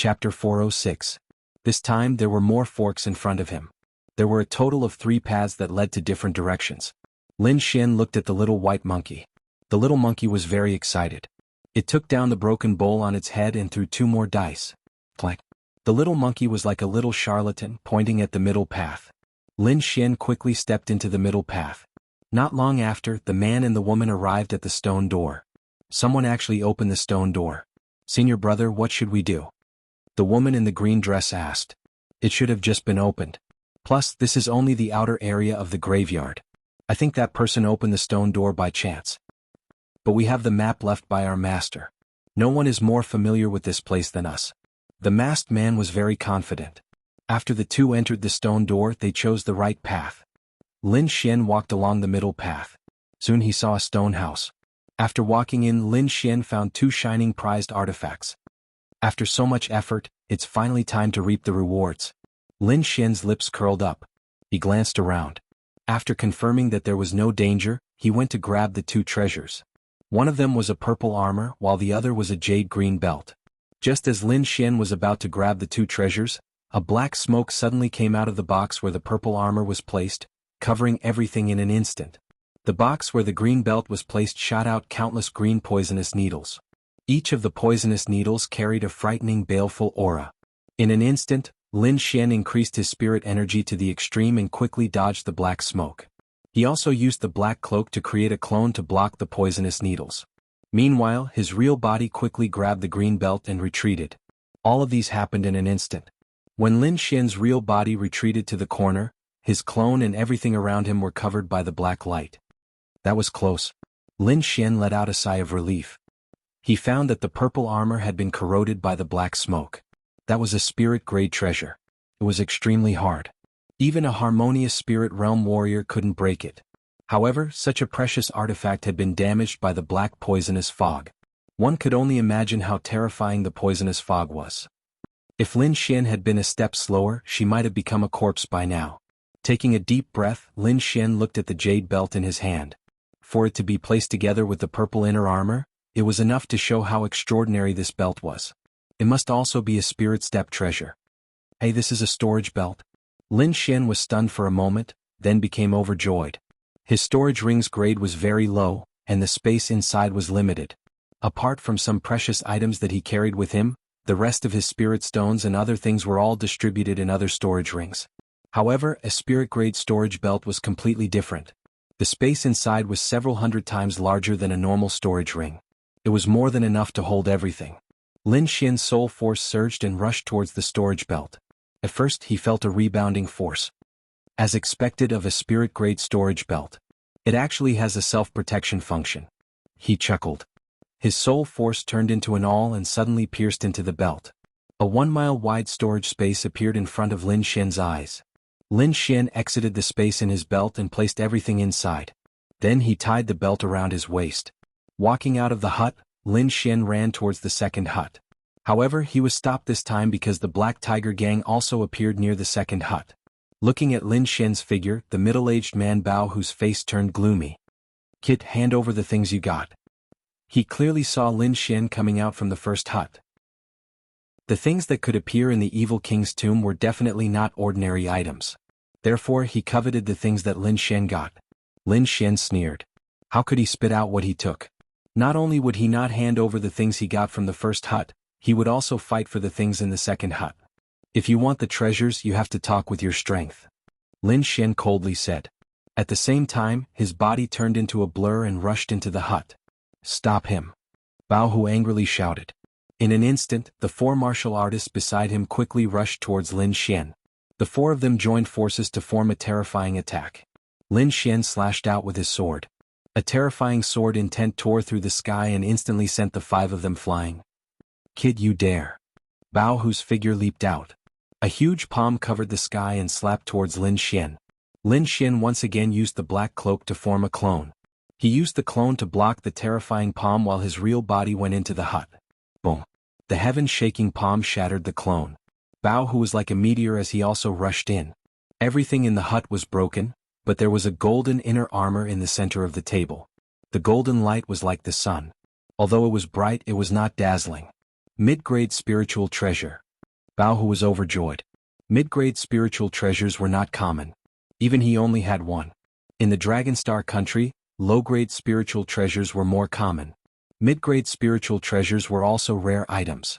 Chapter 406. This time there were more forks in front of him. There were a total of 3 paths that led to different directions. Lin Xian looked at the little white monkey. The little monkey was very excited. It took down the broken bowl on its head and threw 2 more dice. Clack. The little monkey was like a little charlatan, pointing at the middle path. Lin Xian quickly stepped into the middle path. Not long after, the man and the woman arrived at the stone door. Someone actually opened the stone door. "Senior brother, what should we do?" The woman in the green dress asked. "It should have just been opened. Plus, this is only the outer area of the graveyard. I think that person opened the stone door by chance. But we have the map left by our master. No one is more familiar with this place than us." The masked man was very confident. After the 2 entered the stone door, they chose the right path. Lin Xian walked along the middle path. Soon he saw a stone house. After walking in, Lin Xian found 2 shining prized artifacts. After so much effort, it's finally time to reap the rewards. Lin Xian's lips curled up. He glanced around. After confirming that there was no danger, he went to grab the 2 treasures. One of them was a purple armor, while the other was a jade green belt. Just as Lin Xian was about to grab the 2 treasures, a black smoke suddenly came out of the box where the purple armor was placed, covering everything in an instant. The box where the green belt was placed shot out countless green poisonous needles. Each of the poisonous needles carried a frightening baleful aura. In an instant, Lin Xian increased his spirit energy to the extreme and quickly dodged the black smoke. He also used the black cloak to create a clone to block the poisonous needles. Meanwhile, his real body quickly grabbed the green belt and retreated. All of these happened in an instant. When Lin Xian's real body retreated to the corner, his clone and everything around him were covered by the black light. That was close. Lin Xian let out a sigh of relief. He found that the purple armor had been corroded by the black smoke. That was a spirit-grade treasure. It was extremely hard. Even a harmonious spirit realm warrior couldn't break it. However, such a precious artifact had been damaged by the black poisonous fog. One could only imagine how terrifying the poisonous fog was. If Lin Xian had been a step slower, she might have become a corpse by now. Taking a deep breath, Lin Xian looked at the jade belt in his hand. For it to be placed together with the purple inner armor, it was enough to show how extraordinary this belt was. It must also be a spirit step treasure. "Hey, this is a storage belt." Lin Xian was stunned for a moment, then became overjoyed. His storage ring's grade was very low, and the space inside was limited. Apart from some precious items that he carried with him, the rest of his spirit stones and other things were all distributed in other storage rings. However, a spirit-grade storage belt was completely different. The space inside was several hundred times larger than a normal storage ring. It was more than enough to hold everything. Lin Xian's soul force surged and rushed towards the storage belt. At first, he felt a rebounding force. As expected of a spirit-grade storage belt, it actually has a self-protection function. He chuckled. His soul force turned into an awl and suddenly pierced into the belt. A 1-mile-wide storage space appeared in front of Lin Xian's eyes. Lin Xian exited the space in his belt and placed everything inside. Then he tied the belt around his waist. Walking out of the hut, Lin Xian ran towards the second hut. However, he was stopped this time because the Black Tiger gang also appeared near the second hut. Looking at Lin Xian's figure, the middle-aged man Bao, whose face turned gloomy. "Kid, hand over the things you got." He clearly saw Lin Xian coming out from the first hut. The things that could appear in the evil king's tomb were definitely not ordinary items. Therefore, he coveted the things that Lin Xian got. Lin Xian sneered. How could he spit out what he took? Not only would he not hand over the things he got from the first hut, he would also fight for the things in the second hut. "If you want the treasures, you have to talk with your strength," Lin Xian coldly said. At the same time, his body turned into a blur and rushed into the hut. "Stop him!" Bao Hu angrily shouted. In an instant, the 4 martial artists beside him quickly rushed towards Lin Xian. The 4 of them joined forces to form a terrifying attack. Lin Xian slashed out with his sword. A terrifying sword intent tore through the sky and instantly sent the 5 of them flying. "Kid, you dare!" Bao Hu's figure leaped out. A huge palm covered the sky and slapped towards Lin Xian. Lin Xian once again used the black cloak to form a clone. He used the clone to block the terrifying palm while his real body went into the hut. Boom! The heaven-shaking palm shattered the clone. Bao Hu was like a meteor as he also rushed in. Everything in the hut was broken, but there was a golden inner armor in the center of the table. The golden light was like the sun. Although it was bright, it was not dazzling. Mid-grade spiritual treasure. Bao Hu was overjoyed. Mid-grade spiritual treasures were not common. Even he only had one. In the Dragonstar country, low-grade spiritual treasures were more common. Mid-grade spiritual treasures were also rare items.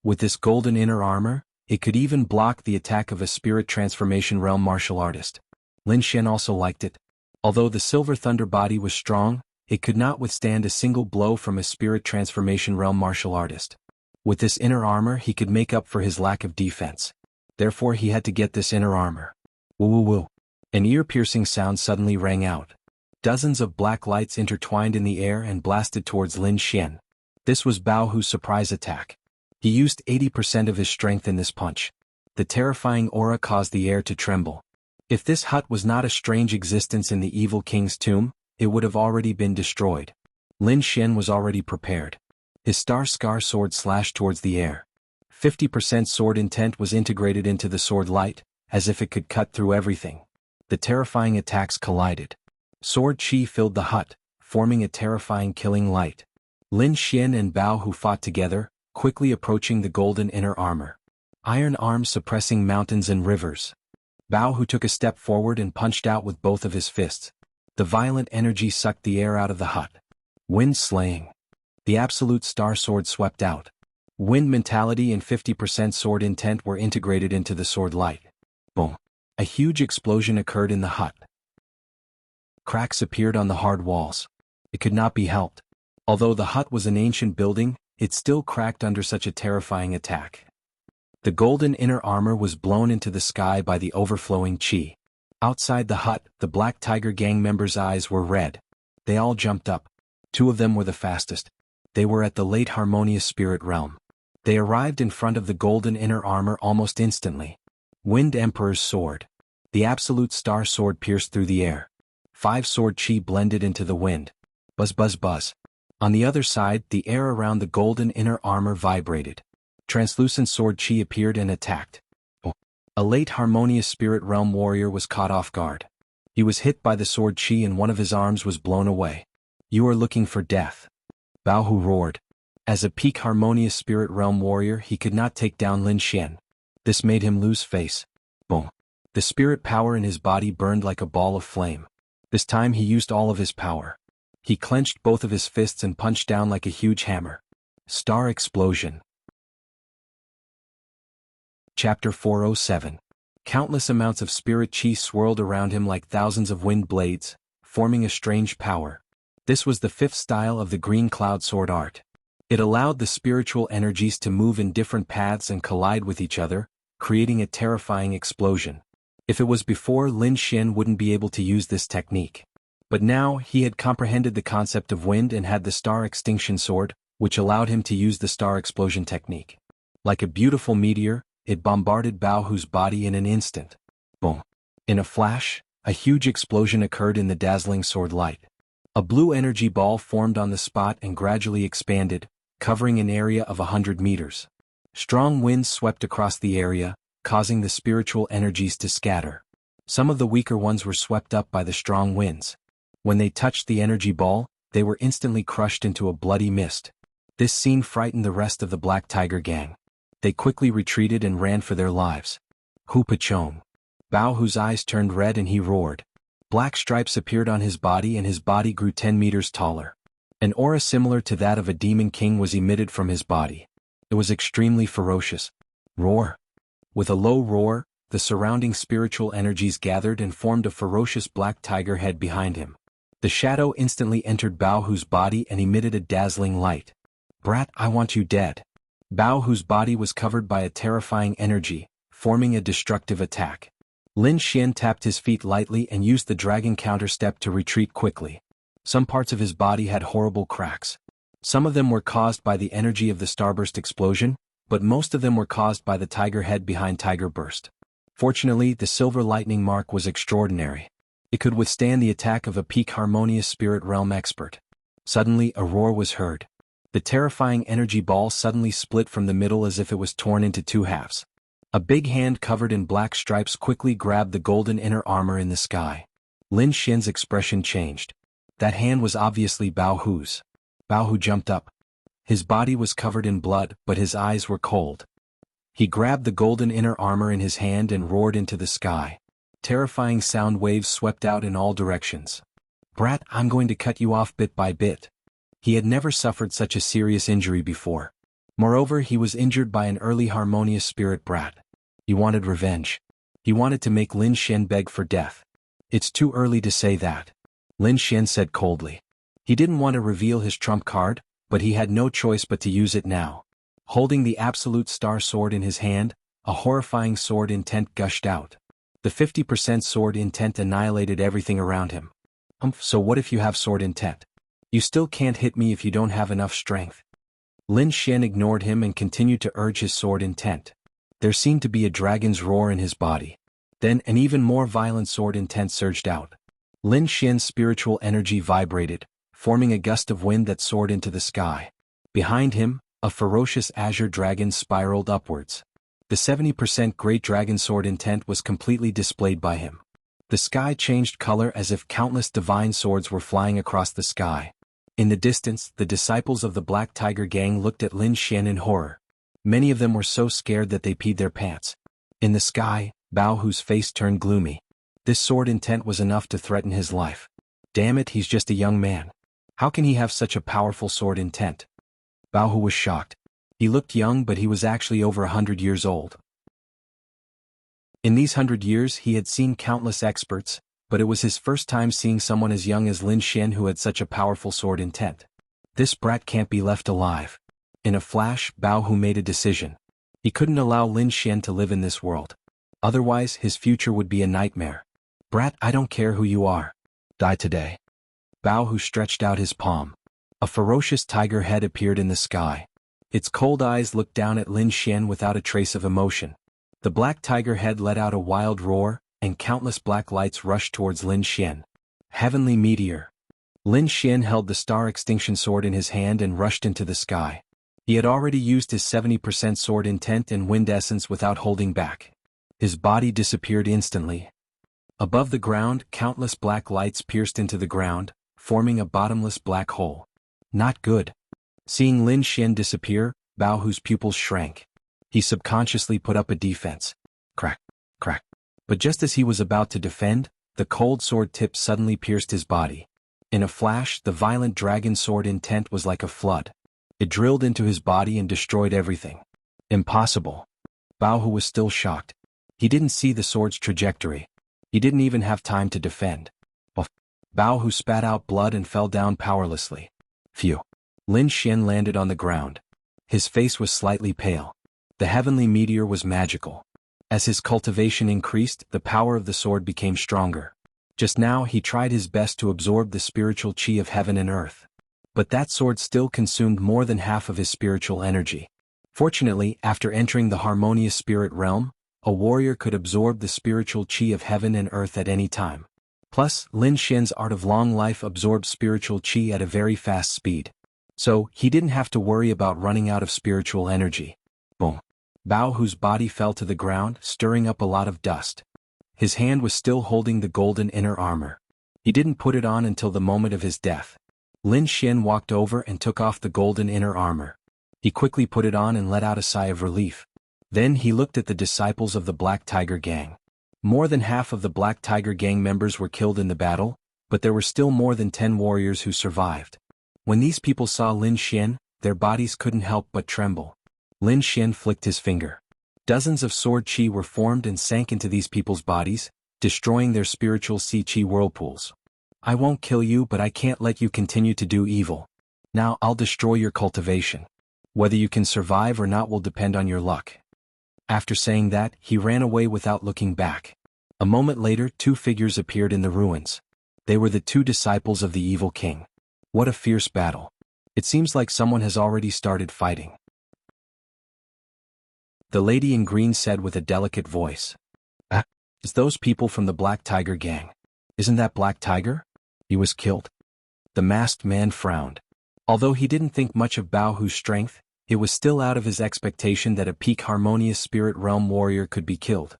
With this golden inner armor, it could even block the attack of a spirit transformation realm martial artist. Lin Xian also liked it. Although the Silver Thunder body was strong, it could not withstand a single blow from a spirit transformation realm martial artist. With this inner armor he could make up for his lack of defense. Therefore he had to get this inner armor. Woo woo woo. An ear-piercing sound suddenly rang out. Dozens of black lights intertwined in the air and blasted towards Lin Xian. This was Bao Hu's surprise attack. He used 80% of his strength in this punch. The terrifying aura caused the air to tremble. If this hut was not a strange existence in the evil king's tomb, it would have already been destroyed. Lin Xian was already prepared. His Star Scar sword slashed towards the air. 50% sword intent was integrated into the sword light, as if it could cut through everything. The terrifying attacks collided. Sword chi filled the hut, forming a terrifying killing light. Lin Xian and Bao Hu fought together, quickly approaching the golden inner armor. Iron arms suppressing mountains and rivers. Bao Hu took a step forward and punched out with both of his fists. The violent energy sucked the air out of the hut. Wind slaying. The absolute star sword swept out. Wind mentality and 50% sword intent were integrated into the sword light. Boom. A huge explosion occurred in the hut. Cracks appeared on the hard walls. It could not be helped. Although the hut was an ancient building, it still cracked under such a terrifying attack. The golden inner armor was blown into the sky by the overflowing chi. Outside the hut, the Black Tiger gang members' eyes were red. They all jumped up. 2 of them were the fastest. They were at the late harmonious spirit realm. They arrived in front of the golden inner armor almost instantly. Wind Emperor's sword. The absolute star sword pierced through the air. 5 sword chi blended into the wind. Buzz buzz buzz. On the other side, the air around the golden inner armor vibrated. Translucent sword chi appeared and attacked. A late harmonious spirit realm warrior was caught off guard. He was hit by the sword chi and one of his arms was blown away. You are looking for death. Bao Hu roared. As a peak harmonious spirit realm warrior he could not take down Lin Xian. This made him lose face. Boom. The spirit power in his body burned like a ball of flame. This time he used all of his power. He clenched both of his fists and punched down like a huge hammer. Star explosion. Chapter 407. Countless amounts of spirit chi swirled around him like thousands of wind blades, forming a strange power. This was the 5th style of the green cloud sword art. It allowed the spiritual energies to move in different paths and collide with each other, creating a terrifying explosion. If it was before, Lin Xian wouldn't be able to use this technique. But now, he had comprehended the concept of wind and had the Star Extinction Sword, which allowed him to use the Star Explosion technique. Like a beautiful meteor, it bombarded Bao Hu's body in an instant. Boom. In a flash, a huge explosion occurred in the dazzling sword light. A blue energy ball formed on the spot and gradually expanded, covering an area of 100 meters. Strong winds swept across the area, causing the spiritual energies to scatter. Some of the weaker ones were swept up by the strong winds. When they touched the energy ball, they were instantly crushed into a bloody mist. This scene frightened the rest of the Black Tiger gang. They quickly retreated and ran for their lives. Hu Pachong. Bao Hu's eyes turned red and he roared. Black stripes appeared on his body and his body grew 10 meters taller. An aura similar to that of a demon king was emitted from his body. It was extremely ferocious. Roar. With a low roar, the surrounding spiritual energies gathered and formed a ferocious black tiger head behind him. The shadow instantly entered Bao Hu's body and emitted a dazzling light. Brat, I want you dead. Bao Hu's body was covered by a terrifying energy, forming a destructive attack. Lin Xian tapped his feet lightly and used the dragon counter-step to retreat quickly. Some parts of his body had horrible cracks. Some of them were caused by the energy of the starburst explosion, but most of them were caused by the tiger head behind Tiger Burst. Fortunately, the silver lightning mark was extraordinary. It could withstand the attack of a peak harmonious spirit realm expert. Suddenly, a roar was heard. The terrifying energy ball suddenly split from the middle as if it was torn into 2 halves. A big hand covered in black stripes quickly grabbed the golden inner armor in the sky. Lin Xian's expression changed. That hand was obviously Bao Hu's. Bao Hu jumped up. His body was covered in blood, but his eyes were cold. He grabbed the golden inner armor in his hand and roared into the sky. Terrifying sound waves swept out in all directions. "Brat, I'm going to cut you off bit by bit." He had never suffered such a serious injury before. Moreover, he was injured by an early harmonious spirit brat. He wanted revenge. He wanted to make Lin Xian beg for death. "It's too early to say that," Lin Xian said coldly. He didn't want to reveal his trump card, but he had no choice but to use it now. Holding the absolute star sword in his hand, a horrifying sword intent gushed out. The 50% sword intent annihilated everything around him. So what if you have sword intent? You still can't hit me if you don't have enough strength." Lin Xian ignored him and continued to urge his sword intent. There seemed to be a dragon's roar in his body. Then an even more violent sword intent surged out. Lin Xian's spiritual energy vibrated, forming a gust of wind that soared into the sky. Behind him, a ferocious azure dragon spiraled upwards. The 70% great dragon sword intent was completely displayed by him. The sky changed color as if countless divine swords were flying across the sky. In the distance, the disciples of the Black Tiger Gang looked at Lin Xian in horror. Many of them were so scared that they peed their pants. In the sky, Bao Hu's face turned gloomy. This sword intent was enough to threaten his life. Damn it, he's just a young man. How can he have such a powerful sword intent? Bao Hu was shocked. He looked young, but he was actually over 100 years old. In these 100 years he had seen countless experts, but it was his first time seeing someone as young as Lin Xian who had such a powerful sword intent. This brat can't be left alive. In a flash, Bao Hu made a decision. He couldn't allow Lin Xian to live in this world. Otherwise, his future would be a nightmare. "Brat, I don't care who you are. Die today." Bao Hu stretched out his palm. A ferocious tiger head appeared in the sky. Its cold eyes looked down at Lin Xian without a trace of emotion. The black tiger head let out a wild roar, and countless black lights rushed towards Lin Xian. Heavenly meteor. Lin Xian held the star extinction sword in his hand and rushed into the sky. He had already used his 70% sword intent and wind essence without holding back. His body disappeared instantly. Above the ground, countless black lights pierced into the ground, forming a bottomless black hole. Not good. Seeing Lin Xian disappear, Bao Hu's pupils shrank. He subconsciously put up a defense. Crack, crack. But just as he was about to defend, the cold sword tip suddenly pierced his body. In a flash, the violent dragon sword intent was like a flood. It drilled into his body and destroyed everything. Impossible. Bao Hu was still shocked. He didn't see the sword's trajectory. He didn't even have time to defend. Bao Hu spat out blood and fell down powerlessly. Phew. Lin Xian landed on the ground. His face was slightly pale. The heavenly meteor was magical. As his cultivation increased, the power of the sword became stronger. Just now he tried his best to absorb the spiritual chi of heaven and earth. But that sword still consumed more than half of his spiritual energy. Fortunately, after entering the harmonious spirit realm, a warrior could absorb the spiritual chi of heaven and earth at any time. Plus, Lin Xian's art of long life absorbed spiritual chi at a very fast speed. So, he didn't have to worry about running out of spiritual energy. Boom. Bao Hu's body fell to the ground, stirring up a lot of dust. His hand was still holding the golden inner armor. He didn't put it on until the moment of his death. Lin Xian walked over and took off the golden inner armor. He quickly put it on and let out a sigh of relief. Then he looked at the disciples of the Black Tiger Gang. More than half of the Black Tiger Gang members were killed in the battle, but there were still more than 10 warriors who survived. When these people saw Lin Xian, their bodies couldn't help but tremble. Lin Xian flicked his finger. Dozens of sword chi were formed and sank into these people's bodies, destroying their spiritual chi whirlpools. "I won't kill you, but I can't let you continue to do evil. Now I'll destroy your cultivation. Whether you can survive or not will depend on your luck." After saying that, he ran away without looking back. A moment later, 2 figures appeared in the ruins. They were the 2 disciples of the evil king. What a fierce battle. It seems like someone has already started fighting. The lady in green said with a delicate voice. It's those people from the Black Tiger Gang. Isn't that Black Tiger? He was killed. The masked man frowned. Although he didn't think much of Bao Hu's strength, it was still out of his expectation that a peak harmonious spirit realm warrior could be killed.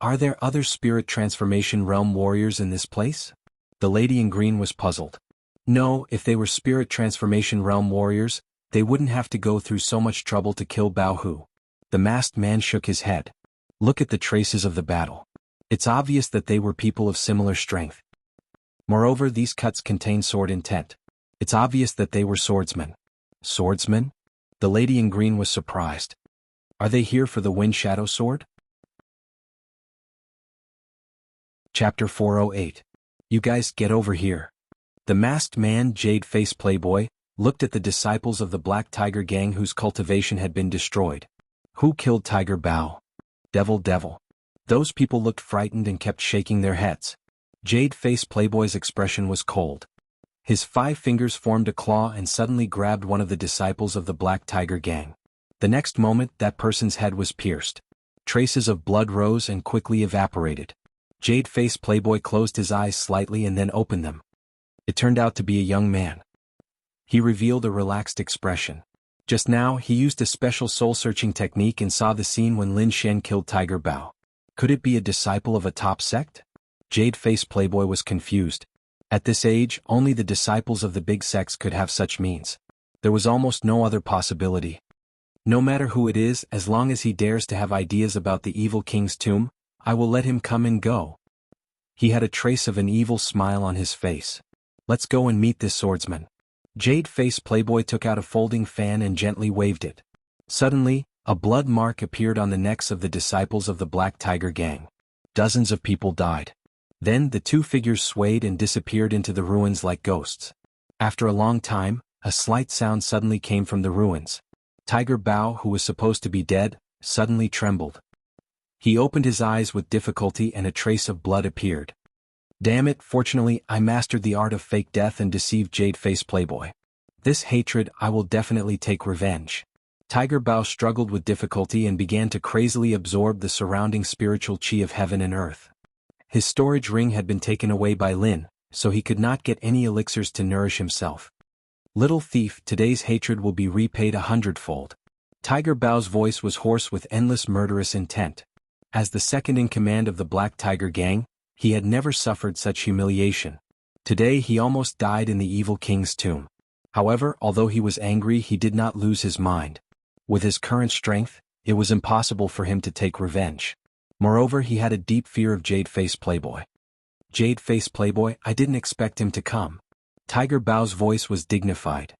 Are there other spirit transformation realm warriors in this place? The lady in green was puzzled. No, if they were spirit transformation realm warriors, they wouldn't have to go through so much trouble to kill Bao Hu. The masked man shook his head. Look at the traces of the battle. It's obvious that they were people of similar strength. Moreover, these cuts contain sword intent. It's obvious that they were swordsmen. Swordsmen? The lady in green was surprised. Are they here for the Wind Shadow Sword? Chapter 408. You guys get over here. The masked man, Jade-Face Playboy, looked at the disciples of the Black Tiger Gang whose cultivation had been destroyed. Who killed Tiger Bao? Devil. Those people looked frightened and kept shaking their heads. Jade-Face Playboy's expression was cold. His 5 fingers formed a claw and suddenly grabbed one of the disciples of the Black Tiger Gang. The next moment, that person's head was pierced. Traces of blood rose and quickly evaporated. Jade-Face Playboy closed his eyes slightly and then opened them. It turned out to be a young man. He revealed a relaxed expression. Just now, he used a special soul-searching technique and saw the scene when Lin Xian killed Tiger Bao. Could it be a disciple of a top sect? Jade-Face Playboy was confused. At this age, only the disciples of the big sects could have such means. There was almost no other possibility. No matter who it is, as long as he dares to have ideas about the evil king's tomb, I will let him come and go. He had a trace of an evil smile on his face. Let's go and meet this swordsman. Jade-Face Playboy took out a folding fan and gently waved it. Suddenly, a blood mark appeared on the necks of the disciples of the Black Tiger Gang. Dozens of people died. Then the 2 figures swayed and disappeared into the ruins like ghosts. After a long time, a slight sound suddenly came from the ruins. Tiger Bao, who was supposed to be dead, suddenly trembled. He opened his eyes with difficulty and a trace of blood appeared. Damn it, fortunately I mastered the art of fake death and deceived Jade-Face Playboy. This hatred, I will definitely take revenge. Tiger Bao struggled with difficulty and began to crazily absorb the surrounding spiritual chi of heaven and earth. His storage ring had been taken away by Lin, so he could not get any elixirs to nourish himself. Little thief, today's hatred will be repaid 100-fold. Tiger Bao's voice was hoarse with endless murderous intent. As the second in command of the Black Tiger Gang, he had never suffered such humiliation. Today he almost died in the evil king's tomb. However, although he was angry, he did not lose his mind. With his current strength, it was impossible for him to take revenge. Moreover, he had a deep fear of Jade-Face Playboy. Jade-Face Playboy, I didn't expect him to come. Tiger Bao's voice was dignified.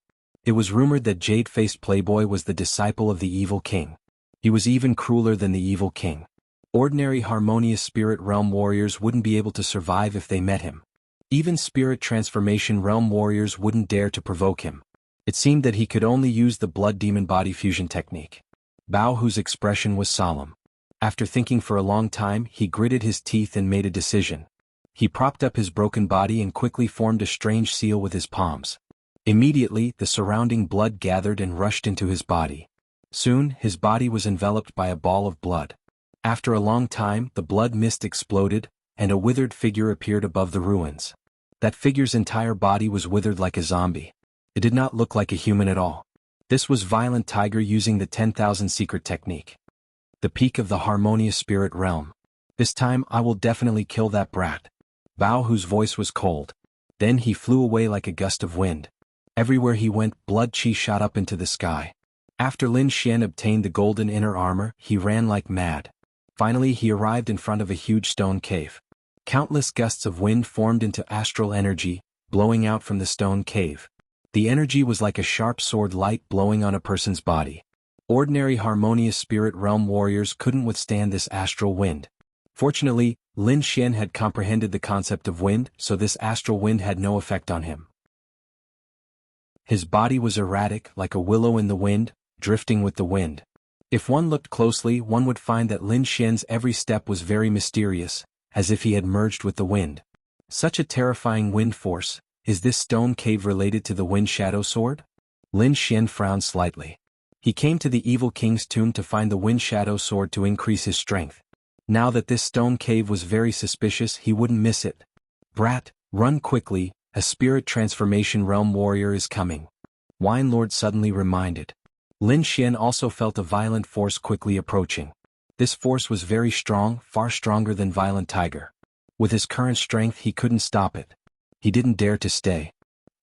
It was rumored that Jade-Face Playboy was the disciple of the evil king. He was even crueler than the evil king. Ordinary harmonious spirit realm warriors wouldn't be able to survive if they met him. Even spirit transformation realm warriors wouldn't dare to provoke him. It seemed that he could only use the blood demon body fusion technique. Bao, whose expression was solemn. After thinking for a long time, he gritted his teeth and made a decision. He propped up his broken body and quickly formed a strange seal with his palms. Immediately, the surrounding blood gathered and rushed into his body. Soon, his body was enveloped by a ball of blood. After a long time, the blood mist exploded, and a withered figure appeared above the ruins. That figure's entire body was withered like a zombie. It did not look like a human at all. This was Violent Tiger using the 10,000 secret technique. The peak of the harmonious spirit realm. This time I will definitely kill that brat. Bao, whose voice was cold. Then he flew away like a gust of wind. Everywhere he went, blood chi shot up into the sky. After Lin Xian obtained the golden inner armor, he ran like mad. Finally he arrived in front of a huge stone cave. Countless gusts of wind formed into astral energy, blowing out from the stone cave. The energy was like a sharp sword light blowing on a person's body. Ordinary harmonious spirit realm warriors couldn't withstand this astral wind. Fortunately, Lin Xian had comprehended the concept of wind, so this astral wind had no effect on him. His body was erratic, like a willow in the wind, drifting with the wind. If one looked closely, one would find that Lin Xian's every step was very mysterious, as if he had merged with the wind. Such a terrifying wind force. Is this stone cave related to the Wind Shadow Sword? Lin Xian frowned slightly. He came to the evil king's tomb to find the Wind Shadow Sword to increase his strength. Now that this stone cave was very suspicious, he wouldn't miss it. Brat, run quickly, a spirit transformation realm warrior is coming. Wine Lord suddenly reminded. Lin Xian also felt a violent force quickly approaching. This force was very strong, far stronger than Violent Tiger. With his current strength he couldn't stop it. He didn't dare to stay.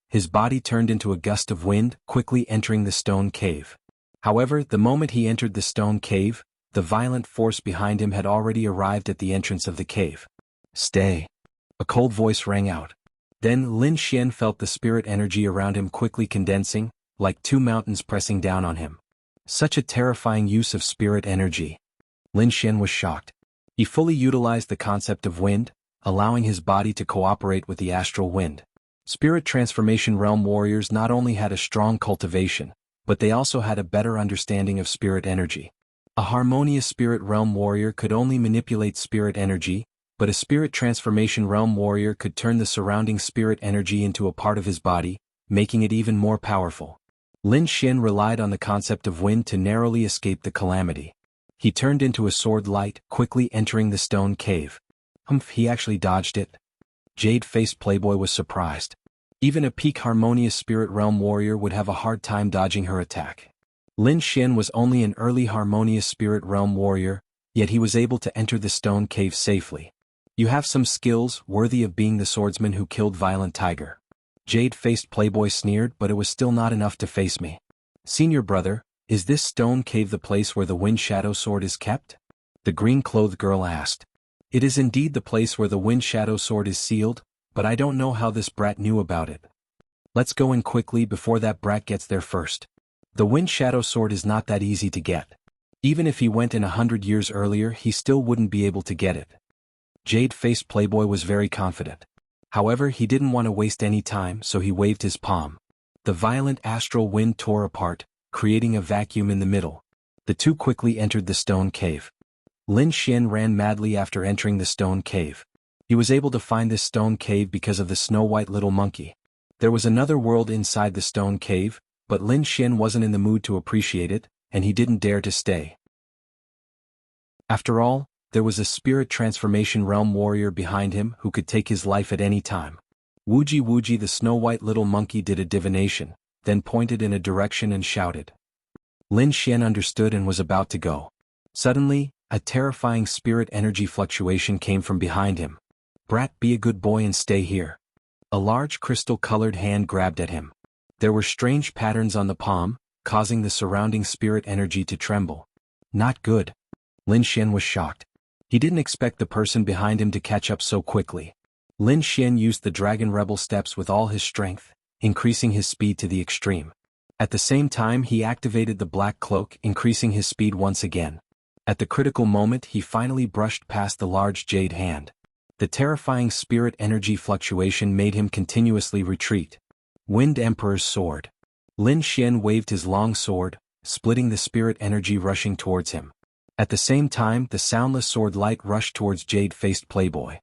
His body turned into a gust of wind, quickly entering the stone cave. However, the moment he entered the stone cave, the violent force behind him had already arrived at the entrance of the cave. Stay. A cold voice rang out. Then Lin Xian felt the spirit energy around him quickly condensing, like two mountains pressing down on him. Such a terrifying use of spirit energy. Lin Xian was shocked. He fully utilized the concept of wind, allowing his body to cooperate with the astral wind. Spirit Transformation Realm warriors not only had a strong cultivation, but they also had a better understanding of spirit energy. A harmonious Spirit Realm warrior could only manipulate spirit energy, but a Spirit Transformation Realm warrior could turn the surrounding spirit energy into a part of his body, making it even more powerful. Lin Xian relied on the concept of wind to narrowly escape the calamity. He turned into a sword light, quickly entering the stone cave. He actually dodged it. Jade-faced playboy was surprised. Even a peak harmonious Spirit Realm warrior would have a hard time dodging her attack. Lin Xian was only an early harmonious Spirit Realm warrior, yet he was able to enter the stone cave safely. You have some skills worthy of being the swordsman who killed Violent Tiger. Jade-faced playboy sneered, but it was still not enough to face me. Senior brother, is this stone cave the place where the Wind Shadow Sword is kept? The green-clothed girl asked. It is indeed the place where the Wind Shadow Sword is sealed, but I don't know how this brat knew about it. Let's go in quickly before that brat gets there first. The Wind Shadow Sword is not that easy to get. Even if he went in 100 years earlier, he still wouldn't be able to get it. Jade-faced playboy was very confident. However, he didn't want to waste any time, so he waved his palm. The violent astral wind tore apart, creating a vacuum in the middle. The two quickly entered the stone cave. Lin Xian ran madly after entering the stone cave. He was able to find this stone cave because of the snow-white little monkey. There was another world inside the stone cave, but Lin Xian wasn't in the mood to appreciate it, and he didn't dare to stay. After all, there was a Spirit Transformation Realm warrior behind him who could take his life at any time. Wuji the snow-white little monkey did a divination, then pointed in a direction and shouted. Lin Xian understood and was about to go. Suddenly, a terrifying spirit energy fluctuation came from behind him. Brat, be a good boy and stay here. A large crystal-colored hand grabbed at him. There were strange patterns on the palm, causing the surrounding spirit energy to tremble. Not good. Lin Xian was shocked. He didn't expect the person behind him to catch up so quickly. Lin Xian used the Dragon Rebel steps with all his strength, increasing his speed to the extreme. At the same time, he activated the Black Cloak, increasing his speed once again. At the critical moment, he finally brushed past the large jade hand. The terrifying spirit energy fluctuation made him continuously retreat. Wind Emperor's Sword. Lin Xian waved his long sword, splitting the spirit energy rushing towards him. At the same time, the soundless sword light rushed towards Jade-faced playboy.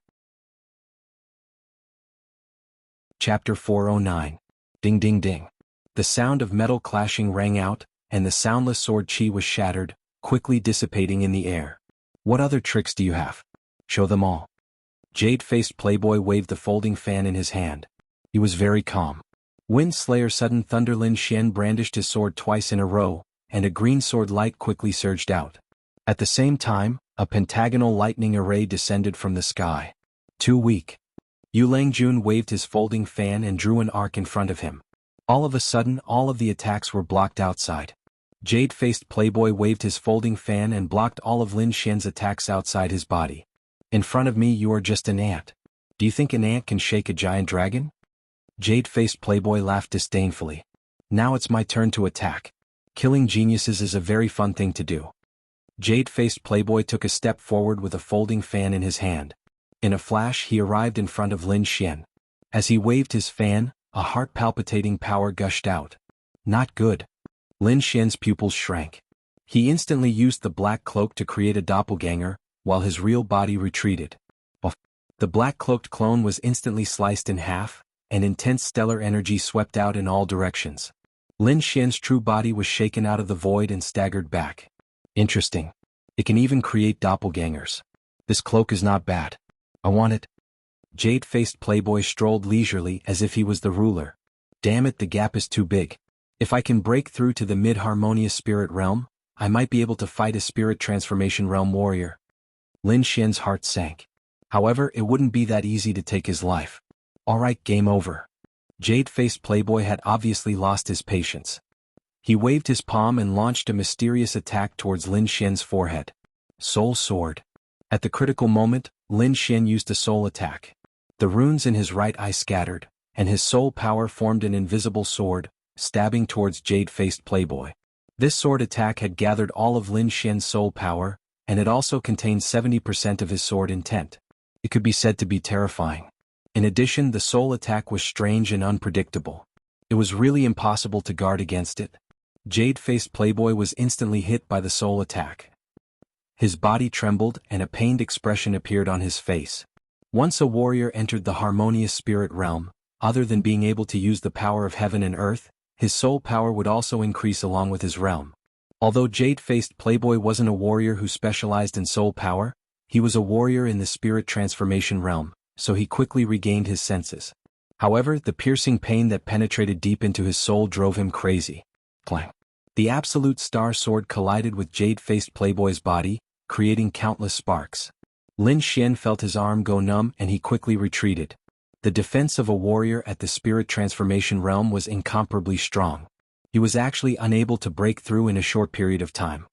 Chapter 409. Ding ding ding. The sound of metal clashing rang out, and the soundless sword chi was shattered, quickly dissipating in the air. What other tricks do you have? Show them all. Jade-faced playboy waved the folding fan in his hand. He was very calm. Wind Slayer Sudden Thunder Lin Xian brandished his sword twice in a row, and a green sword light quickly surged out. At the same time, a pentagonal lightning array descended from the sky. Too weak. Yu Langjun waved his folding fan and drew an arc in front of him. All of a sudden, all of the attacks were blocked outside. Jade-faced playboy waved his folding fan and blocked all of Lin Xian's attacks outside his body. In front of me you are just an ant. Do you think an ant can shake a giant dragon? Jade-faced playboy laughed disdainfully. Now it's my turn to attack. Killing geniuses is a very fun thing to do. Jade-faced playboy took a step forward with a folding fan in his hand. In a flash he arrived in front of Lin Xian. As he waved his fan, a heart-palpitating power gushed out. Not good. Lin Xian's pupils shrank. He instantly used the black cloak to create a doppelganger, while his real body retreated. The black-cloaked clone was instantly sliced in half, and intense stellar energy swept out in all directions. Lin Xian's true body was shaken out of the void and staggered back. Interesting. It can even create doppelgangers. This cloak is not bad. I want it. Jade-faced playboy strolled leisurely as if he was the ruler. Damn it, the gap is too big. If I can break through to the mid-harmonious spirit realm, I might be able to fight a Spirit Transformation Realm warrior. Lin Xian's heart sank. However, it wouldn't be that easy to take his life. Alright, game over. Jade-faced playboy had obviously lost his patience. He waved his palm and launched a mysterious attack towards Lin Xian's forehead. Soul Sword. At the critical moment, Lin Xian used a soul attack. The runes in his right eye scattered, and his soul power formed an invisible sword, stabbing towards Jade-faced Playboy. This sword attack had gathered all of Lin Xian's soul power, and it also contained 70% of his sword intent. It could be said to be terrifying. In addition, the soul attack was strange and unpredictable. It was really impossible to guard against it. Jade-faced Playboy was instantly hit by the soul attack. His body trembled and a pained expression appeared on his face. Once a warrior entered the harmonious spirit realm, other than being able to use the power of heaven and earth, his soul power would also increase along with his realm. Although Jade-faced Playboy wasn't a warrior who specialized in soul power, he was a warrior in the spirit transformation realm, so he quickly regained his senses. However, the piercing pain that penetrated deep into his soul drove him crazy. Clang. The absolute star sword collided with Jade-faced Playboy's body, creating countless sparks. Lin Xian felt his arm go numb and he quickly retreated. The defense of a warrior at the spirit transformation realm was incomparably strong. He was actually unable to break through in a short period of time.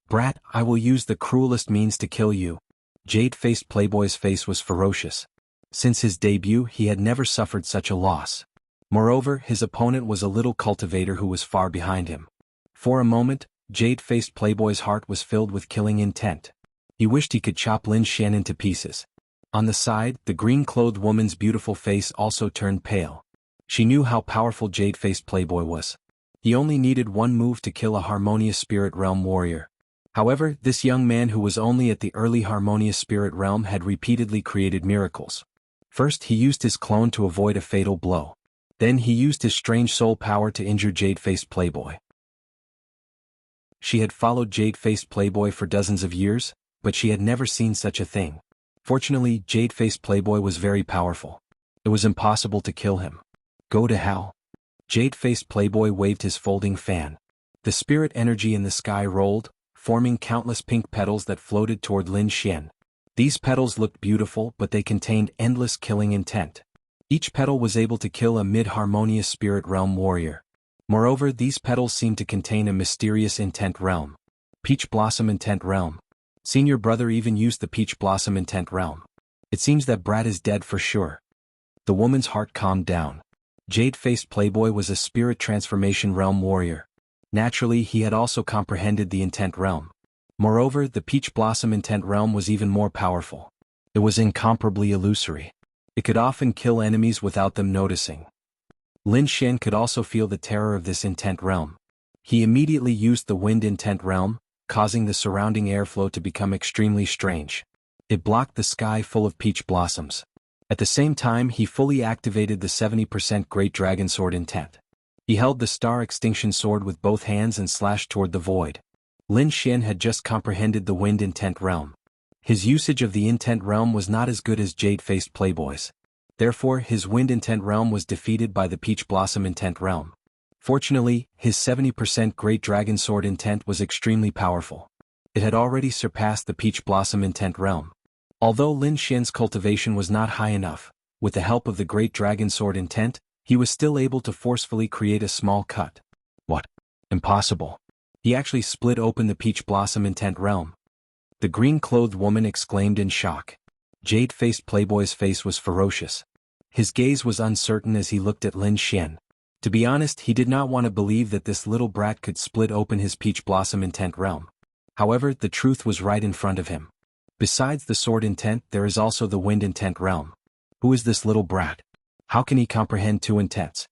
Brat, I will use the cruelest means to kill you. Jade-faced Playboy's face was ferocious. Since his debut, he had never suffered such a loss. Moreover, his opponent was a little cultivator who was far behind him. For a moment, Jade-faced Playboy's heart was filled with killing intent. He wished he could chop Lin Xian into pieces. On the side, the green-clothed woman's beautiful face also turned pale. She knew how powerful Jade-faced Playboy was. He only needed one move to kill a harmonious spirit realm warrior. However, this young man who was only at the early harmonious spirit realm had repeatedly created miracles. First, he used his clone to avoid a fatal blow. Then he used his strange soul power to injure Jade-faced Playboy. She had followed Jade-faced Playboy for dozens of years, but she had never seen such a thing. Fortunately, Jade-faced Playboy was very powerful. It was impossible to kill him. Go to hell. Jade-faced Playboy waved his folding fan. The spirit energy in the sky rolled, forming countless pink petals that floated toward Lin Xian. These petals looked beautiful, but they contained endless killing intent. Each petal was able to kill a mid-harmonious spirit realm warrior. Moreover, these petals seemed to contain a mysterious intent realm. Peach Blossom Intent Realm. Senior brother even used the Peach Blossom Intent Realm. It seems that Brat is dead for sure. The woman's heart calmed down. Jade-faced Playboy was a spirit transformation realm warrior. Naturally, he had also comprehended the intent realm. Moreover, the Peach Blossom Intent Realm was even more powerful. It was incomparably illusory. It could often kill enemies without them noticing. Lin Xian could also feel the terror of this intent realm. He immediately used the Wind Intent Realm, causing the surrounding airflow to become extremely strange. It blocked the sky full of peach blossoms. At the same time, he fully activated the 70% Great Dragon Sword intent. He held the Star Extinction Sword with both hands and slashed toward the void. Lin Xian had just comprehended the Wind Intent Realm. His usage of the Intent Realm was not as good as Jade-faced Playboy's. Therefore, his Wind Intent Realm was defeated by the Peach Blossom Intent Realm. Fortunately, his 70% Great Dragon Sword intent was extremely powerful. It had already surpassed the Peach Blossom Intent Realm. Although Lin Xian's cultivation was not high enough, with the help of the Great Dragon Sword intent, he was still able to forcefully create a small cut. What? Impossible. He actually split open the Peach Blossom Intent Realm. The green-clothed woman exclaimed in shock. Jade-faced Playboy's face was ferocious. His gaze was uncertain as he looked at Lin Xian. To be honest, he did not want to believe that this little brat could split open his Peach Blossom Intent Realm. However, the truth was right in front of him. Besides the sword intent, there is also the Wind Intent Realm. Who is this little brat? How can he comprehend two intents?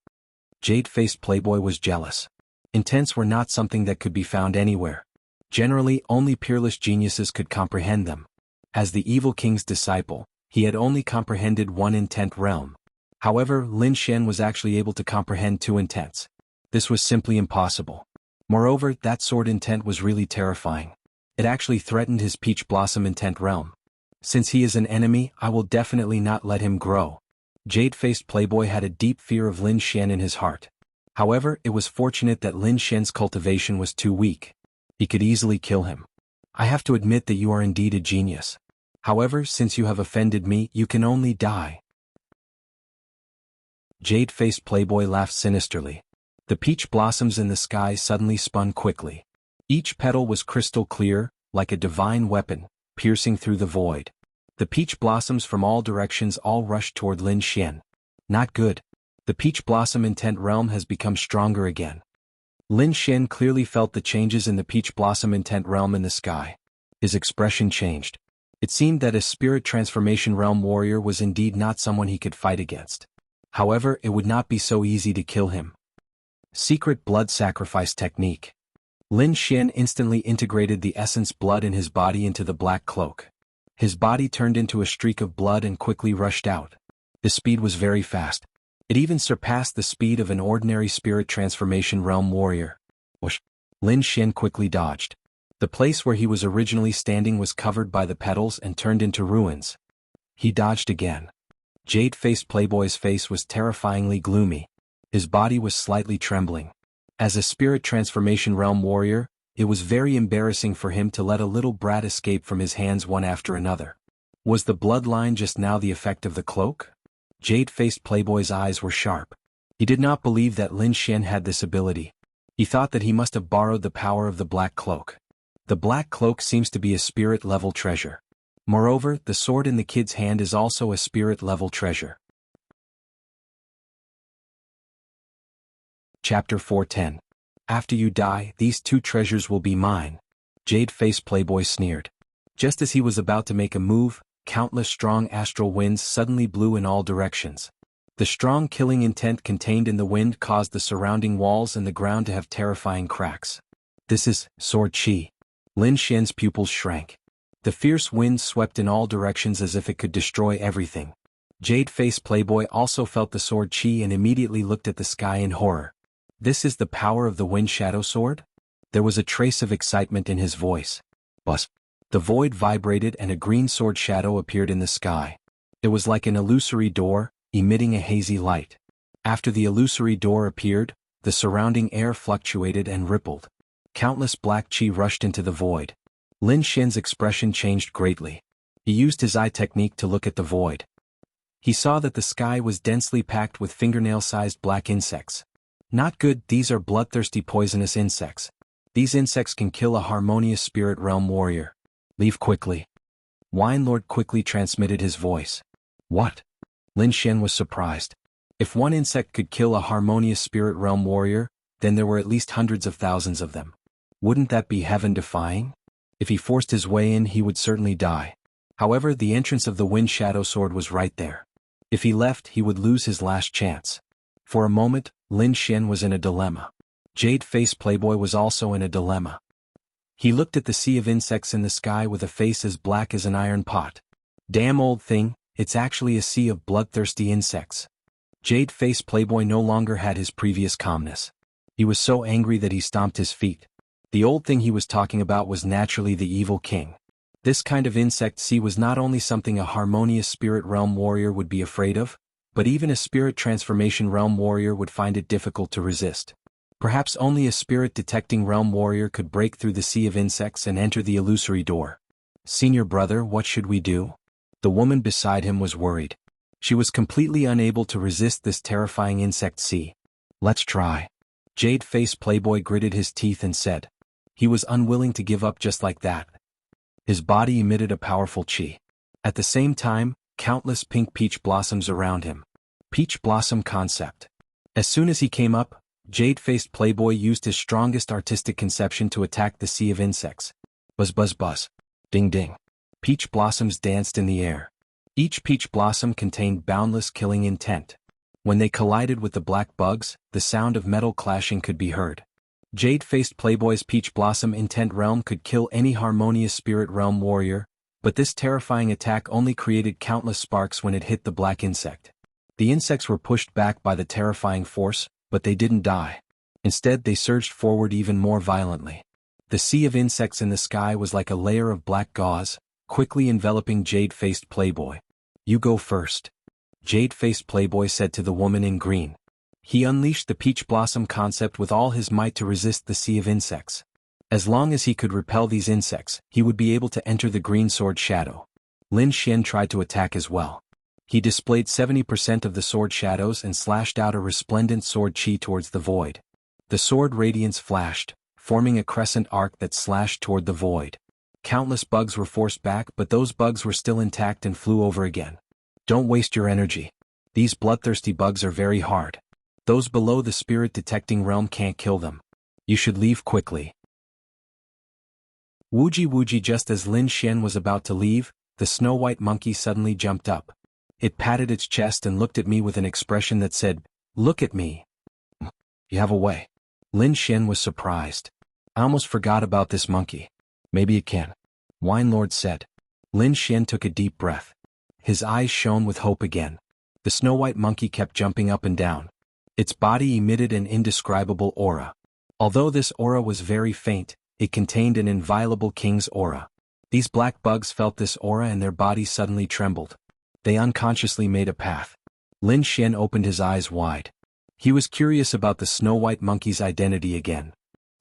Jade-faced Playboy was jealous. Intents were not something that could be found anywhere. Generally, only peerless geniuses could comprehend them. As the evil king's disciple, he had only comprehended one intent realm. However, Lin Xian was actually able to comprehend two intents. This was simply impossible. Moreover, that sword intent was really terrifying. It actually threatened his Peach Blossom Intent Realm. Since he is an enemy, I will definitely not let him grow. Jade-faced Playboy had a deep fear of Lin Xian in his heart. However, it was fortunate that Lin Xian's cultivation was too weak. He could easily kill him. I have to admit that you are indeed a genius. However, since you have offended me, you can only die. Jade-faced Playboy laughed sinisterly. The peach blossoms in the sky suddenly spun quickly. Each petal was crystal clear, like a divine weapon, piercing through the void. The peach blossoms from all directions all rushed toward Lin Xian. Not good. The peach blossom intent realm has become stronger again. Lin Xian clearly felt the changes in the peach blossom intent realm in the sky. His expression changed. It seemed that a spirit transformation realm warrior was indeed not someone he could fight against. However, it would not be so easy to kill him. Secret blood sacrifice technique. Lin Xian instantly integrated the essence blood in his body into the black cloak. His body turned into a streak of blood and quickly rushed out. His speed was very fast. It even surpassed the speed of an ordinary spirit transformation realm warrior. Whoosh! Lin Xian quickly dodged. The place where he was originally standing was covered by the petals and turned into ruins. He dodged again. Jade-faced Playboy's face was terrifyingly gloomy. His body was slightly trembling. As a spirit transformation realm warrior, it was very embarrassing for him to let a little brat escape from his hands one after another. Was the bloodline just now the effect of the cloak? Jade-faced Playboy's eyes were sharp. He did not believe that Lin Xian had this ability. He thought that he must have borrowed the power of the black cloak. The black cloak seems to be a spirit-level treasure. Moreover, the sword in the kid's hand is also a spirit-level treasure. Chapter 410. After you die, these two treasures will be mine. Jade-faced Playboy sneered. Just as he was about to make a move, countless strong astral winds suddenly blew in all directions. The strong killing intent contained in the wind caused the surrounding walls and the ground to have terrifying cracks. This is sword chi. Lin Xian's pupils shrank. The fierce wind swept in all directions as if it could destroy everything. Jade-faced Playboy also felt the sword chi and immediately looked at the sky in horror. This is the power of the wind shadow sword? There was a trace of excitement in his voice. Buzz. The void vibrated and a green sword shadow appeared in the sky. It was like an illusory door, emitting a hazy light. After the illusory door appeared, the surrounding air fluctuated and rippled. Countless black chi rushed into the void. Lin Xian's expression changed greatly. He used his eye technique to look at the void. He saw that the sky was densely packed with fingernail-sized black insects. Not good, these are bloodthirsty poisonous insects. These insects can kill a harmonious spirit realm warrior. Leave quickly. Wine Lord quickly transmitted his voice. What? Lin Xian was surprised. If one insect could kill a harmonious spirit realm warrior, then there were at least hundreds of thousands of them. Wouldn't that be heaven-defying? If he forced his way in, he would certainly die. However, the entrance of the wind shadow sword was right there. If he left, he would lose his last chance. For a moment, Lin Xian was in a dilemma. Jade-faced Playboy was also in a dilemma. He looked at the sea of insects in the sky with a face as black as an iron pot. Damn old thing, it's actually a sea of bloodthirsty insects. Jade-faced Playboy no longer had his previous calmness. He was so angry that he stomped his feet. The old thing he was talking about was naturally the evil king. This kind of insect sea was not only something a harmonious spirit realm warrior would be afraid of, but even a spirit transformation realm warrior would find it difficult to resist. Perhaps only a spirit-detecting realm warrior could break through the sea of insects and enter the illusory door. Senior brother, what should we do? The woman beside him was worried. She was completely unable to resist this terrifying insect sea. Let's try. Jade-faced Playboy gritted his teeth and said. He was unwilling to give up just like that. His body emitted a powerful chi. At the same time, countless pink peach blossoms around him. Peach blossom concept. As soon as he came up, Jade-faced Playboy used his strongest artistic conception to attack the sea of insects. Buzz buzz buzz. Ding ding. Peach blossoms danced in the air. Each peach blossom contained boundless killing intent. When they collided with the black bugs, the sound of metal clashing could be heard. Jade-faced Playboy's peach blossom intent realm could kill any harmonious spirit realm warrior, but this terrifying attack only created countless sparks when it hit the black insect. The insects were pushed back by the terrifying force, but they didn't die. Instead, they surged forward even more violently. The sea of insects in the sky was like a layer of black gauze, quickly enveloping Jade-faced Playboy. You go first. Jade-faced Playboy said to the woman in green. He unleashed the peach blossom concept with all his might to resist the sea of insects. As long as he could repel these insects, he would be able to enter the green sword shadow. Lin Xian tried to attack as well. He displayed 70% of the sword shadows and slashed out a resplendent sword chi towards the void. The sword radiance flashed, forming a crescent arc that slashed toward the void. Countless bugs were forced back, but those bugs were still intact and flew over again. Don't waste your energy. These bloodthirsty bugs are very hard. Those below the spirit detecting realm can't kill them. You should leave quickly. Wuji, just as Lin Xian was about to leave, the snow-white monkey suddenly jumped up. It patted its chest and looked at me with an expression that said, "Look at me. You have a way." Lin Xian was surprised. "I almost forgot about this monkey. Maybe you can," Wine Lord said. Lin Xian took a deep breath. His eyes shone with hope again. The snow-white monkey kept jumping up and down. Its body emitted an indescribable aura. Although this aura was very faint, it contained an inviolable king's aura. These black bugs felt this aura and their bodies suddenly trembled. They unconsciously made a path. Lin Xian opened his eyes wide. He was curious about the snow-white monkey's identity again.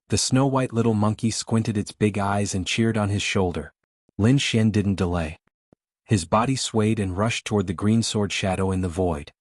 The snow-white little monkey squinted its big eyes and cheered on his shoulder. Lin Xian didn't delay. His body swayed and rushed toward the green sword shadow in the void.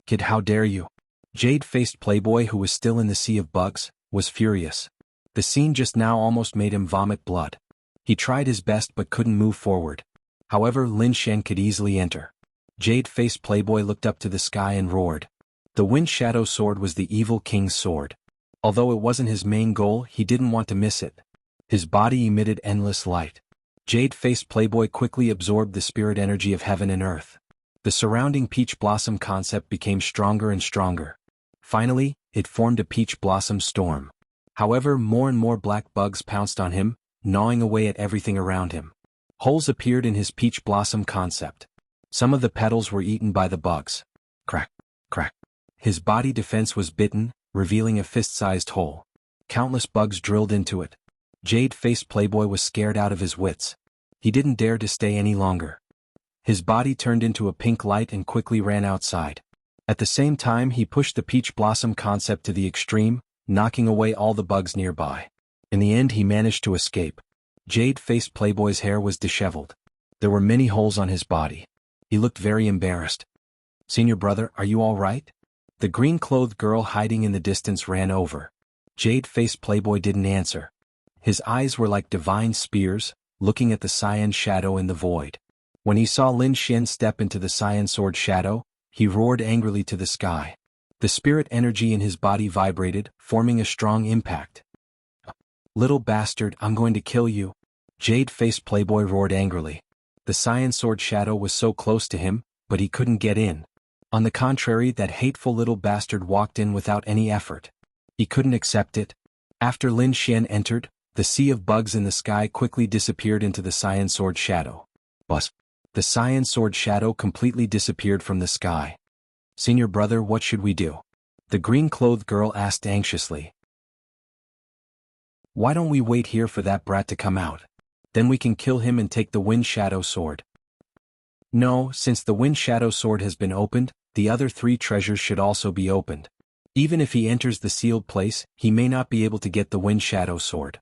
"Kid, how dare you?" Jade-faced playboy, who was still in the sea of bugs, was furious. The scene just now almost made him vomit blood. He tried his best but couldn't move forward. However, Lin Xian could easily enter. Jade-faced playboy looked up to the sky and roared. The Wind Shadow Sword was the evil king's sword. Although it wasn't his main goal, he didn't want to miss it. His body emitted endless light. Jade-faced playboy quickly absorbed the spirit energy of heaven and earth. The surrounding peach blossom concept became stronger and stronger. Finally, it formed a peach blossom storm. However, more and more black bugs pounced on him, gnawing away at everything around him. Holes appeared in his peach blossom concept. Some of the petals were eaten by the bugs. Crack, crack. His body defense was bitten, revealing a fist-sized hole. Countless bugs drilled into it. Jade-faced playboy was scared out of his wits. He didn't dare to stay any longer. His body turned into a pink light and quickly ran outside. At the same time, he pushed the peach blossom concept to the extreme, knocking away all the bugs nearby. In the end, he managed to escape. Jade-faced playboy's hair was disheveled. There were many holes on his body. He looked very embarrassed. "Senior brother, are you all right?" The green-clothed girl hiding in the distance ran over. Jade-faced playboy didn't answer. His eyes were like divine spears, looking at the cyan shadow in the void. When he saw Lin Xian step into the cyan sword shadow, he roared angrily to the sky. The spirit energy in his body vibrated, forming a strong impact. "Little bastard, I'm going to kill you." Jade-faced playboy roared angrily. The cyan sword shadow was so close to him, but he couldn't get in. On the contrary, that hateful little bastard walked in without any effort. He couldn't accept it. After Lin Xian entered, the sea of bugs in the sky quickly disappeared into the cyan sword shadow. Buzz. The cyan sword shadow completely disappeared from the sky. "Senior brother, what should we do?" The green-clothed girl asked anxiously. "Why don't we wait here for that brat to come out? Then we can kill him and take the Wind Shadow Sword." "No, since the Wind Shadow Sword has been opened, the other 3 treasures should also be opened. Even if he enters the sealed place, he may not be able to get the Wind Shadow Sword.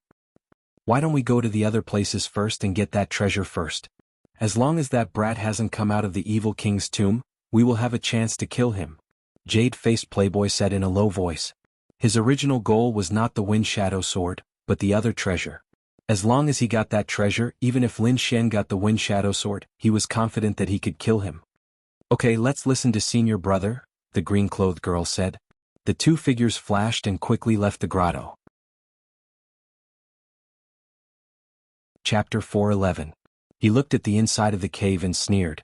Why don't we go to the other places first and get that treasure first? As long as that brat hasn't come out of the evil king's tomb, we will have a chance to kill him," Jade-faced playboy said in a low voice. His original goal was not the Wind Shadow Sword, but the other treasure. As long as he got that treasure, even if Lin Xian got the Wind Shadow Sword, he was confident that he could kill him. "Okay, let's listen to Senior Brother," the green-clothed girl said. The 2 figures flashed and quickly left the grotto. Chapter 411. He looked at the inside of the cave and sneered.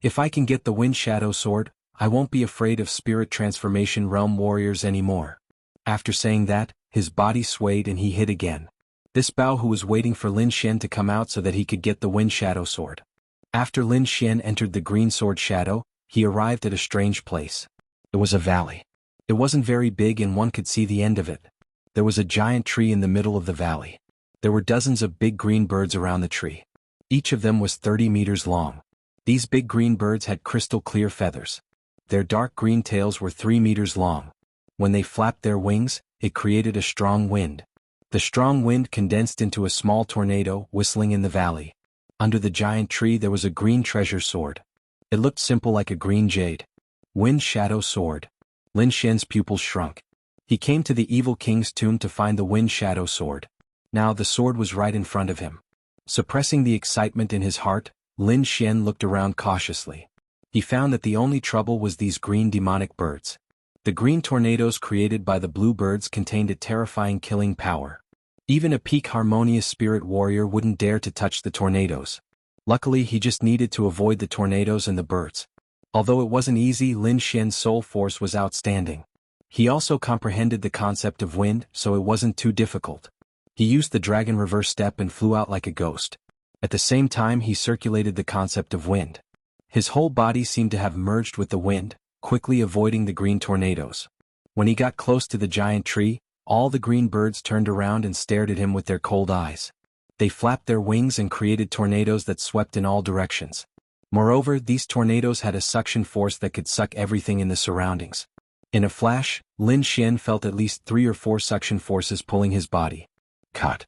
"If I can get the Wind Shadow Sword, I won't be afraid of Spirit Transformation Realm warriors anymore." After saying that, his body swayed and he hit again. This Bao who was waiting for Lin Xian to come out so that he could get the Wind Shadow Sword. After Lin Xian entered the green sword shadow, he arrived at a strange place. It was a valley. It wasn't very big and one could see the end of it. There was a giant tree in the middle of the valley. There were dozens of big green birds around the tree. Each of them was 30 meters long. These big green birds had crystal clear feathers. Their dark green tails were 3 meters long. When they flapped their wings, it created a strong wind. The strong wind condensed into a small tornado, whistling in the valley. Under the giant tree there was a green treasure sword. It looked simple like a green jade. Wind Shadow Sword. Lin Xian's pupils shrunk. He came to the evil king's tomb to find the wind shadow sword. Now the sword was right in front of him. Suppressing the excitement in his heart, Lin Xian looked around cautiously. He found that the only trouble was these green demonic birds. The green tornadoes created by the blue birds contained a terrifying killing power. Even a peak harmonious spirit warrior wouldn't dare to touch the tornadoes. Luckily he just needed to avoid the tornadoes and the birds. Although it wasn't easy, Lin Xian's soul force was outstanding. He also comprehended the concept of wind, so it wasn't too difficult. He used the dragon reverse step and flew out like a ghost. At the same time he circulated the concept of wind. His whole body seemed to have merged with the wind, quickly avoiding the green tornadoes. When he got close to the giant tree, all the green birds turned around and stared at him with their cold eyes. They flapped their wings and created tornadoes that swept in all directions. Moreover, these tornadoes had a suction force that could suck everything in the surroundings. In a flash, Lin Xian felt at least 3 or 4 suction forces pulling his body. Cut.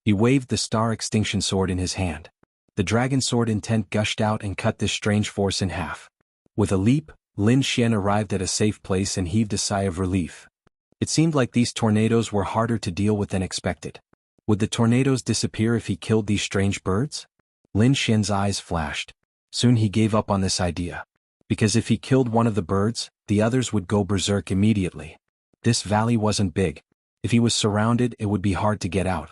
He waved the star extinction sword in his hand. The dragon sword intent gushed out and cut this strange force in half. With a leap, Lin Xian arrived at a safe place and heaved a sigh of relief. It seemed like these tornadoes were harder to deal with than expected. Would the tornadoes disappear if he killed these strange birds? Lin Xian's eyes flashed. Soon he gave up on this idea. Because if he killed one of the birds, the others would go berserk immediately. This valley wasn't big. If he was surrounded, it would be hard to get out.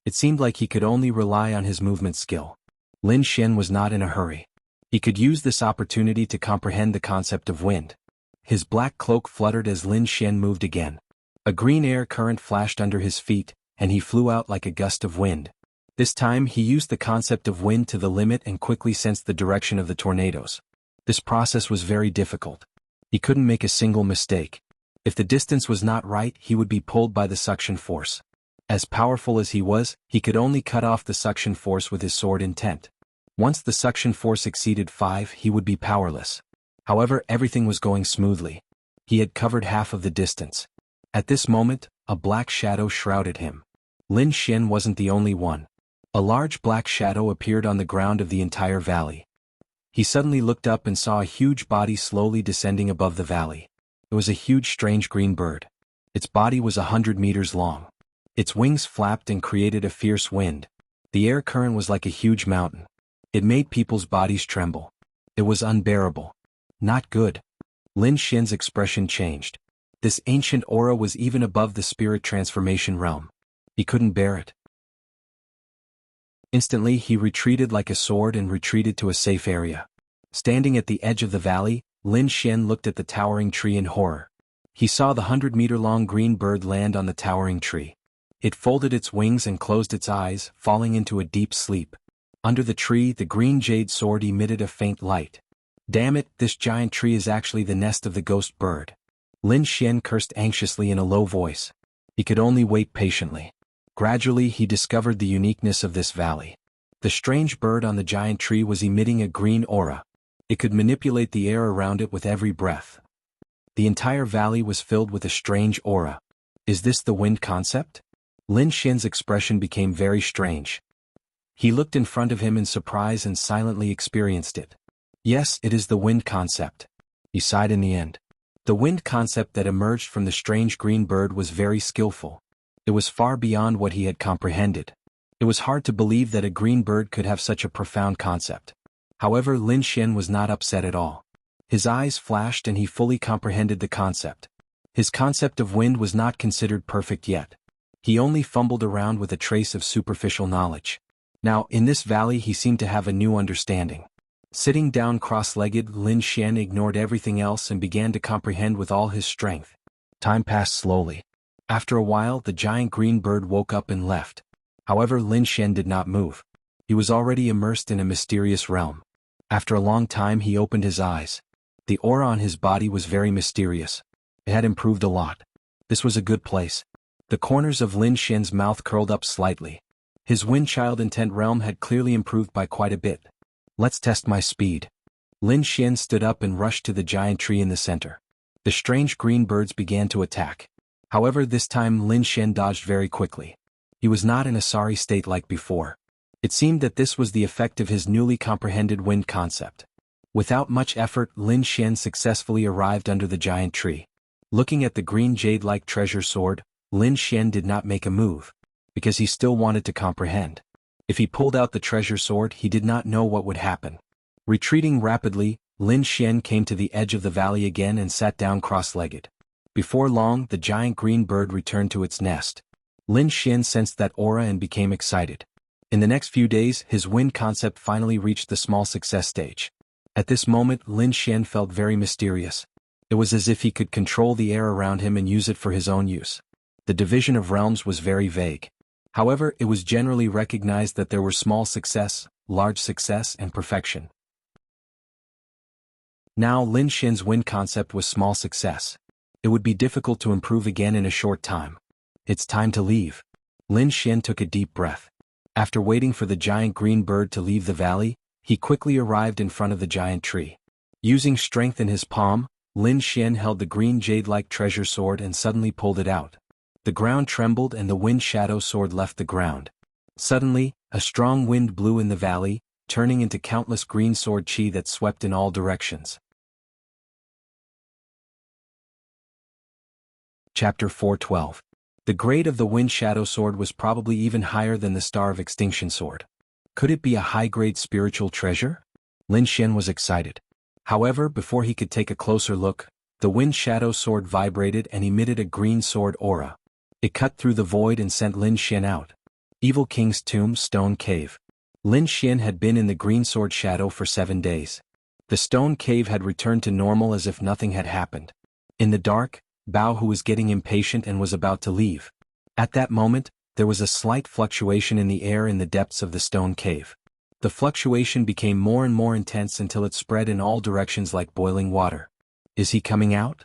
It seemed like he could only rely on his movement skill. Lin Xian was not in a hurry. He could use this opportunity to comprehend the concept of wind. His black cloak fluttered as Lin Xian moved again. A green air current flashed under his feet, and he flew out like a gust of wind. This time he used the concept of wind to the limit and quickly sensed the direction of the tornadoes. This process was very difficult. He couldn't make a single mistake. If the distance was not right, he would be pulled by the suction force. As powerful as he was, he could only cut off the suction force with his sword intent. Once the suction force exceeded 5, he would be powerless. However, everything was going smoothly. He had covered half of the distance. At this moment, a black shadow shrouded him. Lin Xian wasn't the only one. A large black shadow appeared on the ground of the entire valley. He suddenly looked up and saw a huge body slowly descending above the valley. It was a huge strange green bird. Its body was 100 meters long. Its wings flapped and created a fierce wind. The air current was like a huge mountain. It made people's bodies tremble. It was unbearable. Not good. Lin Xian's expression changed. This ancient aura was even above the spirit transformation realm. He couldn't bear it. Instantly he retreated like a sword and retreated to a safe area. Standing at the edge of the valley, Lin Xian looked at the towering tree in horror. He saw the 100-meter-long green bird land on the towering tree. It folded its wings and closed its eyes, falling into a deep sleep. Under the tree, the green jade sword emitted a faint light. Damn it, this giant tree is actually the nest of the ghost bird. Lin Xian cursed anxiously in a low voice. He could only wait patiently. Gradually he discovered the uniqueness of this valley. The strange bird on the giant tree was emitting a green aura. It could manipulate the air around it with every breath. The entire valley was filled with a strange aura. Is this the wind concept? Lin Xian's expression became very strange. He looked in front of him in surprise and silently experienced it. Yes, it is the wind concept. He sighed in the end. The wind concept that emerged from the strange green bird was very skillful. It was far beyond what he had comprehended. It was hard to believe that a green bird could have such a profound concept. However, Lin Xian was not upset at all. His eyes flashed and he fully comprehended the concept. His concept of wind was not considered perfect yet. He only fumbled around with a trace of superficial knowledge. Now, in this valley he seemed to have a new understanding. Sitting down cross-legged, Lin Xian ignored everything else and began to comprehend with all his strength. Time passed slowly. After a while, the giant green bird woke up and left. However, Lin Xian did not move. He was already immersed in a mysterious realm. After a long time he opened his eyes. The aura on his body was very mysterious. It had improved a lot. This was a good place. The corners of Lin Xian's mouth curled up slightly. His wind-child intent realm had clearly improved by quite a bit. Let's test my speed. Lin Xian stood up and rushed to the giant tree in the center. The strange green birds began to attack. However, this time Lin Xian dodged very quickly. He was not in a sorry state like before. It seemed that this was the effect of his newly comprehended wind concept. Without much effort, Lin Xian successfully arrived under the giant tree. Looking at the green jade-like treasure sword, Lin Xian did not make a move, because he still wanted to comprehend. If he pulled out the treasure sword, he did not know what would happen. Retreating rapidly, Lin Xian came to the edge of the valley again and sat down cross-legged. Before long, the giant green bird returned to its nest. Lin Xian sensed that aura and became excited. In the next few days, his wind concept finally reached the small success stage. At this moment, Lin Xian felt very mysterious. It was as if he could control the air around him and use it for his own use. The division of realms was very vague. However, it was generally recognized that there were small success, large success, and perfection. Now Lin Xian's wind concept was small success. It would be difficult to improve again in a short time. It's time to leave. Lin Xian took a deep breath. After waiting for the giant green bird to leave the valley, he quickly arrived in front of the giant tree. Using strength in his palm, Lin Xian held the green jade-like treasure sword and suddenly pulled it out. The ground trembled and the wind shadow sword left the ground. Suddenly, a strong wind blew in the valley, turning into countless green sword chi that swept in all directions. Chapter 412. The grade of the wind shadow sword was probably even higher than the Star of Extinction sword. Could it be a high-grade spiritual treasure? Lin Xian was excited. However, before he could take a closer look, the wind shadow sword vibrated and emitted a green sword aura. It cut through the void and sent Lin Xian out. Evil King's Tomb Stone Cave. Lin Xian had been in the green sword shadow for 7 days. The stone cave had returned to normal as if nothing had happened. In the dark, Bao Hu was getting impatient and was about to leave. At that moment, there was a slight fluctuation in the air in the depths of the stone cave. The fluctuation became more and more intense until it spread in all directions like boiling water. Is he coming out?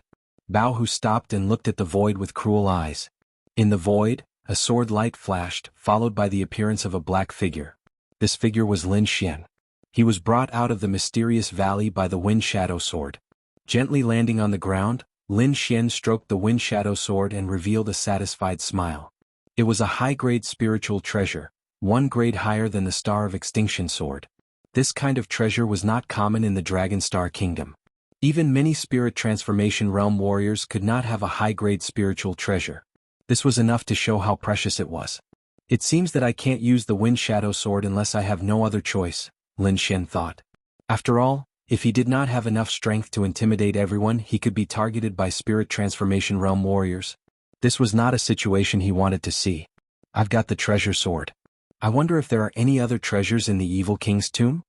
Bao Hu stopped and looked at the void with cruel eyes. In the void, a sword light flashed, followed by the appearance of a black figure. This figure was Lin Xian. He was brought out of the mysterious valley by the wind shadow sword. Gently landing on the ground, Lin Xian stroked the wind shadow sword and revealed a satisfied smile. It was a high-grade spiritual treasure, 1 grade higher than the Star of Extinction sword. This kind of treasure was not common in the Dragon Star Kingdom. Even many spirit transformation realm warriors could not have a high-grade spiritual treasure. This was enough to show how precious it was. It seems that I can't use the wind shadow sword unless I have no other choice, Lin Xian thought. After all, if he did not have enough strength to intimidate everyone, he could be targeted by spirit transformation realm warriors. This was not a situation he wanted to see. I've got the treasure sword. I wonder if there are any other treasures in the Evil King's tomb?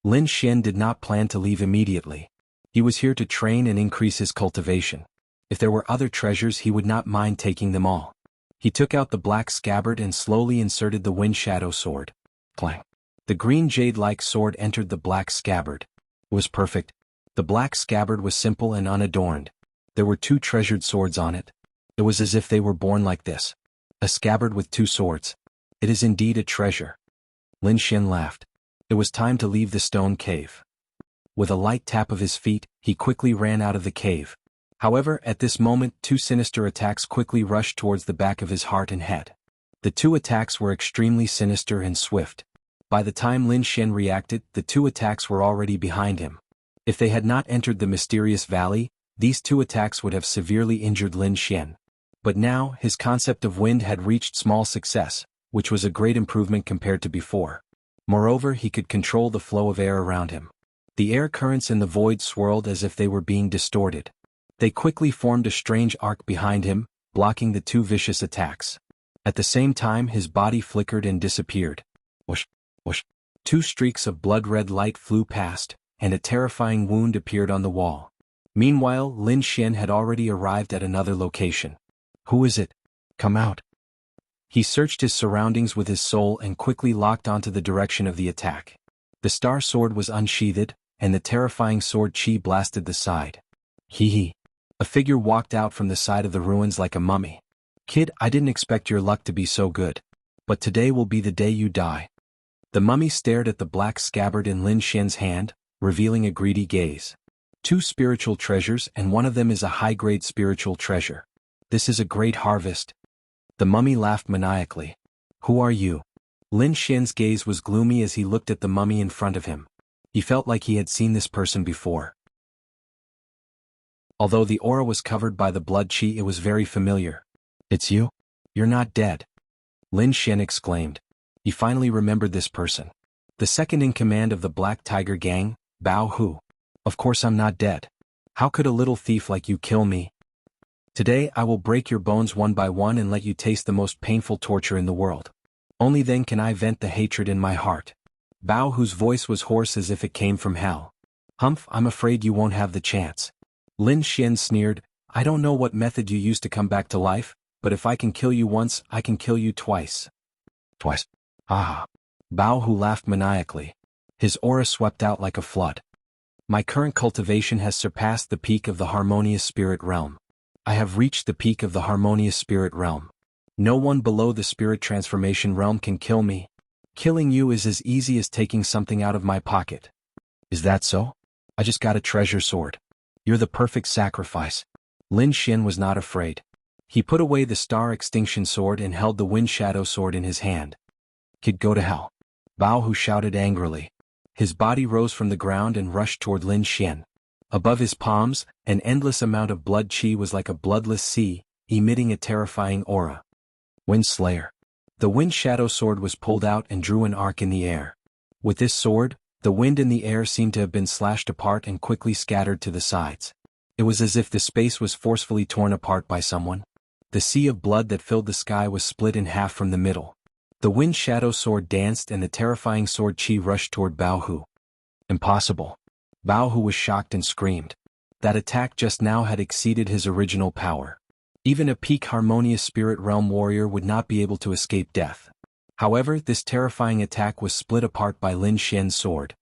Lin Xian did not plan to leave immediately. He was here to train and increase his cultivation. If there were other treasures, he would not mind taking them all. He took out the black scabbard and slowly inserted the wind shadow sword. Clang. The green jade-like sword entered the black scabbard. It was perfect. The black scabbard was simple and unadorned. There were 2 treasured swords on it. It was as if they were born like this. A scabbard with 2 swords. It is indeed a treasure. Lin Xian laughed. It was time to leave the stone cave. With a light tap of his feet, he quickly ran out of the cave. However, at this moment 2 sinister attacks quickly rushed towards the back of his heart and head. The 2 attacks were extremely sinister and swift. By the time Lin Xian reacted, the 2 attacks were already behind him. If they had not entered the mysterious valley, these 2 attacks would have severely injured Lin Xian. But now, his concept of wind had reached small success, which was a great improvement compared to before. Moreover, he could control the flow of air around him. The air currents in the void swirled as if they were being distorted. They quickly formed a strange arc behind him, blocking the 2 vicious attacks. At the same time, his body flickered and disappeared. Whoosh, whoosh. 2 streaks of blood-red light flew past, and a terrifying wound appeared on the wall. Meanwhile, Lin Xian had already arrived at another location. Who is it? Come out. He searched his surroundings with his soul and quickly locked onto the direction of the attack. The star sword was unsheathed, and the terrifying sword chi blasted the side. Hee hee. A figure walked out from the side of the ruins like a mummy. Kid, I didn't expect your luck to be so good. But today will be the day you die. The mummy stared at the black scabbard in Lin Xian's hand, revealing a greedy gaze. 2 spiritual treasures, and one of them is a high-grade spiritual treasure. This is a great harvest. The mummy laughed maniacally. Who are you? Lin Xian's gaze was gloomy as he looked at the mummy in front of him. He felt like he had seen this person before. Although the aura was covered by the blood qi, it was very familiar. It's you? You're not dead. Lin Xian exclaimed. He finally remembered this person. The second in command of the Black Tiger gang, Bao Hu. Of course I'm not dead. How could a little thief like you kill me? Today I will break your bones one by one and let you taste the most painful torture in the world. Only then can I vent the hatred in my heart. Bao Hu's voice was hoarse as if it came from hell. Humph, I'm afraid you won't have the chance. Lin Xian sneered, I don't know what method you used to come back to life, but if I can kill you once, I can kill you twice. Twice? Ah. Bao Hu laughed maniacally. His aura swept out like a flood. My current cultivation has surpassed the peak of the harmonious spirit realm. I have reached the peak of the harmonious spirit realm. No one below the spirit transformation realm can kill me. Killing you is as easy as taking something out of my pocket. Is that so? I just got a treasure sword. You're the perfect sacrifice. Lin Xian was not afraid. He put away the star extinction sword and held the wind shadow sword in his hand. Kid, go to hell. Bao Hu shouted angrily. His body rose from the ground and rushed toward Lin Xian. Above his palms, an endless amount of blood qi was like a bloodless sea, emitting a terrifying aura. Wind Slayer. The wind shadow sword was pulled out and drew an arc in the air. With this sword, the wind in the air seemed to have been slashed apart and quickly scattered to the sides. It was as if the space was forcefully torn apart by someone. The sea of blood that filled the sky was split in half from the middle. The wind shadow sword danced and the terrifying sword qi rushed toward Bao Hu. Impossible. Bao Hu was shocked and screamed. That attack just now had exceeded his original power. Even a peak harmonious spirit realm warrior would not be able to escape death. However, this terrifying attack was split apart by Lin Xian's sword.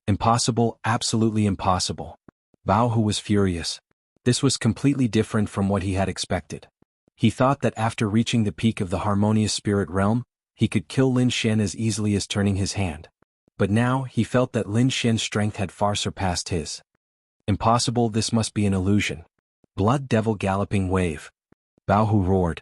Impossible, absolutely impossible. Bao Hu was furious. This was completely different from what he had expected. He thought that after reaching the peak of the harmonious spirit realm, he could kill Lin Xian as easily as turning his hand. But now he felt that Lin Xian's strength had far surpassed his. Impossible, this must be an illusion. Blood Devil Galloping Wave. Bao Hu roared.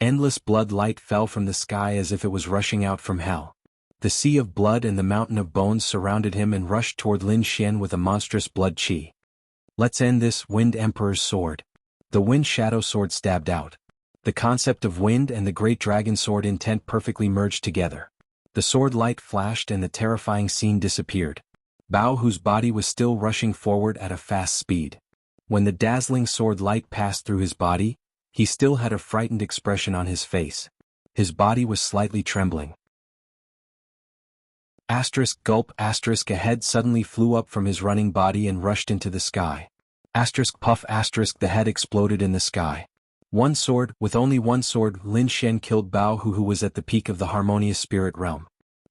Endless blood light fell from the sky as if it was rushing out from hell. The sea of blood and the mountain of bones surrounded him and rushed toward Lin Xian with a monstrous blood qi. Let's end this, Wind Emperor's sword. The wind shadow sword stabbed out. The concept of wind and the great dragon sword intent perfectly merged together. The sword light flashed and the terrifying scene disappeared. Bao Hu's body was still rushing forward at a fast speed. When the dazzling sword light passed through his body, he still had a frightened expression on his face. His body was slightly trembling. Asterisk gulp asterisk a head suddenly flew up from his running body and rushed into the sky. Asterisk puff asterisk the head exploded in the sky. One sword, with only one sword, Lin Xian killed Bao Hu, who was at the peak of the harmonious spirit realm.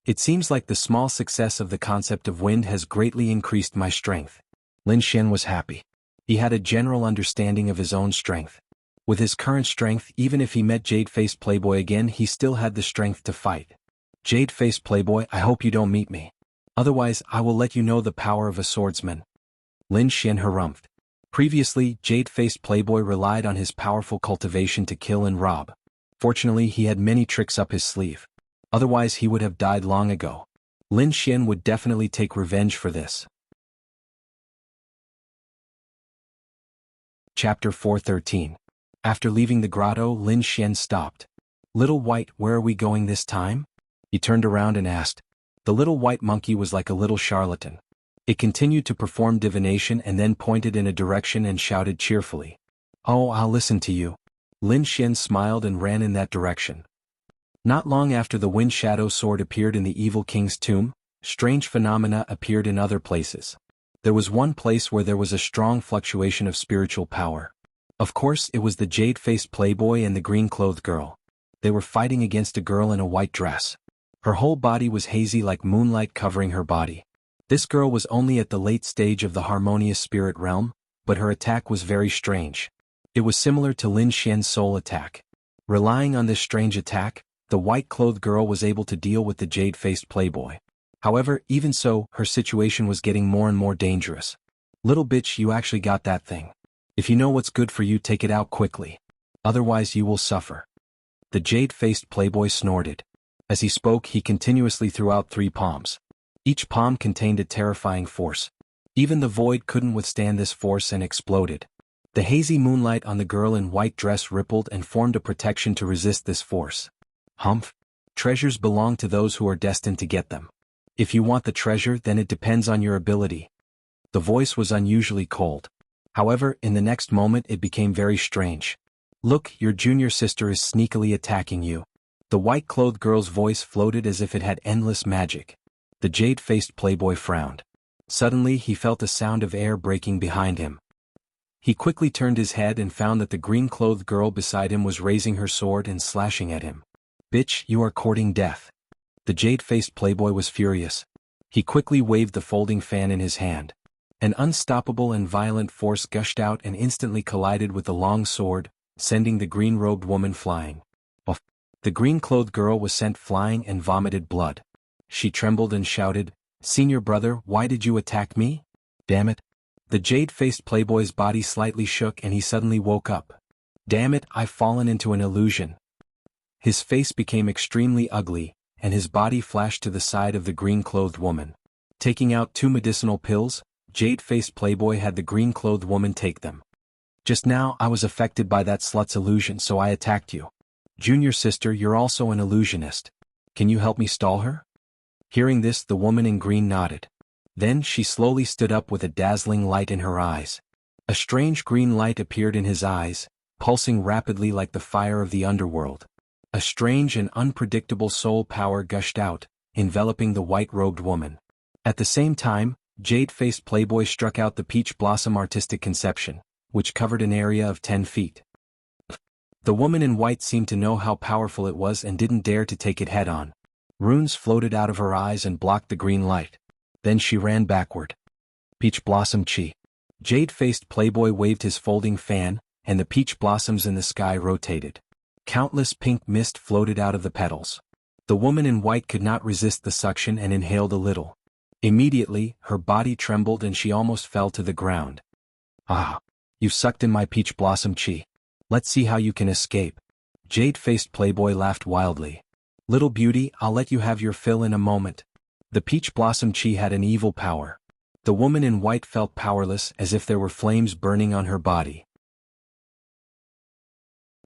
It seems like the small success of the concept of wind has greatly increased my strength. Lin Xian was happy. He had a general understanding of his own strength. With his current strength, even if he met Jade-Faced Playboy again, he still had the strength to fight. Jade-Faced Playboy, I hope you don't meet me. Otherwise, I will let you know the power of a swordsman. Lin Xian harumphed. Previously, Jade-Faced Playboy relied on his powerful cultivation to kill and rob. Fortunately, he had many tricks up his sleeve. Otherwise, he would have died long ago. Lin Xian would definitely take revenge for this. Chapter 413. After leaving the grotto, Lin Xian stopped. Little White, where are we going this time? He turned around and asked. The little white monkey was like a little charlatan. It continued to perform divination and then pointed in a direction and shouted cheerfully. Oh, I'll listen to you. Lin Xian smiled and ran in that direction. Not long after the wind shadow sword appeared in the evil king's tomb, strange phenomena appeared in other places. There was one place where there was a strong fluctuation of spiritual power. Of course, it was the jade-faced playboy and the green-clothed girl. They were fighting against a girl in a white dress. Her whole body was hazy like moonlight covering her body. This girl was only at the late stage of the harmonious spirit realm, but her attack was very strange. It was similar to Lin Xian's soul attack. Relying on this strange attack, the white-clothed girl was able to deal with the jade-faced playboy. However, even so, her situation was getting more and more dangerous. Little bitch, you actually got that thing. If you know what's good for you, take it out quickly. Otherwise you will suffer. The jade-faced playboy snorted. As he spoke, he continuously threw out 3 palms. Each palm contained a terrifying force. Even the void couldn't withstand this force and exploded. The hazy moonlight on the girl in white dress rippled and formed a protection to resist this force. Humph. Treasures belong to those who are destined to get them. If you want the treasure, then it depends on your ability. The voice was unusually cold. However, in the next moment it became very strange. Look, your junior sister is sneakily attacking you. The white-clothed girl's voice floated as if it had endless magic. The jade-faced playboy frowned. Suddenly he felt a sound of air breaking behind him. He quickly turned his head and found that the green-clothed girl beside him was raising her sword and slashing at him. Bitch, you are courting death. The jade-faced playboy was furious. He quickly waved the folding fan in his hand. An unstoppable and violent force gushed out and instantly collided with the long sword, sending the green-robed woman flying. The green-clothed girl was sent flying and vomited blood. She trembled and shouted, "Senior brother, why did you attack me? Damn it." The jade-faced playboy's body slightly shook and he suddenly woke up. Damn it, I've fallen into an illusion. His face became extremely ugly, and his body flashed to the side of the green-clothed woman. Taking out 2 medicinal pills, jade-faced playboy had the green-clothed woman take them. Just now I was affected by that slut's illusion, so I attacked you. Junior sister, you're also an illusionist. Can you help me stall her? Hearing this, the woman in green nodded. Then she slowly stood up with a dazzling light in her eyes. A strange green light appeared in his eyes, pulsing rapidly like the fire of the underworld. A strange and unpredictable soul power gushed out, enveloping the white-robed woman. At the same time, jade-faced playboy struck out the peach blossom artistic conception, which covered an area of 10 feet. The woman in white seemed to know how powerful it was and didn't dare to take it head-on. Runes floated out of her eyes and blocked the green light. Then she ran backward. Peach blossom chi. Jade-faced playboy waved his folding fan, and the peach blossoms in the sky rotated. Countless pink mist floated out of the petals. The woman in white could not resist the suction and inhaled a little. Immediately, her body trembled and she almost fell to the ground. Ah! You've sucked in my peach blossom chi. Let's see how you can escape. Jade-faced playboy laughed wildly. Little beauty, I'll let you have your fill in a moment. The peach blossom chi had an evil power. The woman in white felt powerless, as if there were flames burning on her body.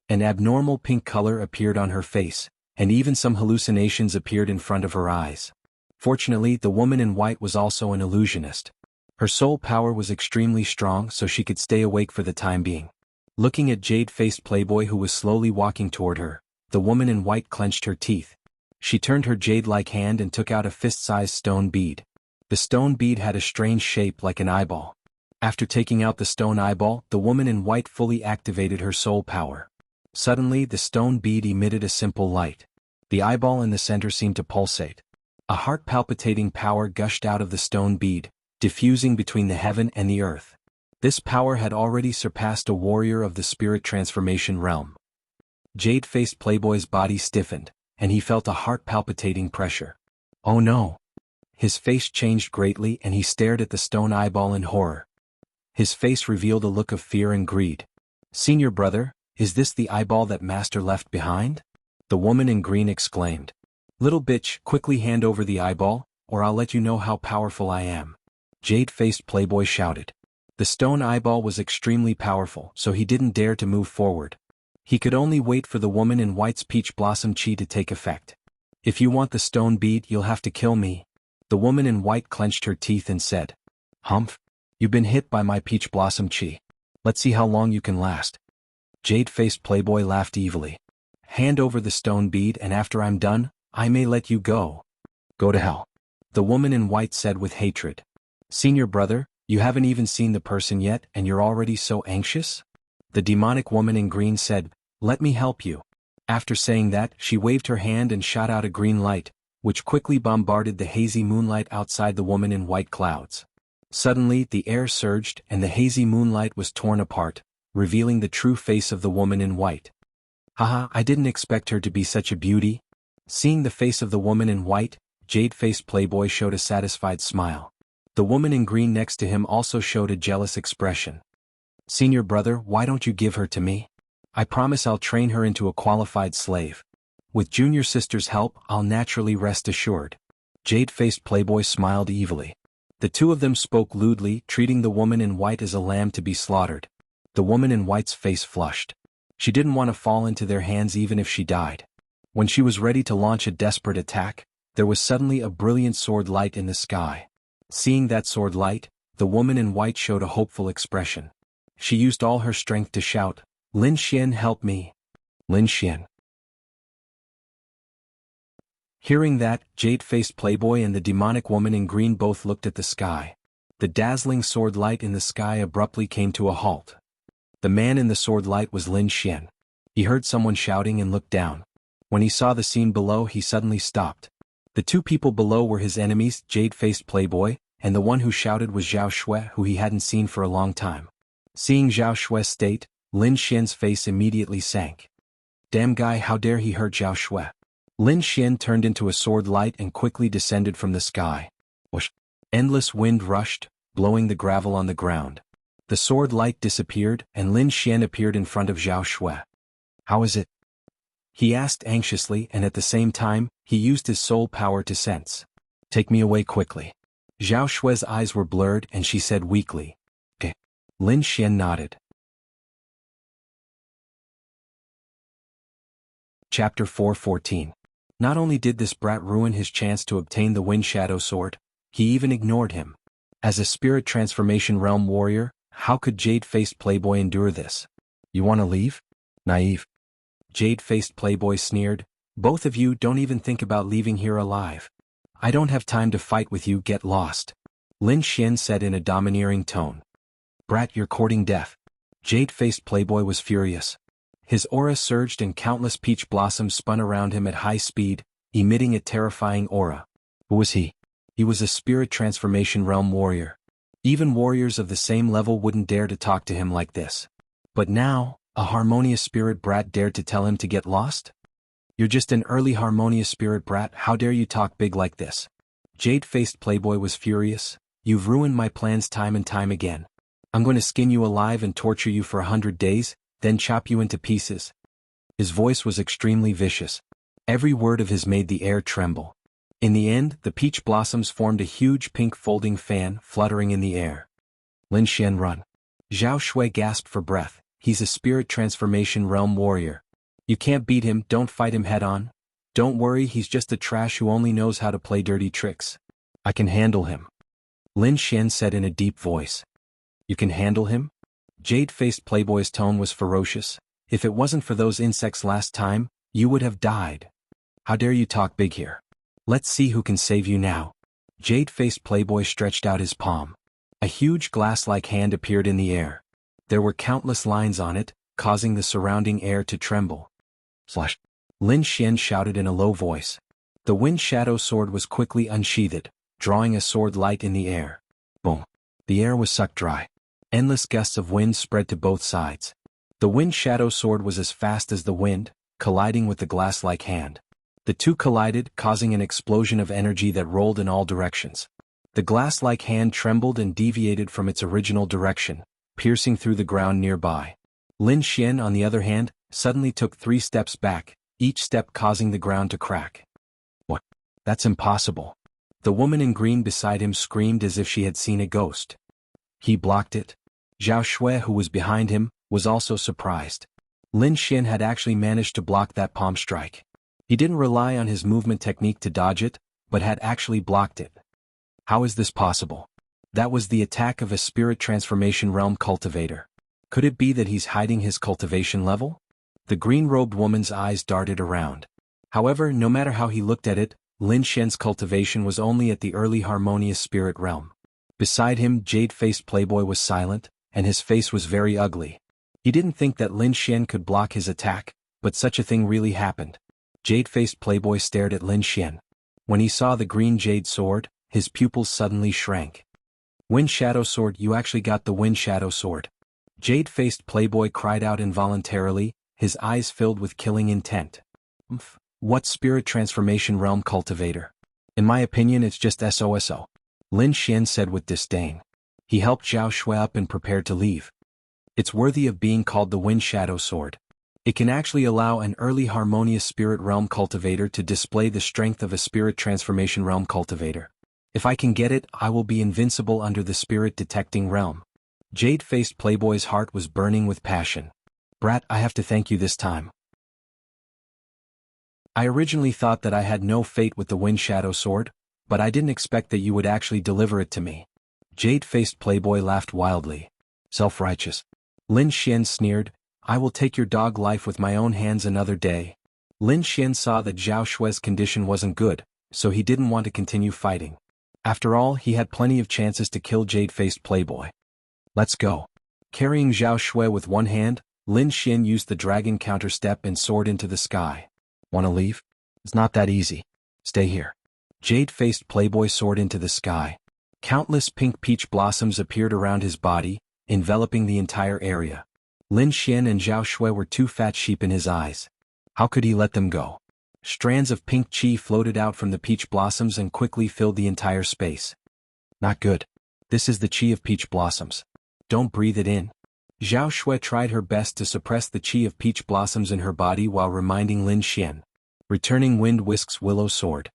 An abnormal pink color appeared on her face, and even some hallucinations appeared in front of her eyes. Fortunately, the woman in white was also an illusionist. Her soul power was extremely strong, so she could stay awake for the time being. Looking at jade-faced playboy who was slowly walking toward her, the woman in white clenched her teeth. She turned her jade-like hand and took out a fist-sized stone bead. The stone bead had a strange shape like an eyeball. After taking out the stone eyeball, the woman in white fully activated her soul power. Suddenly, the stone bead emitted a simple light. The eyeball in the center seemed to pulsate. A heart-palpitating power gushed out of the stone bead, diffusing between the heaven and the earth. This power had already surpassed a warrior of the spirit transformation realm. Jade-faced playboy's body stiffened, and he felt a heart-palpitating pressure. Oh no! His face changed greatly and he stared at the stone eyeball in horror. His face revealed a look of fear and greed. Senior brother, is this the eyeball that master left behind? The woman in green exclaimed. Little bitch, quickly hand over the eyeball, or I'll let you know how powerful I am. Jade-faced playboy shouted. The stone eyeball was extremely powerful, so he didn't dare to move forward. He could only wait for the woman in white's peach blossom chi to take effect. If you want the stone bead, you'll have to kill me. The woman in white clenched her teeth and said. Humph! You've been hit by my peach blossom chi. Let's see how long you can last. Jade-faced playboy laughed evilly. Hand over the stone bead and after I'm done, I may let you go. Go to hell. The woman in white said with hatred. Senior brother, you haven't even seen the person yet and you're already so anxious? The demonic woman in green said, let me help you. After saying that, she waved her hand and shot out a green light, which quickly bombarded the hazy moonlight outside the woman in white clouds. Suddenly, the air surged and the hazy moonlight was torn apart, revealing the true face of the woman in white. Haha, I didn't expect her to be such a beauty. Seeing the face of the woman in white, jade-faced playboy showed a satisfied smile. The woman in green next to him also showed a jealous expression. Senior brother, why don't you give her to me? I promise I'll train her into a qualified slave. With junior sister's help, I'll naturally rest assured. Jade-faced playboy smiled evilly. The two of them spoke lewdly, treating the woman in white as a lamb to be slaughtered. The woman in white's face flushed. She didn't want to fall into their hands even if she died. When she was ready to launch a desperate attack, there was suddenly a brilliant sword light in the sky. Seeing that sword light, the woman in white showed a hopeful expression. She used all her strength to shout, "Lin Xian, help me! Lin Xian!" Hearing that, jade-faced playboy and the demonic woman in green both looked at the sky. The dazzling sword light in the sky abruptly came to a halt. The man in the sword light was Lin Xian. He heard someone shouting and looked down. When he saw the scene below, he suddenly stopped. The two people below were his enemies, jade-faced playboy, and the one who shouted was Zhao Shui, who he hadn't seen for a long time. Seeing Zhao Shui's state, Lin Xian's face immediately sank. Damn guy, how dare he hurt Zhao Shui! Lin Xian turned into a sword light and quickly descended from the sky. Whoosh! Endless wind rushed, blowing the gravel on the ground. The sword light disappeared and Lin Xian appeared in front of Zhao Shui. "How is it?" he asked anxiously, and at the same time, he used his soul power to sense. "Take me away quickly." Zhao Shui's eyes were blurred and she said weakly, "Okay." Lin Xian nodded. Chapter 4:14. Not only did this brat ruin his chance to obtain the Wind Shadow Sword, he even ignored him. As a spirit transformation realm warrior, how could jade-faced playboy endure this? "You want to leave? Naive." Jade-faced playboy sneered, "Both of you don't even think about leaving here alive. I don't have time to fight with you, get lost." Lin Xian said in a domineering tone. "Brat, you're courting death." Jade-faced playboy was furious. His aura surged and countless peach blossoms spun around him at high speed, emitting a terrifying aura. Who was he? He was a spirit transformation realm warrior. Even warriors of the same level wouldn't dare to talk to him like this. But now, a harmonious spirit brat dared to tell him to get lost? "You're just an early harmonious spirit brat, how dare you talk big like this?" Jade-faced playboy was furious. "You've ruined my plans time and time again. I'm going to skin you alive and torture you for 100 days, then chop you into pieces." His voice was extremely vicious. Every word of his made the air tremble. In the end, the peach blossoms formed a huge pink folding fan fluttering in the air. "Lin Xian, run." Zhao Shui gasped for breath. "He's a spirit transformation realm warrior. You can't beat him, don't fight him head-on. Don't worry, he's just a trash who only knows how to play dirty tricks. I can handle him." Lin Xian said in a deep voice. "You can handle him?" Jade-faced playboy's tone was ferocious. "If it wasn't for those insects last time, you would have died. How dare you talk big here? Let's see who can save you now." Jade-faced playboy stretched out his palm. A huge glass-like hand appeared in the air. There were countless lines on it, causing the surrounding air to tremble. Slash! Lin Xian shouted in a low voice. The Wind Shadow Sword was quickly unsheathed, drawing a sword light in the air. Boom! The air was sucked dry. Endless gusts of wind spread to both sides. The Wind Shadow Sword was as fast as the wind, colliding with the glass-like hand. The two collided, causing an explosion of energy that rolled in all directions. The glass-like hand trembled and deviated from its original direction, piercing through the ground nearby. Lin Xian, on the other hand, suddenly took 3 steps back, each step causing the ground to crack. "What? That's impossible." The woman in green beside him screamed as if she had seen a ghost. He blocked it. Zhao Shui, who was behind him, was also surprised. Lin Xian had actually managed to block that palm strike. He didn't rely on his movement technique to dodge it, but had actually blocked it. How is this possible? That was the attack of a spirit transformation realm cultivator. Could it be that he's hiding his cultivation level? The green-robed woman's eyes darted around. However, no matter how he looked at it, Lin Xian's cultivation was only at the early harmonious spirit realm. Beside him, jade-faced playboy was silent, and his face was very ugly. He didn't think that Lin Xian could block his attack, but such a thing really happened. Jade-faced playboy stared at Lin Xian. When he saw the green jade sword, his pupils suddenly shrank. "Wind Shadow Sword, you actually got the Wind Shadow Sword." Jade-faced playboy cried out involuntarily, his eyes filled with killing intent. What spirit transformation realm cultivator? In my opinion, it's just SOSO. Lin Xian said with disdain. He helped Zhao Shui up and prepared to leave. It's worthy of being called the Wind Shadow Sword. It can actually allow an early harmonious spirit realm cultivator to display the strength of a spirit transformation realm cultivator. If I can get it, I will be invincible under the spirit detecting realm. Jade-faced playboy's heart was burning with passion. Brat, I have to thank you this time. I originally thought that I had no fate with the Wind Shadow Sword, but I didn't expect that you would actually deliver it to me. Jade-faced playboy laughed wildly. Self-righteous. Lin Xian sneered, I will take your dog life with my own hands another day. Lin Xian saw that Zhao Shue's condition wasn't good, so he didn't want to continue fighting. After all, he had plenty of chances to kill Jade-faced playboy. Let's go. Carrying Zhao Shui with one hand, Lin Xian used the dragon counterstep and soared into the sky. Wanna leave? It's not that easy. Stay here. Jade-faced playboy soared into the sky. Countless pink peach blossoms appeared around his body, enveloping the entire area. Lin Xian and Zhao Shui were two fat sheep in his eyes. How could he let them go? Strands of pink chi floated out from the peach blossoms and quickly filled the entire space. Not good. This is the chi of peach blossoms. Don't breathe it in. Zhao Shui tried her best to suppress the chi of peach blossoms in her body while reminding Lin Xian. Returning wind whisks willow sword.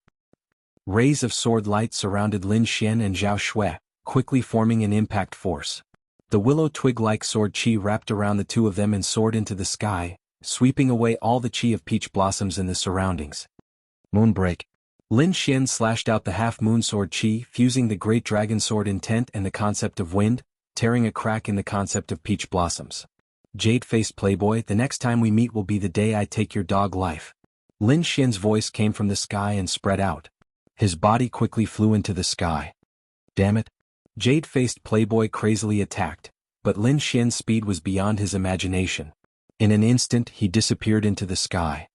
Rays of sword light surrounded Lin Xian and Zhao Shui, quickly forming an impact force. The willow twig-like sword chi wrapped around the two of them and soared into the sky, sweeping away all the chi of peach blossoms in the surroundings. Moonbreak. Lin Xian slashed out the half-moon sword chi, fusing the great dragon sword intent and the concept of wind, tearing a crack in the concept of peach blossoms. Jade-faced playboy, the next time we meet will be the day I take your dog life. Lin Xian's voice came from the sky and spread out. His body quickly flew into the sky. Damn it. Jade-faced playboy crazily attacked, but Lin Xian's speed was beyond his imagination. In an instant he disappeared into the sky.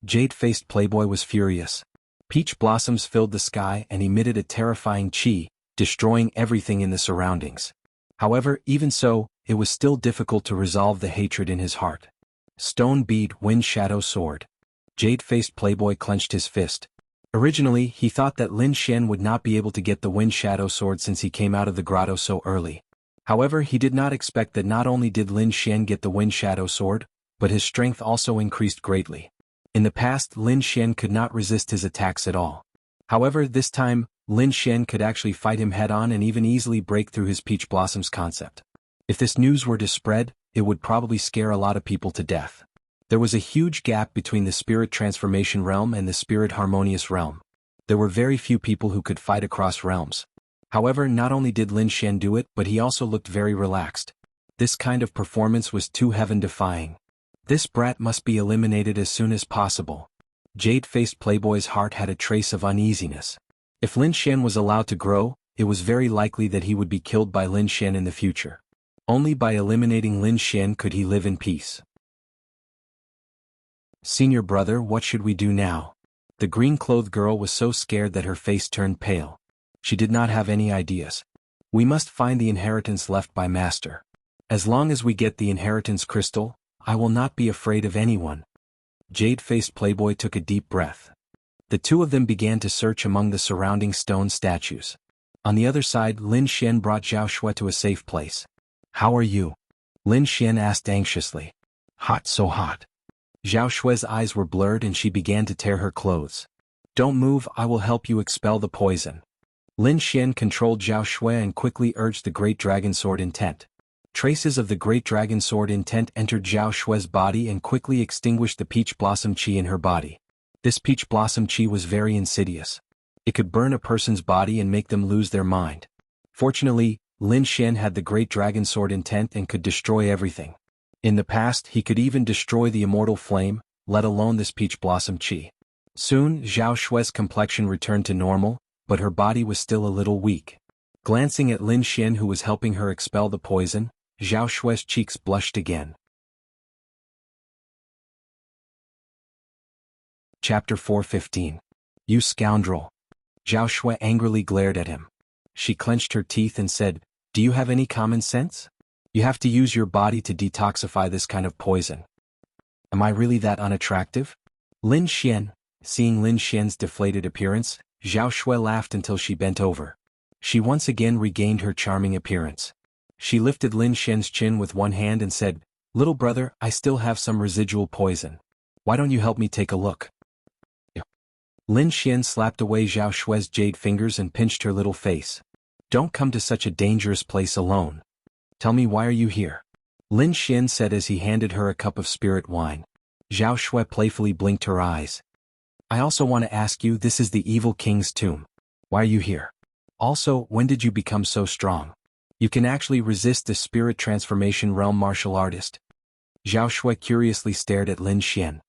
Jade-faced playboy was furious. Peach blossoms filled the sky and emitted a terrifying chi, destroying everything in the surroundings. However, even so, it was still difficult to resolve the hatred in his heart. Stone bead Wind Shadow Sword. Jade-faced playboy clenched his fist. Originally, he thought that Lin Xian would not be able to get the Wind Shadow Sword since he came out of the grotto so early. However, he did not expect that not only did Lin Xian get the Wind Shadow Sword, but his strength also increased greatly. In the past, Lin Xian could not resist his attacks at all. However, this time, Lin Xian could actually fight him head-on and even easily break through his peach blossoms concept. If this news were to spread, it would probably scare a lot of people to death. There was a huge gap between the spirit transformation realm and the spirit harmonious realm. There were very few people who could fight across realms. However, not only did Lin Xian do it, but he also looked very relaxed. This kind of performance was too heaven-defying. This brat must be eliminated as soon as possible. Jade-faced playboy's heart had a trace of uneasiness. If Lin Xian was allowed to grow, it was very likely that he would be killed by Lin Xian in the future. Only by eliminating Lin Xian could he live in peace. Senior brother, what should we do now? The green-clothed girl was so scared that her face turned pale. She did not have any ideas. We must find the inheritance left by Master. As long as we get the inheritance crystal, I will not be afraid of anyone. Jade-faced playboy took a deep breath. The two of them began to search among the surrounding stone statues. On the other side, Lin Xian brought Zhao Shui to a safe place. How are you? Lin Xian asked anxiously. Hot, so hot. Zhao Shui's eyes were blurred and she began to tear her clothes. Don't move, I will help you expel the poison. Lin Xian controlled Zhao Shui and quickly urged the Great Dragon Sword intent. Traces of the Great Dragon Sword intent entered Zhao Shui's body and quickly extinguished the peach blossom chi in her body. This peach blossom chi was very insidious. It could burn a person's body and make them lose their mind. Fortunately, Lin Xian had the Great Dragon Sword intent and could destroy everything. In the past, he could even destroy the immortal flame, let alone this peach blossom chi. Soon, Zhao Shui's complexion returned to normal, but her body was still a little weak. Glancing at Lin Xian who was helping her expel the poison, Zhao Shui's cheeks blushed again. Chapter 4:15. You scoundrel. Zhao Shui angrily glared at him. She clenched her teeth and said, Do you have any common sense? You have to use your body to detoxify this kind of poison. Am I really that unattractive? Lin Xian, seeing Lin Xian's deflated appearance, Zhao Shui laughed until she bent over. She once again regained her charming appearance. She lifted Lin Xian's chin with one hand and said, Little brother, I still have some residual poison. Why don't you help me take a look? Lin Xian slapped away Zhao Shui's jade fingers and pinched her little face. Don't come to such a dangerous place alone. Tell me, why are you here? Lin Xian said as he handed her a cup of spirit wine. Zhao Shui playfully blinked her eyes. I also want to ask you, this is the evil king's tomb. Why are you here? Also, when did you become so strong? You can actually resist the spirit transformation realm martial artist. Zhao Shui curiously stared at Lin Xian.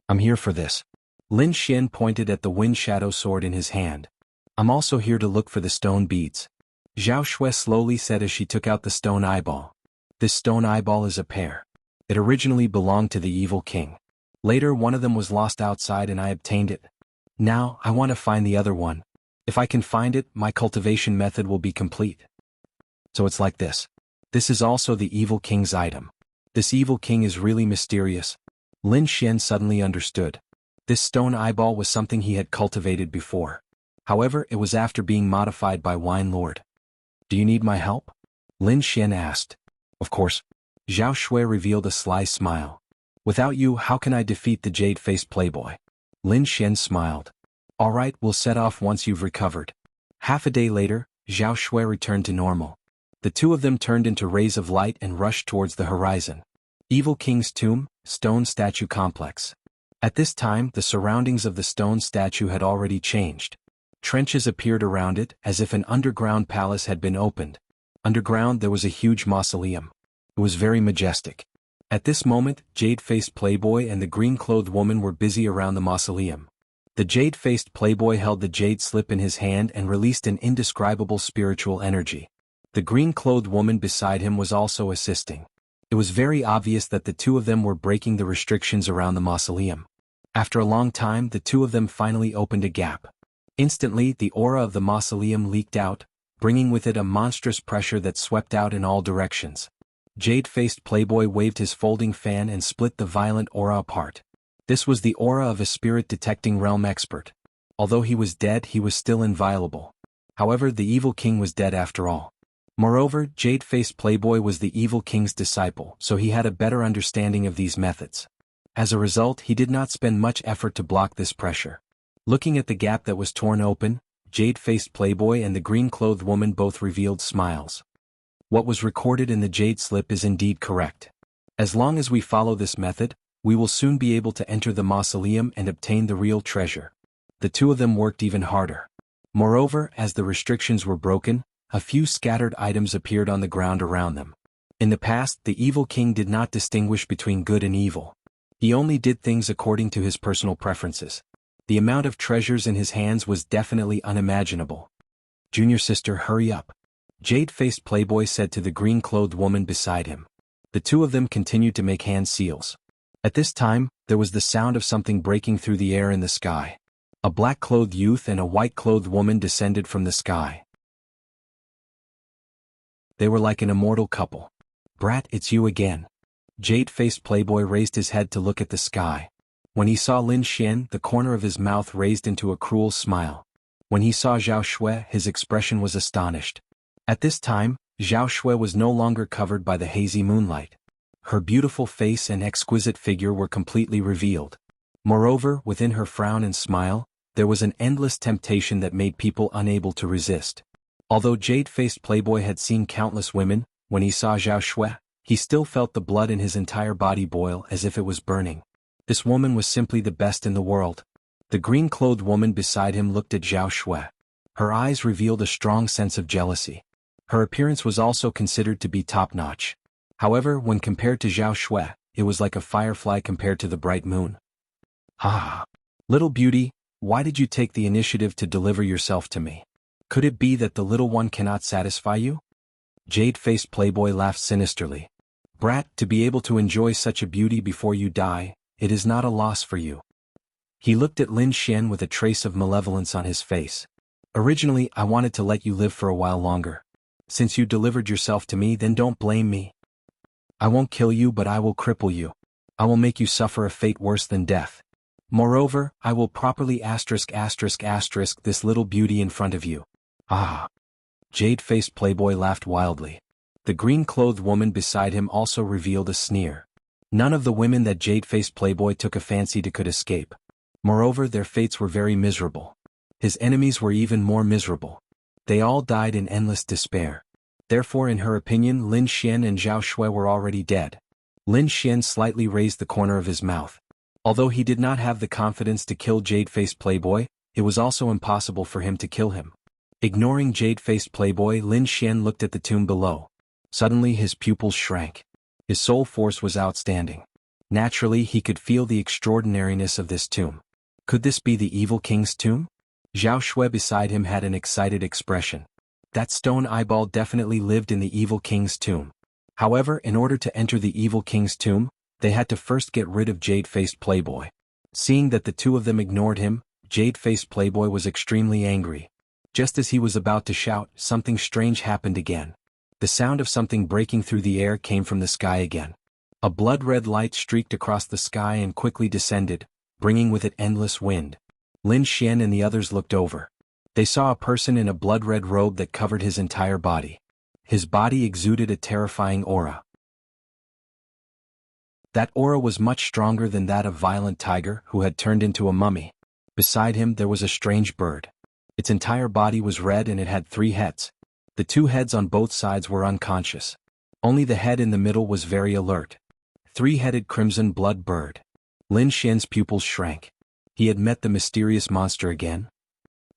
I'm here for this. Lin Xian pointed at the wind shadow sword in his hand. I'm also here to look for the stone beads. Zhao Shui slowly said as she took out the stone eyeball. This stone eyeball is a pair. It originally belonged to the evil king. Later one of them was lost outside and I obtained it. Now, I want to find the other one. If I can find it, my cultivation method will be complete. So it's like this. This is also the evil king's item. This evil king is really mysterious. Lin Xian suddenly understood. This stone eyeball was something he had cultivated before. However, it was after being modified by Wine Lord. Do you need my help? Lin Xian asked. Of course. Zhao Shui revealed a sly smile. Without you, how can I defeat the jade-faced playboy? Lin Xian smiled. All right, we'll set off once you've recovered. Half a day later, Zhao Shui returned to normal. The two of them turned into rays of light and rushed towards the horizon. Evil King's Tomb, Stone Statue Complex. At this time, the surroundings of the stone statue had already changed. Trenches appeared around it, as if an underground palace had been opened. Underground there was a huge mausoleum. It was very majestic. At this moment, jade-faced playboy and the green-clothed woman were busy around the mausoleum. The jade-faced playboy held the jade slip in his hand and released an indescribable spiritual energy. The green-clothed woman beside him was also assisting. It was very obvious that the two of them were breaking the restrictions around the mausoleum. After a long time, the two of them finally opened a gap. Instantly, the aura of the mausoleum leaked out, bringing with it a monstrous pressure that swept out in all directions. Jade-faced playboy waved his folding fan and split the violent aura apart. This was the aura of a spirit-detecting realm expert. Although he was dead, he was still inviolable. However, the evil king was dead after all. Moreover, jade-faced playboy was the evil king's disciple, so he had a better understanding of these methods. As a result, he did not spend much effort to block this pressure. Looking at the gap that was torn open, jade-faced playboy and the green-clothed woman both revealed smiles. What was recorded in the jade slip is indeed correct. As long as we follow this method, we will soon be able to enter the mausoleum and obtain the real treasure. The two of them worked even harder. Moreover, as the restrictions were broken, a few scattered items appeared on the ground around them. In the past, the evil king did not distinguish between good and evil. He only did things according to his personal preferences. The amount of treasures in his hands was definitely unimaginable. Junior sister, hurry up. Jade-faced playboy said to the green-clothed woman beside him. The two of them continued to make hand seals. At this time, there was the sound of something breaking through the air in the sky. A black-clothed youth and a white-clothed woman descended from the sky. They were like an immortal couple. Brat, it's you again. Jade-faced playboy raised his head to look at the sky. When he saw Lin Xian, the corner of his mouth raised into a cruel smile. When he saw Zhao Shui, his expression was astonished. At this time, Zhao Shui was no longer covered by the hazy moonlight. Her beautiful face and exquisite figure were completely revealed. Moreover, within her frown and smile, there was an endless temptation that made people unable to resist. Although jade-faced playboy had seen countless women, when he saw Zhao Shui, he still felt the blood in his entire body boil as if it was burning. This woman was simply the best in the world. The green-clothed woman beside him looked at Zhao Shui. Her eyes revealed a strong sense of jealousy. Her appearance was also considered to be top-notch. However, when compared to Zhao Shui, it was like a firefly compared to the bright moon. Ha! Little beauty, why did you take the initiative to deliver yourself to me? Could it be that the little one cannot satisfy you? Jade-faced playboy laughed sinisterly. Brat, to be able to enjoy such a beauty before you die, it is not a loss for you. He looked at Lin Xian with a trace of malevolence on his face. Originally, I wanted to let you live for a while longer. Since you delivered yourself to me, then don't blame me. I won't kill you, but I will cripple you. I will make you suffer a fate worse than death. Moreover, I will properly **** this little beauty in front of you. Ah! Jade-faced playboy laughed wildly. The green-clothed woman beside him also revealed a sneer. None of the women that jade-faced playboy took a fancy to could escape. Moreover, their fates were very miserable. His enemies were even more miserable. They all died in endless despair. Therefore in her opinion Lin Xian and Zhao Shui were already dead. Lin Xian slightly raised the corner of his mouth. Although he did not have the confidence to kill Jade-Faced Playboy, it was also impossible for him to kill him. Ignoring Jade-Faced Playboy, Lin Xian looked at the tomb below. Suddenly his pupils shrank. His soul force was outstanding. Naturally he could feel the extraordinariness of this tomb. Could this be the evil king's tomb? Zhao Shui beside him had an excited expression. That stone eyeball definitely lived in the evil king's tomb. However, in order to enter the evil king's tomb, they had to first get rid of Jade-Faced Playboy. Seeing that the two of them ignored him, Jade-Faced Playboy was extremely angry. Just as he was about to shout, something strange happened again. The sound of something breaking through the air came from the sky again. A blood-red light streaked across the sky and quickly descended, bringing with it endless wind. Lin Xian and the others looked over. They saw a person in a blood-red robe that covered his entire body. His body exuded a terrifying aura. That aura was much stronger than that of Violent Tiger, who had turned into a mummy. Beside him there was a strange bird. Its entire body was red and it had 3 heads. The 2 heads on both sides were unconscious. Only the head in the middle was very alert. 3-headed crimson blood bird. Lin Xian's pupils shrank. He had met the mysterious monster again.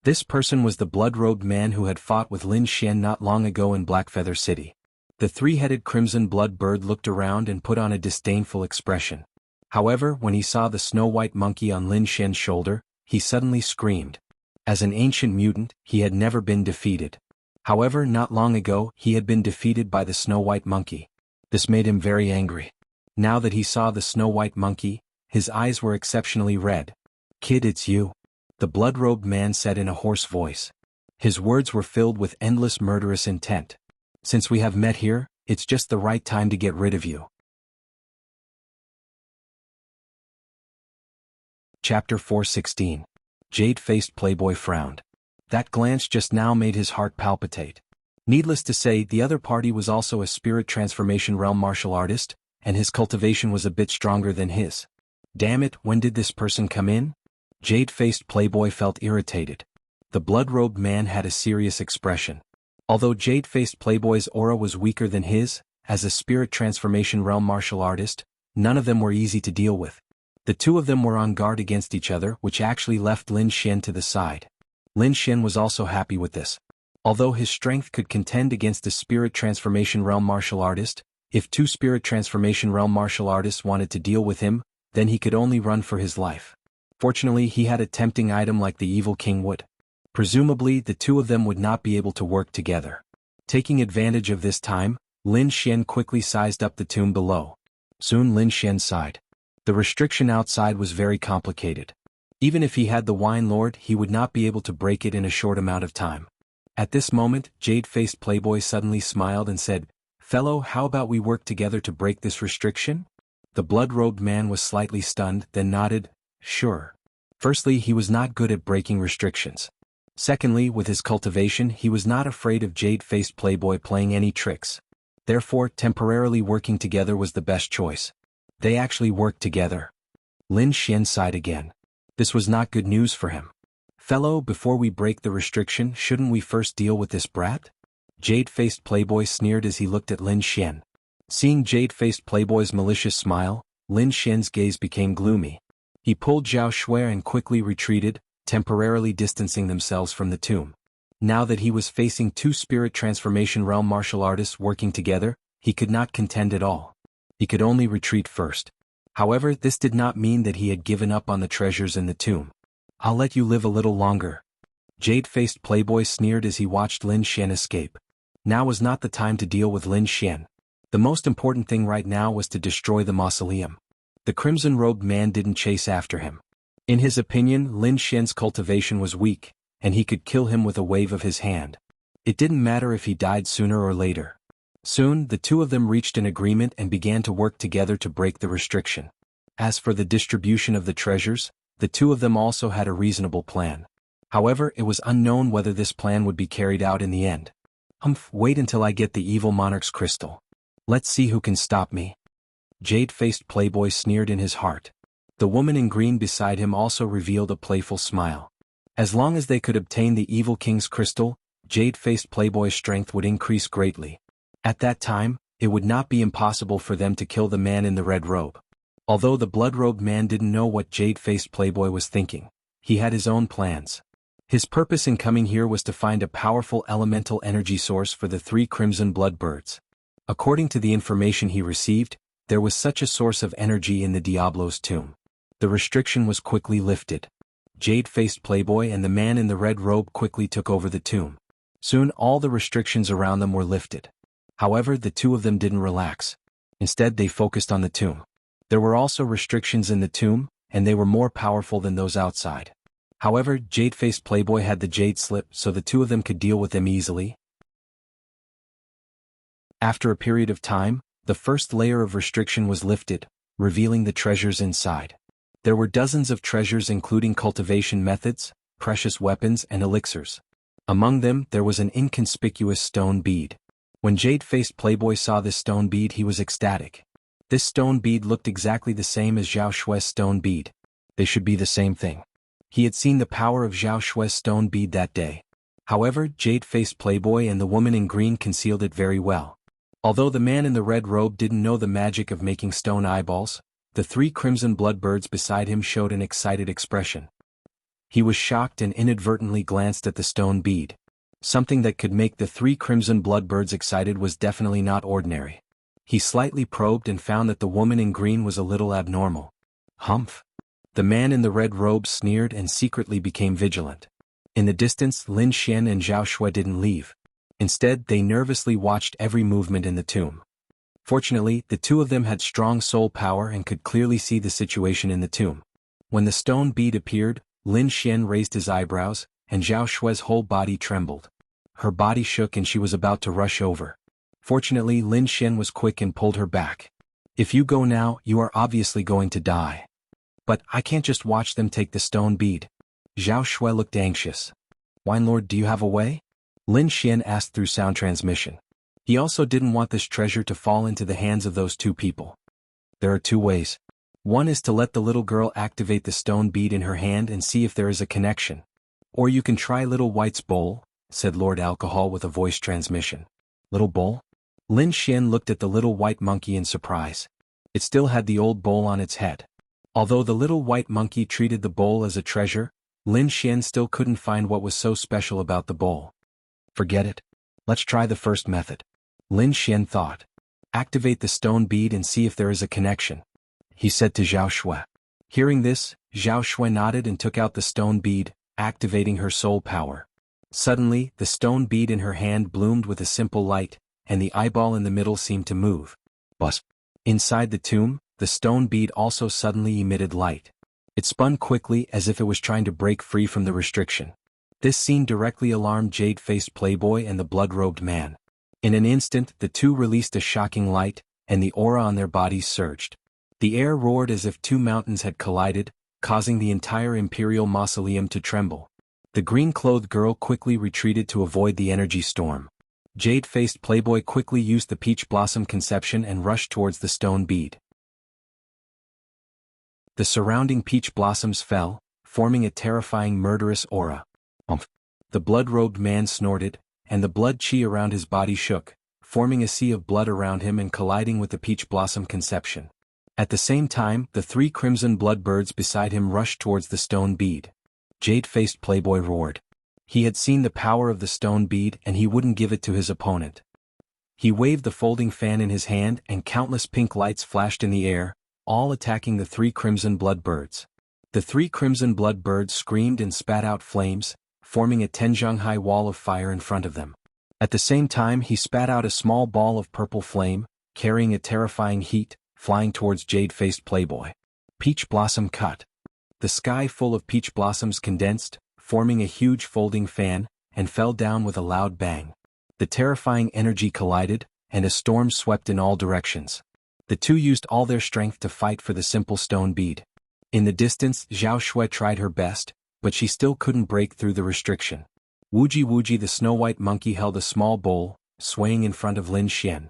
This person was the blood-robed man who had fought with Lin Xian not long ago in Blackfeather City. The 3-headed crimson blood bird looked around and put on a disdainful expression. However, when he saw the snow-white monkey on Lin Xian's shoulder, he suddenly screamed. As an ancient mutant, he had never been defeated. However, not long ago, he had been defeated by the snow-white monkey. This made him very angry. Now that he saw the snow-white monkey, his eyes were exceptionally red. "Kid, it's you," the blood-robed man said in a hoarse voice. His words were filled with endless murderous intent. "Since we have met here, it's just the right time to get rid of you." Chapter 416. Jade-Faced Playboy frowned. That glance just now made his heart palpitate. Needless to say, the other party was also a spirit transformation realm martial artist, and his cultivation was a bit stronger than his. Damn it, when did this person come in? Jade-Faced Playboy felt irritated. The blood-robed man had a serious expression. Although Jade-Faced Playboy's aura was weaker than his, as a spirit transformation realm martial artist, none of them were easy to deal with. The two of them were on guard against each other, which actually left Lin Xian to the side. Lin Xian was also happy with this. Although his strength could contend against a spirit transformation realm martial artist, if 2 spirit transformation realm martial artists wanted to deal with him, then he could only run for his life. Fortunately, he had a tempting item like the evil king would. Presumably, the two of them would not be able to work together. Taking advantage of this time, Lin Xian quickly sized up the tomb below. Soon Lin Xian sighed. The restriction outside was very complicated. Even if he had the Wine Lord, he would not be able to break it in a short amount of time. At this moment, Jade-Faced Playboy suddenly smiled and said, "Fellow, how about we work together to break this restriction?" The blood-robed man was slightly stunned, then nodded, "Sure." Firstly, he was not good at breaking restrictions. Secondly, with his cultivation, he was not afraid of Jade-Faced Playboy playing any tricks. Therefore, temporarily working together was the best choice. They actually worked together. Lin Xian sighed again. This was not good news for him. "Fellow, before we break the restriction, shouldn't we first deal with this brat?" Jade-Faced Playboy sneered as he looked at Lin Xian. Seeing Jade-Faced Playboy's malicious smile, Lin Xian's gaze became gloomy. He pulled Zhao Shui and quickly retreated, temporarily distancing themselves from the tomb. Now that he was facing 2 spirit transformation realm martial artists working together, he could not contend at all. He could only retreat first. However, this did not mean that he had given up on the treasures in the tomb. "I'll let you live a little longer." Jade-Faced Playboy sneered as he watched Lin Xian escape. Now was not the time to deal with Lin Xian. The most important thing right now was to destroy the mausoleum. The crimson-robed man didn't chase after him. In his opinion, Lin Xian's cultivation was weak, and he could kill him with a wave of his hand. It didn't matter if he died sooner or later. Soon, the two of them reached an agreement and began to work together to break the restriction. As for the distribution of the treasures, the two of them also had a reasonable plan. However, it was unknown whether this plan would be carried out in the end. Wait until I get the evil monarch's crystal. Let's see who can stop me." Jade-Faced Playboy sneered in his heart. The woman in green beside him also revealed a playful smile. As long as they could obtain the evil king's crystal, jade-faced playboy's strength would increase greatly. At that time, it would not be impossible for them to kill the man in the red robe. Although the blood-robed man didn't know what jade-faced playboy was thinking, he had his own plans. His purpose in coming here was to find a powerful elemental energy source for the 3 crimson blood birds. According to the information he received, there was such a source of energy in the Diablo's tomb. The restriction was quickly lifted. Jade-faced playboy and the man in the red robe quickly took over the tomb. Soon all the restrictions around them were lifted. However, the two of them didn't relax. Instead, they focused on the tomb. There were also restrictions in the tomb, and they were more powerful than those outside. However, jade-faced playboy had the jade slip, so the two of them could deal with them easily. After a period of time, the first layer of restriction was lifted, revealing the treasures inside. There were dozens of treasures including cultivation methods, precious weapons and elixirs. Among them, there was an inconspicuous stone bead. When jade-faced playboy saw this stone bead, he was ecstatic. This stone bead looked exactly the same as Zhao Shue's stone bead. They should be the same thing. He had seen the power of Zhao Shue's stone bead that day. However, jade-faced playboy and the woman in green concealed it very well. Although the man in the red robe didn't know the magic of making stone eyeballs, the 3 crimson blood birds beside him showed an excited expression. He was shocked and inadvertently glanced at the stone bead. Something that could make the 3 crimson blood birds excited was definitely not ordinary. He slightly probed and found that the woman in green was a little abnormal. Humph! The man in the red robe sneered and secretly became vigilant. In the distance, Lin Xian and Zhao Shui didn't leave. Instead, they nervously watched every movement in the tomb. Fortunately, the two of them had strong soul power and could clearly see the situation in the tomb. When the stone bead appeared, Lin Xian raised his eyebrows, and Zhao Shui's whole body trembled. Her body shook and she was about to rush over. Fortunately, Lin Xian was quick and pulled her back. If you go now, you are obviously going to die. But I can't just watch them take the stone bead. Zhao Shui looked anxious. Wine Lord, do you have a way? Lin Xian asked through sound transmission. He also didn't want this treasure to fall into the hands of those two people. There are 2 ways. One is to let the little girl activate the stone bead in her hand and see if there is a connection. Or you can try Little White's bowl, said Lord Alcohol with a voice transmission. Little bowl? Lin Xian looked at the little white monkey in surprise. It still had the old bowl on its head. Although the little white monkey treated the bowl as a treasure, Lin Xian still couldn't find what was so special about the bowl. Forget it. Let's try the first method. Lin Xian thought. Activate the stone bead and see if there is a connection, he said to Zhao Shui. Hearing this, Zhao Shui nodded and took out the stone bead, activating her soul power. Suddenly, the stone bead in her hand bloomed with a simple light, and the eyeball in the middle seemed to move. Buzz. Inside the tomb, the stone bead also suddenly emitted light. It spun quickly as if it was trying to break free from the restriction. This scene directly alarmed jade-faced playboy and the blood-robed man. In an instant, the two released a shocking light, and the aura on their bodies surged. The air roared as if 2 mountains had collided, causing the entire Imperial Mausoleum to tremble. The green-clothed girl quickly retreated to avoid the energy storm. Jade-faced playboy quickly used the peach blossom conception and rushed towards the stone bead. The surrounding peach blossoms fell, forming a terrifying murderous aura. The blood-robed man snorted, and the blood chi around his body shook, forming a sea of blood around him and colliding with the peach blossom conception. At the same time, the 3 crimson blood birds beside him rushed towards the stone bead. Jade-faced playboy roared. He had seen the power of the stone bead and he wouldn't give it to his opponent. He waved the folding fan in his hand and countless pink lights flashed in the air, all attacking the 3 crimson blood birds. The 3 crimson blood birds screamed and spat out flames, forming a Tenjiang-high wall of fire in front of them. At the same time, he spat out a small ball of purple flame, carrying a terrifying heat, flying towards jade-faced playboy. Peach blossom cut. The sky full of peach blossoms condensed, forming a huge folding fan, and fell down with a loud bang. The terrifying energy collided, and a storm swept in all directions. The two used all their strength to fight for the simple stone bead. In the distance, Zhao Shui tried her best, but she still couldn't break through the restriction. Wuji the snow-white monkey held a small bowl, swaying in front of Lin Xian.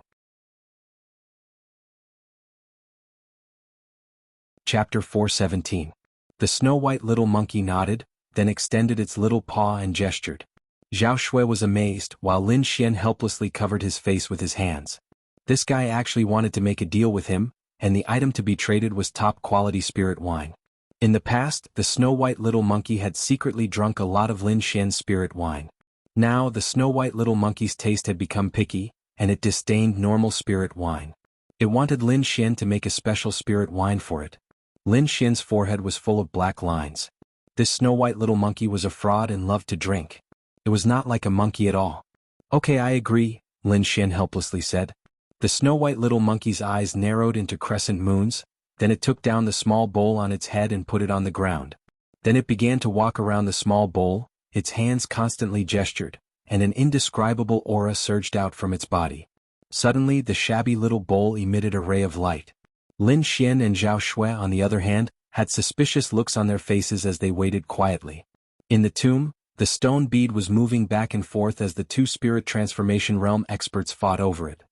Chapter 417. The snow-white little monkey nodded, then extended its little paw and gestured. Zhao Shui was amazed while Lin Xian helplessly covered his face with his hands. This guy actually wanted to make a deal with him, and the item to be traded was top-quality spirit wine. In the past, the snow-white little monkey had secretly drunk a lot of Lin Xian's spirit wine. Now, the snow-white little monkey's taste had become picky, and it disdained normal spirit wine. It wanted Lin Xian to make a special spirit wine for it. Lin Xian's forehead was full of black lines. This snow-white little monkey was a fraud and loved to drink. It was not like a monkey at all. Okay, I agree, Lin Xian helplessly said. The snow-white little monkey's eyes narrowed into crescent moons, then it took down the small bowl on its head and put it on the ground. Then it began to walk around the small bowl, its hands constantly gestured, and an indescribable aura surged out from its body. Suddenly the shabby little bowl emitted a ray of light. Lin Xian and Zhao Shui, on the other hand, had suspicious looks on their faces as they waited quietly. In the tomb, the stone bead was moving back and forth as the two spirit transformation realm experts fought over it.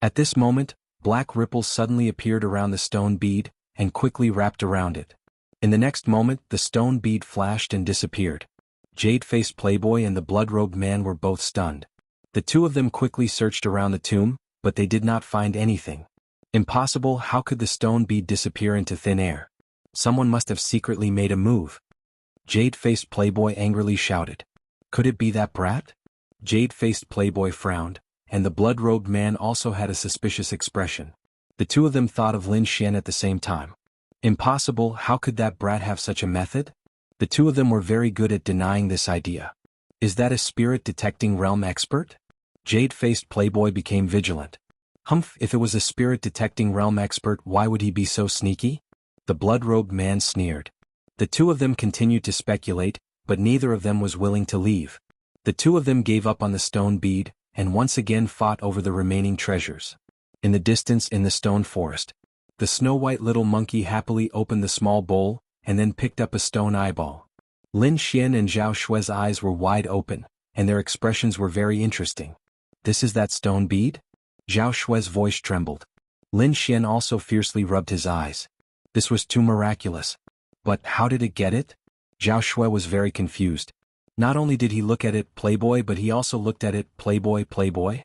At this moment, black ripples suddenly appeared around the stone bead, and quickly wrapped around it. In the next moment, the stone bead flashed and disappeared. Jade-faced Playboy and the blood-robed man were both stunned. The two of them quickly searched around the tomb, but they did not find anything. Impossible, how could the stone bead disappear into thin air? Someone must have secretly made a move. Jade-faced Playboy angrily shouted. Could it be that brat? Jade-faced Playboy frowned, and the blood-robed man also had a suspicious expression. The two of them thought of Lin Xian at the same time. Impossible, how could that brat have such a method? The two of them were very good at denying this idea. Is that a spirit-detecting realm expert? Jade-faced Playboy became vigilant. Humph, if it was a spirit-detecting realm expert, why would he be so sneaky? The blood-robed man sneered. The two of them continued to speculate, but neither of them was willing to leave. The two of them gave up on the stone bead, and once again fought over the remaining treasures. In the distance in the stone forest, the snow-white little monkey happily opened the small bowl, and then picked up a stone eyeball. Lin Xian and Zhao Shui's eyes were wide open, and their expressions were very interesting. This is that stone bead? Zhao Shui's voice trembled. Lin Xian also fiercely rubbed his eyes. This was too miraculous. But how did it get it? Zhao Shui was very confused. Not only did he look at it, Playboy, but he also looked at it, Playboy, Playboy.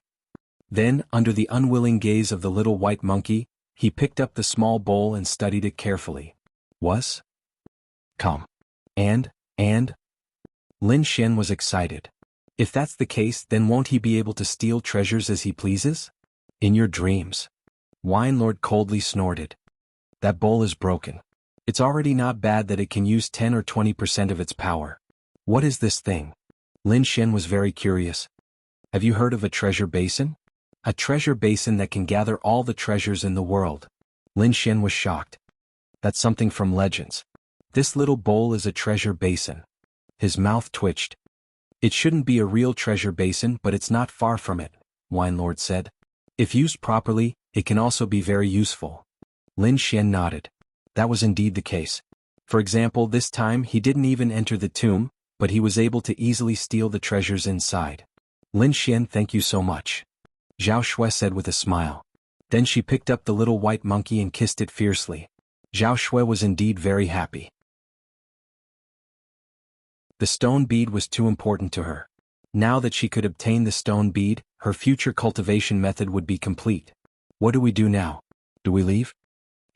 Then, under the unwilling gaze of the little white monkey, he picked up the small bowl and studied it carefully. Was? Come. And? Lin Xian was excited. If that's the case, then won't he be able to steal treasures as he pleases? In your dreams. Wine Lord coldly snorted. That bowl is broken. It's already not bad that it can use 10 or 20% of its power. What is this thing? Lin Xian was very curious. Have you heard of a treasure basin? A treasure basin that can gather all the treasures in the world. Lin Xian was shocked. That's something from Legends. This little bowl is a treasure basin. His mouth twitched. It shouldn't be a real treasure basin, but it's not far from it, Wine Lord said. If used properly, it can also be very useful. Lin Xian nodded. That was indeed the case. For example, this time he didn't even enter the tomb, but he was able to easily steal the treasures inside. Lin Xian, thank you so much. Zhao Shui said with a smile. Then she picked up the little white monkey and kissed it fiercely. Zhao Shui was indeed very happy. The stone bead was too important to her. Now that she could obtain the stone bead, her future cultivation method would be complete. What do we do now? Do we leave?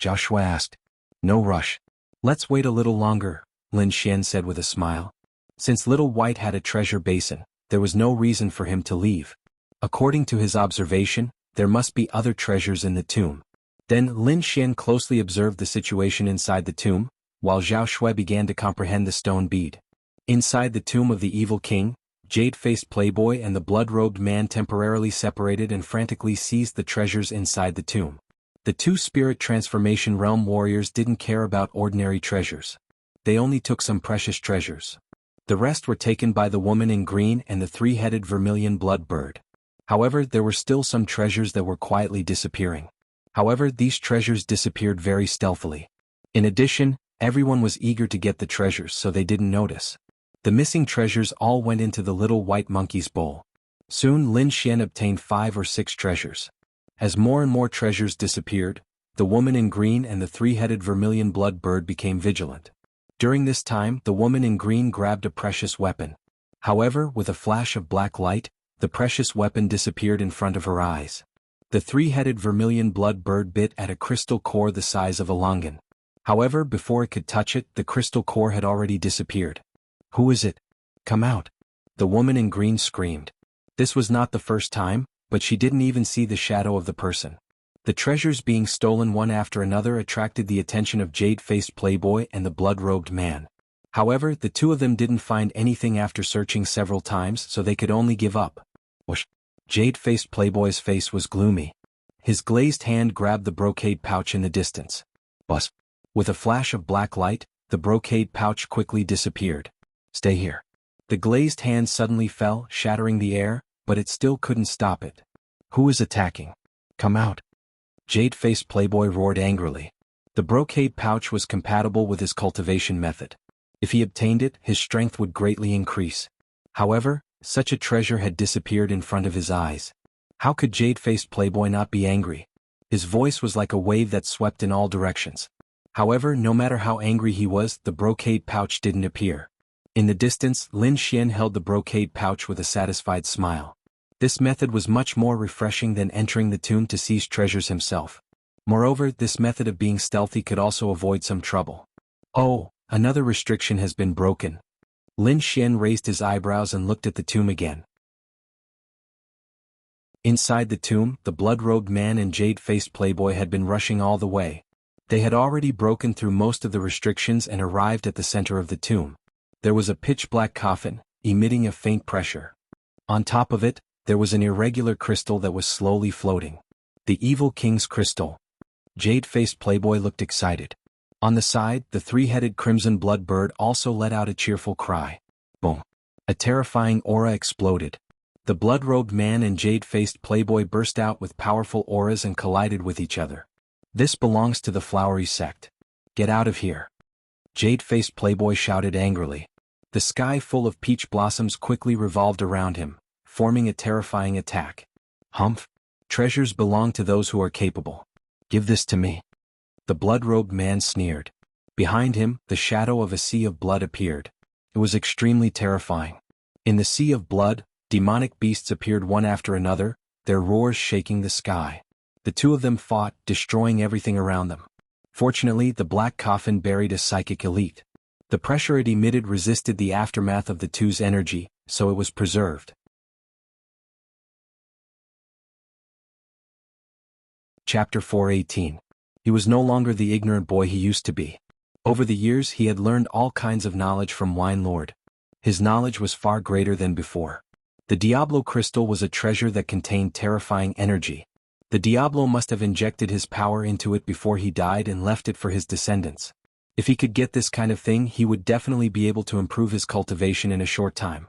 Zhao Shui asked. No rush. Let's wait a little longer, Lin Xian said with a smile. Since Little White had a treasure basin, there was no reason for him to leave. According to his observation, there must be other treasures in the tomb. Then Lin Xian closely observed the situation inside the tomb, while Zhao Shui began to comprehend the stone bead. Inside the tomb of the evil king, Jade-faced Playboy and the blood-robed man temporarily separated and frantically seized the treasures inside the tomb. The two spirit transformation realm warriors didn't care about ordinary treasures. They only took some precious treasures. The rest were taken by the woman in green and the three-headed vermilion blood bird. However, there were still some treasures that were quietly disappearing. However, these treasures disappeared very stealthily. In addition, everyone was eager to get the treasures, so they didn't notice. The missing treasures all went into the little white monkey's bowl. Soon Lin Xian obtained 5 or 6 treasures. As more and more treasures disappeared, the woman in green and the three-headed vermilion blood bird became vigilant. During this time, the woman in green grabbed a precious weapon. However, with a flash of black light, the precious weapon disappeared in front of her eyes. The three-headed vermilion blood bird bit at a crystal core the size of a longan. However, before it could touch it, the crystal core had already disappeared. "Who is it? Come out!" the woman in green screamed. This was not the first time, but she didn't even see the shadow of the person. The treasures being stolen one after another attracted the attention of Jade-faced Playboy and the blood-robed man. However, the two of them didn't find anything after searching several times, so they could only give up. Whoosh! Jade-faced Playboy's face was gloomy. His glazed hand grabbed the brocade pouch in the distance. Buzz! With a flash of black light, the brocade pouch quickly disappeared. "Stay here." The glazed hand suddenly fell, shattering the air, but it still couldn't stop it. "Who is attacking? Come out!" Jade-faced Playboy roared angrily. The brocade pouch was compatible with his cultivation method. If he obtained it, his strength would greatly increase. However, such a treasure had disappeared in front of his eyes. How could Jade-faced Playboy not be angry? His voice was like a wave that swept in all directions. However, no matter how angry he was, the brocade pouch didn't appear. In the distance, Lin Xian held the brocade pouch with a satisfied smile. This method was much more refreshing than entering the tomb to seize treasures himself. Moreover, this method of being stealthy could also avoid some trouble. "Oh, another restriction has been broken." Lin Xian raised his eyebrows and looked at the tomb again. Inside the tomb, the blood-robed man and jade-faced Playboy had been rushing all the way. They had already broken through most of the restrictions and arrived at the center of the tomb. There was a pitch-black coffin, emitting a faint pressure. On top of it, there was an irregular crystal that was slowly floating. The Evil King's crystal. Jade-faced Playboy looked excited. On the side, the three-headed crimson blood bird also let out a cheerful cry. Boom! A terrifying aura exploded. The blood-robed man and jade-faced Playboy burst out with powerful auras and collided with each other. "This belongs to the flowery sect. Get out of here!" Jade-faced Playboy shouted angrily. The sky full of peach blossoms quickly revolved around him, forming a terrifying attack. "Humph! Treasures belong to those who are capable. Give this to me." The blood-robed man sneered. Behind him, the shadow of a sea of blood appeared. It was extremely terrifying. In the sea of blood, demonic beasts appeared one after another, their roars shaking the sky. The two of them fought, destroying everything around them. Fortunately, the black coffin buried a psychic elite. The pressure it emitted resisted the aftermath of the two's energy, so it was preserved. Chapter 418. He was no longer the ignorant boy he used to be. Over the years he had learned all kinds of knowledge from Wine Lord. His knowledge was far greater than before. The Diablo crystal was a treasure that contained terrifying energy. The Diablo must have injected his power into it before he died and left it for his descendants. If he could get this kind of thing, he would definitely be able to improve his cultivation in a short time.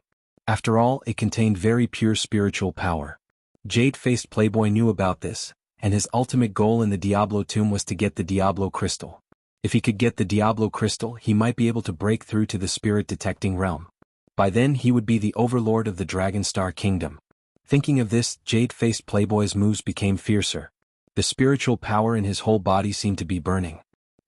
After all, it contained very pure spiritual power. Jade-faced Playboy knew about this, and his ultimate goal in the Diablo tomb was to get the Diablo crystal. If he could get the Diablo crystal, he might be able to break through to the spirit-detecting realm. By then he would be the overlord of the Dragonstar Kingdom. Thinking of this, Jade-faced Playboy's moves became fiercer. The spiritual power in his whole body seemed to be burning.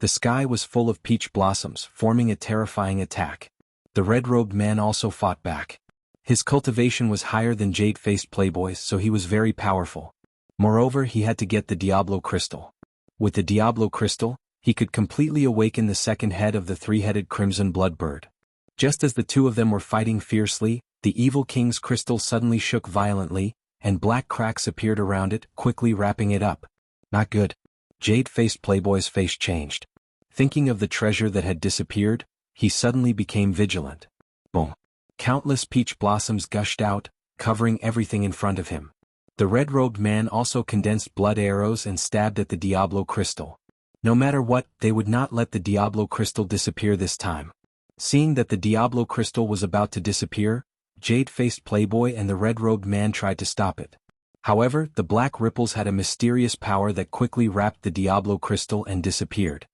The sky was full of peach blossoms, forming a terrifying attack. The red-robed man also fought back. His cultivation was higher than Jade-faced Playboy's, so he was very powerful. Moreover, he had to get the Diablo crystal. With the Diablo crystal, he could completely awaken the second head of the three-headed crimson blood bird. Just as the two of them were fighting fiercely, the Evil King's crystal suddenly shook violently, and black cracks appeared around it, quickly wrapping it up. Not good. Jade-faced Playboy's face changed. Thinking of the treasure that had disappeared, he suddenly became vigilant. Boom! Countless peach blossoms gushed out, covering everything in front of him. The red-robed man also condensed blood arrows and stabbed at the Diablo crystal. No matter what, they would not let the Diablo crystal disappear this time. Seeing that the Diablo crystal was about to disappear, Jade-faced Playboy and the red-robed man tried to stop it. However, the black ripples had a mysterious power that quickly wrapped the Diablo crystal and disappeared.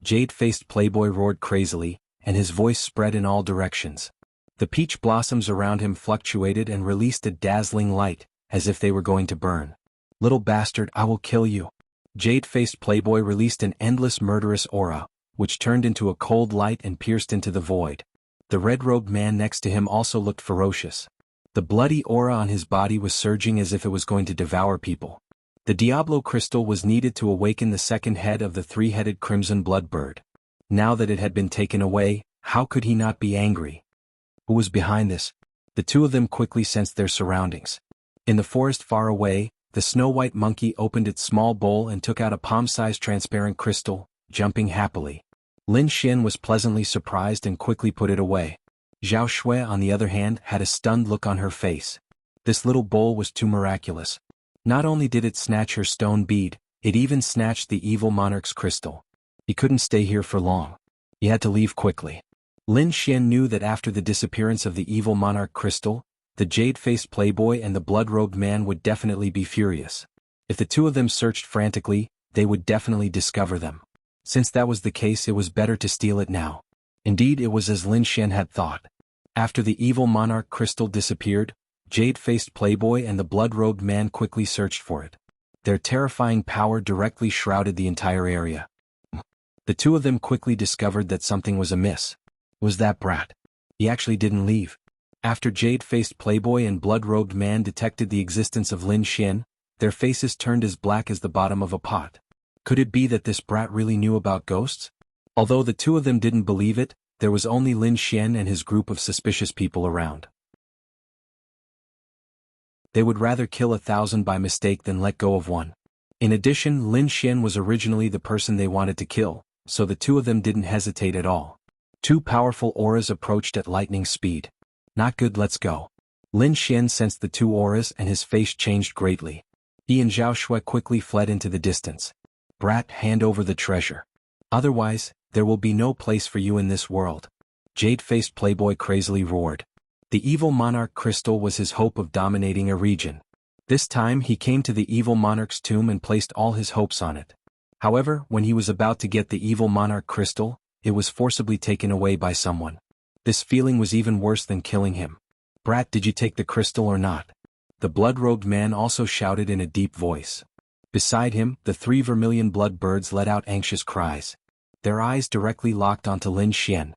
Jade-faced Playboy roared crazily, and his voice spread in all directions. The peach blossoms around him fluctuated and released a dazzling light, as if they were going to burn. "Little bastard, I will kill you." Jade-faced Playboy released an endless murderous aura, which turned into a cold light and pierced into the void. The red-robed man next to him also looked ferocious. The bloody aura on his body was surging as if it was going to devour people. The Diablo crystal was needed to awaken the second head of the three-headed crimson blood bird. Now that it had been taken away, how could he not be angry? Who was behind this? The two of them quickly sensed their surroundings. In the forest far away, the snow-white monkey opened its small bowl and took out a palm-sized transparent crystal, jumping happily. Lin Xian was pleasantly surprised and quickly put it away. Zhao Shui, on the other hand, had a stunned look on her face. This little bowl was too miraculous. Not only did it snatch her stone bead, it even snatched the evil monarch's crystal. He couldn't stay here for long. He had to leave quickly. Lin Xian knew that after the disappearance of the evil monarch crystal, the jade-faced playboy and the blood-robed man would definitely be furious. If the two of them searched frantically, they would definitely discover them. Since that was the case, it was better to steal it now. Indeed, it was as Lin Xian had thought. After the evil monarch crystal disappeared, jade-faced playboy and the blood-robed man quickly searched for it. Their terrifying power directly shrouded the entire area. The two of them quickly discovered that something was amiss. Was that brat? He actually didn't leave. After jade-faced playboy and blood-robed man detected the existence of Lin Xian, their faces turned as black as the bottom of a pot. Could it be that this brat really knew about ghosts? Although the two of them didn't believe it, there was only Lin Xian and his group of suspicious people around. They would rather kill 1,000 by mistake than let go of one. In addition, Lin Xian was originally the person they wanted to kill, so the two of them didn't hesitate at all. Two powerful auras approached at lightning speed. Not good, let's go. Lin Xian sensed the two auras and his face changed greatly. He and Zhao Shui quickly fled into the distance. Brat, hand over the treasure. Otherwise, there will be no place for you in this world. Jade-faced playboy crazily roared. The evil monarch crystal was his hope of dominating a region. This time he came to the evil monarch's tomb and placed all his hopes on it. However, when he was about to get the evil monarch crystal, it was forcibly taken away by someone. This feeling was even worse than killing him. Brat, did you take the crystal or not? The blood-robed man also shouted in a deep voice. Beside him, the three vermilion blood birds let out anxious cries. Their eyes directly locked onto Lin Xian.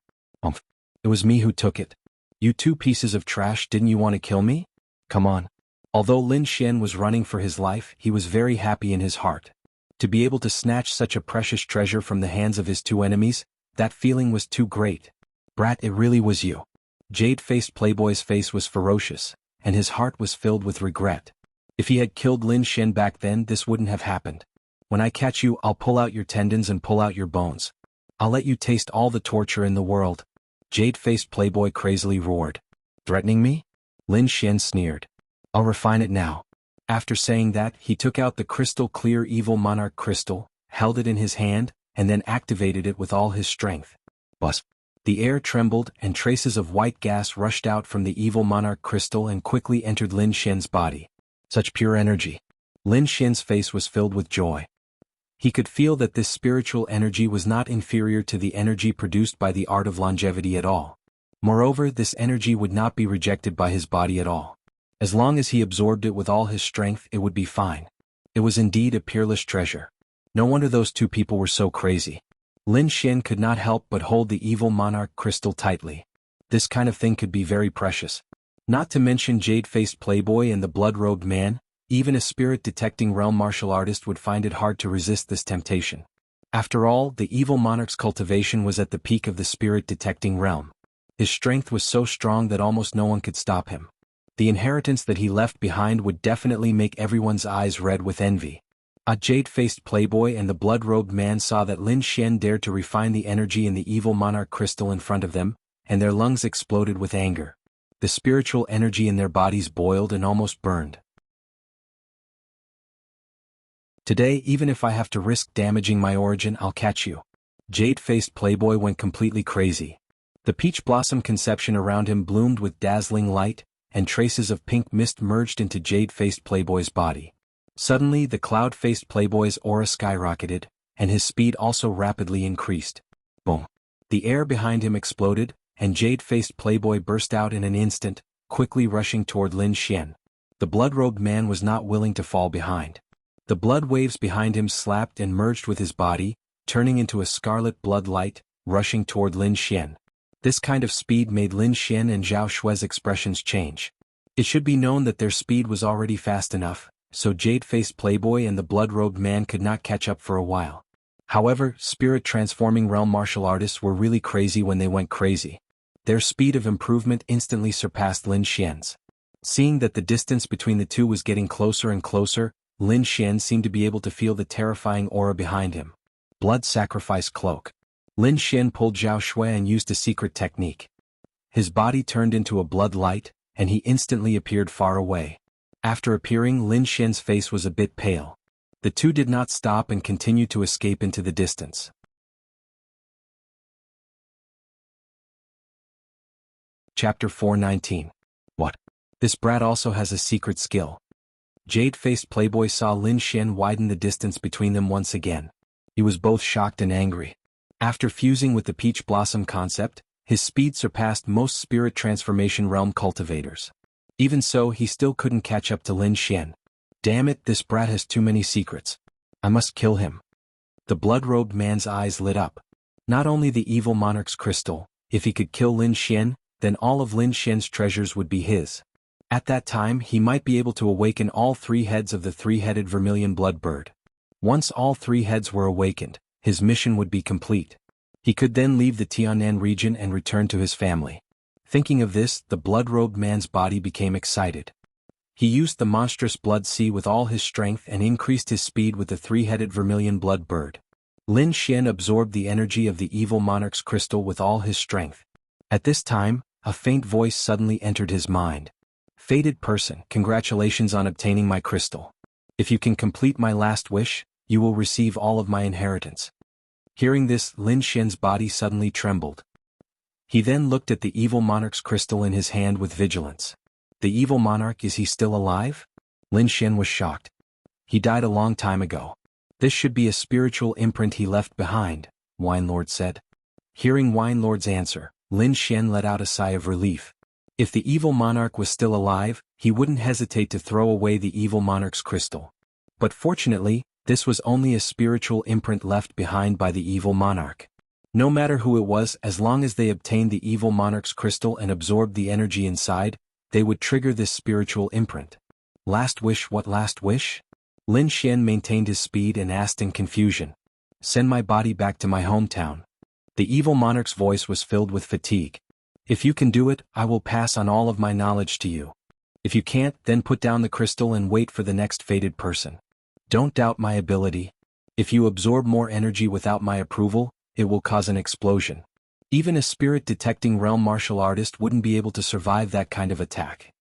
It was me who took it. You two pieces of trash, didn't you want to kill me? Come on. Although Lin Xian was running for his life, he was very happy in his heart. To be able to snatch such a precious treasure from the hands of his two enemies, that feeling was too great. Brat, it really was you. Jade-faced playboy's face was ferocious, and his heart was filled with regret. If he had killed Lin Xian back then, this wouldn't have happened. When I catch you, I'll pull out your tendons and pull out your bones. I'll let you taste all the torture in the world. Jade-faced playboy crazily roared. Threatening me? Lin Xian sneered. I'll refine it now. After saying that, he took out the crystal-clear evil monarch crystal, held it in his hand, and then activated it with all his strength. Buzz. The air trembled and traces of white gas rushed out from the evil monarch crystal and quickly entered Lin Xian's body. Such pure energy. Lin Xian's face was filled with joy. He could feel that this spiritual energy was not inferior to the energy produced by the art of longevity at all. Moreover, this energy would not be rejected by his body at all. As long as he absorbed it with all his strength, it would be fine. It was indeed a peerless treasure. No wonder those two people were so crazy. Lin Xian could not help but hold the evil monarch crystal tightly. This kind of thing could be very precious. Not to mention jade-faced playboy and the blood-robed man, even a spirit-detecting realm martial artist would find it hard to resist this temptation. After all, the evil monarch's cultivation was at the peak of the spirit-detecting realm. His strength was so strong that almost no one could stop him. The inheritance that he left behind would definitely make everyone's eyes red with envy. A jade-faced playboy and the blood-robed man saw that Lin Xian dared to refine the energy in the evil monarch crystal in front of them, and their lungs exploded with anger. The spiritual energy in their bodies boiled and almost burned. Today, even if I have to risk damaging my origin, I'll catch you. Jade-faced playboy went completely crazy. The peach blossom conception around him bloomed with dazzling light, and traces of pink mist merged into jade-faced playboy's body. Suddenly, the cloud-faced playboy's aura skyrocketed, and his speed also rapidly increased. Boom! The air behind him exploded, and jade-faced playboy burst out in an instant, quickly rushing toward Lin Xian. The blood-robed man was not willing to fall behind. The blood waves behind him slapped and merged with his body, turning into a scarlet blood light, rushing toward Lin Xian. This kind of speed made Lin Xian and Zhao Shui's expressions change. It should be known that their speed was already fast enough, so Jade-faced Playboy and the blood-robed man could not catch up for a while. However, spirit-transforming realm martial artists were really crazy when they went crazy. Their speed of improvement instantly surpassed Lin Xian's. Seeing that the distance between the two was getting closer and closer, Lin Xian seemed to be able to feel the terrifying aura behind him. Blood Sacrifice Cloak. Lin Xian pulled Zhao Shui and used a secret technique. His body turned into a blood light, and he instantly appeared far away. After appearing, Lin Xian's face was a bit pale. The two did not stop and continued to escape into the distance. Chapter 419. What? This brat also has a secret skill. Jade-faced Playboy saw Lin Xian widen the distance between them once again. He was both shocked and angry. After fusing with the Peach Blossom concept, his speed surpassed most spirit transformation realm cultivators. Even so, he still couldn't catch up to Lin Xian. Damn it, this brat has too many secrets. I must kill him. The blood-robed man's eyes lit up. Not only the evil monarch's crystal, if he could kill Lin Xian, then all of Lin Xian's treasures would be his. At that time, he might be able to awaken all three heads of the three-headed vermilion blood bird. Once all three heads were awakened, his mission would be complete. He could then leave the Tianan region and return to his family. Thinking of this, the blood-robed man's body became excited. He used the monstrous blood sea with all his strength and increased his speed with the three-headed vermilion blood bird. Lin Xian absorbed the energy of the evil monarch's crystal with all his strength. At this time, a faint voice suddenly entered his mind. Fated person, congratulations on obtaining my crystal. If you can complete my last wish, you will receive all of my inheritance. Hearing this, Lin Xian's body suddenly trembled. He then looked at the evil monarch's crystal in his hand with vigilance. The evil monarch, is he still alive? Lin Xian was shocked. He died a long time ago. This should be a spiritual imprint he left behind, Wine Lord said. Hearing Wine Lord's answer, Lin Xian let out a sigh of relief. If the evil monarch was still alive, he wouldn't hesitate to throw away the evil monarch's crystal. But fortunately, this was only a spiritual imprint left behind by the evil monarch. No matter who it was, as long as they obtained the evil monarch's crystal and absorbed the energy inside, they would trigger this spiritual imprint. Last wish? What last wish? Lin Xian maintained his speed and asked in confusion. Send my body back to my hometown. The evil monarch's voice was filled with fatigue. If you can do it, I will pass on all of my knowledge to you. If you can't, then put down the crystal and wait for the next fated person. Don't doubt my ability. If you absorb more energy without my approval, it will cause an explosion. Even a spirit-detecting realm martial artist wouldn't be able to survive that kind of attack.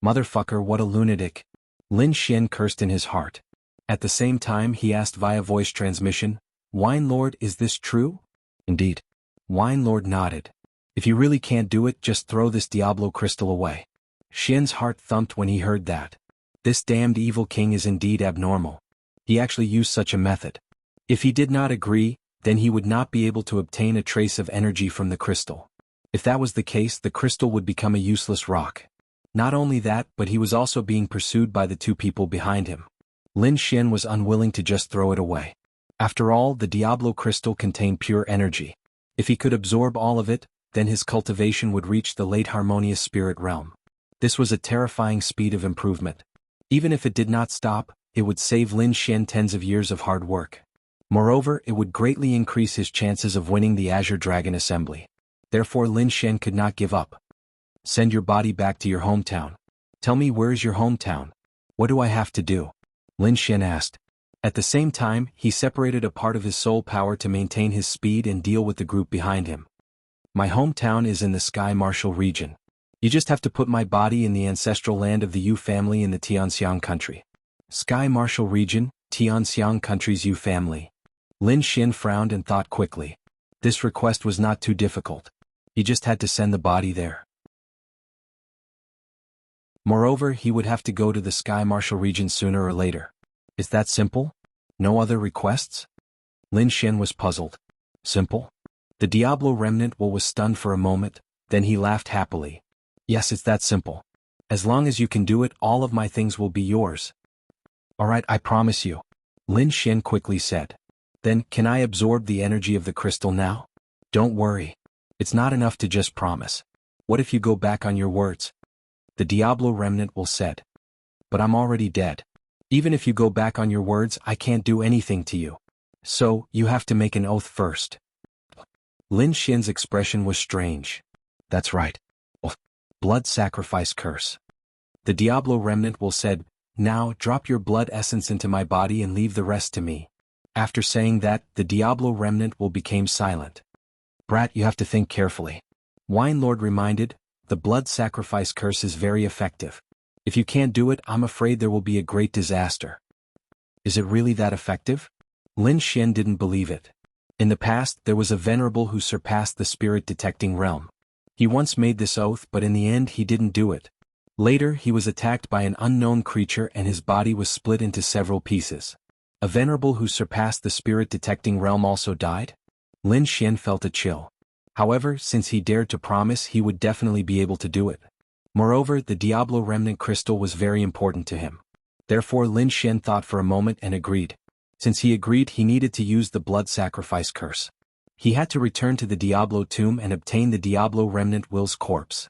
Motherfucker, what a lunatic. Lin Xian cursed in his heart. At the same time, he asked via voice transmission, Wine Lord, is this true? Indeed. Wine Lord nodded. If you really can't do it, just throw this Diablo crystal away. Xian's heart thumped when he heard that. This damned evil king is indeed abnormal. He actually used such a method. If he did not agree, then he would not be able to obtain a trace of energy from the crystal. If that was the case, the crystal would become a useless rock. Not only that, but he was also being pursued by the two people behind him. Lin Xian was unwilling to just throw it away. After all, the Diablo crystal contained pure energy. If he could absorb all of it, then his cultivation would reach the late harmonious spirit realm. This was a terrifying speed of improvement. Even if it did not stop, it would save Lin Xian tens of years of hard work. Moreover, it would greatly increase his chances of winning the Azure Dragon Assembly. Therefore, Lin Xian could not give up. Send your body back to your hometown. Tell me, where is your hometown? What do I have to do? Lin Xian asked. At the same time, he separated a part of his soul power to maintain his speed and deal with the group behind him. My hometown is in the Sky Martial region. You just have to put my body in the ancestral land of the Yu family in the Tianxiang country. Sky Martial region, Tianxiang country's Yu family. Lin Xian frowned and thought quickly. This request was not too difficult. He just had to send the body there. Moreover, he would have to go to the Sky Martial region sooner or later. Is that simple? No other requests? Lin Xian was puzzled. Simple? The Diablo remnant was stunned for a moment, then he laughed happily. Yes, it's that simple. As long as you can do it, all of my things will be yours. Alright, I promise you. Lin Xian quickly said. Then, can I absorb the energy of the crystal now? Don't worry. It's not enough to just promise. What if you go back on your words? The Diablo remnant will said. But I'm already dead. Even if you go back on your words, I can't do anything to you. So, you have to make an oath first. Lin Xian's expression was strange. That's right. Blood sacrifice curse. The Diablo remnant will said, now drop your blood essence into my body and leave the rest to me. After saying that, the Diablo remnant will became silent. Brat, you have to think carefully. Wine Lord reminded, the blood sacrifice curse is very effective. If you can't do it, I'm afraid there will be a great disaster. Is it really that effective? Lin Xian didn't believe it. In the past, there was a venerable who surpassed the spirit-detecting realm. He once made this oath, but in the end he didn't do it. Later, he was attacked by an unknown creature and his body was split into several pieces. A venerable who surpassed the spirit-detecting realm also died? Lin Xian felt a chill. However, since he dared to promise, he would definitely be able to do it. Moreover, the Diablo remnant crystal was very important to him. Therefore Lin Xian thought for a moment and agreed. Since he agreed, he needed to use the blood sacrifice curse. He had to return to the Diablo tomb and obtain the Diablo remnant will's corpse.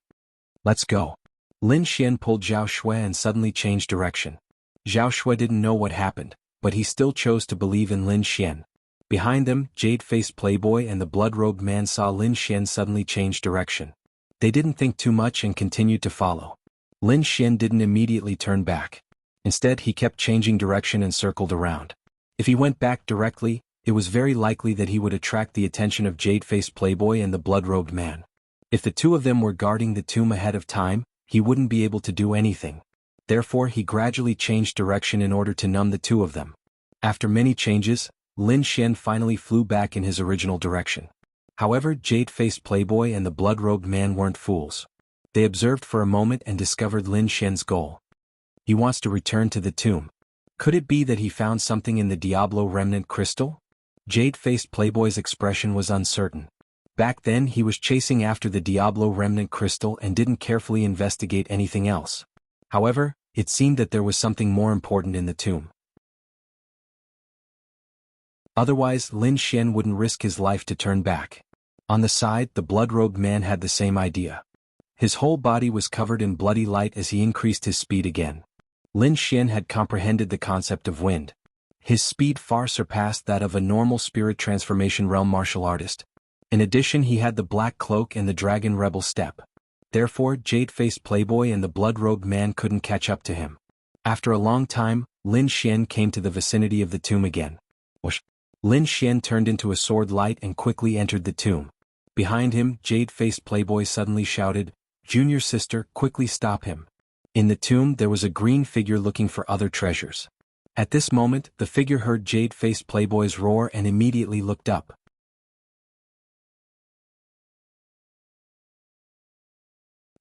Let's go. Lin Xian pulled Zhao Shui and suddenly changed direction. Zhao Shui didn't know what happened, but he still chose to believe in Lin Xian. Behind them, Jade-faced Playboy and the blood-robed man saw Lin Xian suddenly change direction. They didn't think too much and continued to follow. Lin Xian didn't immediately turn back. Instead, he kept changing direction and circled around. If he went back directly, it was very likely that he would attract the attention of Jade-faced Playboy and the blood-robed man. If the two of them were guarding the tomb ahead of time, he wouldn't be able to do anything. Therefore, he gradually changed direction in order to numb the two of them. After many changes, Lin Xian finally flew back in his original direction. However, Jade-faced Playboy and the blood-robed man weren't fools. They observed for a moment and discovered Lin Xian's goal. He wants to return to the tomb. Could it be that he found something in the Diablo remnant crystal? Jade-faced Playboy's expression was uncertain. Back then he was chasing after the Diablo remnant crystal and didn't carefully investigate anything else. However, it seemed that there was something more important in the tomb. Otherwise, Lin Xian wouldn't risk his life to turn back. On the side, the blood-robed man had the same idea. His whole body was covered in bloody light as he increased his speed again. Lin Xian had comprehended the concept of wind. His speed far surpassed that of a normal spirit transformation realm martial artist. In addition, he had the black cloak and the dragon rebel step. Therefore, Jade-faced Playboy and the blood-robed man couldn't catch up to him. After a long time, Lin Xian came to the vicinity of the tomb again. Whoosh! Lin Xian turned into a sword light and quickly entered the tomb. Behind him, Jade-faced Playboy suddenly shouted, "Junior sister, quickly stop him." In the tomb there was a green figure looking for other treasures. At this moment, the figure heard Jade-faced Playboy's roar and immediately looked up.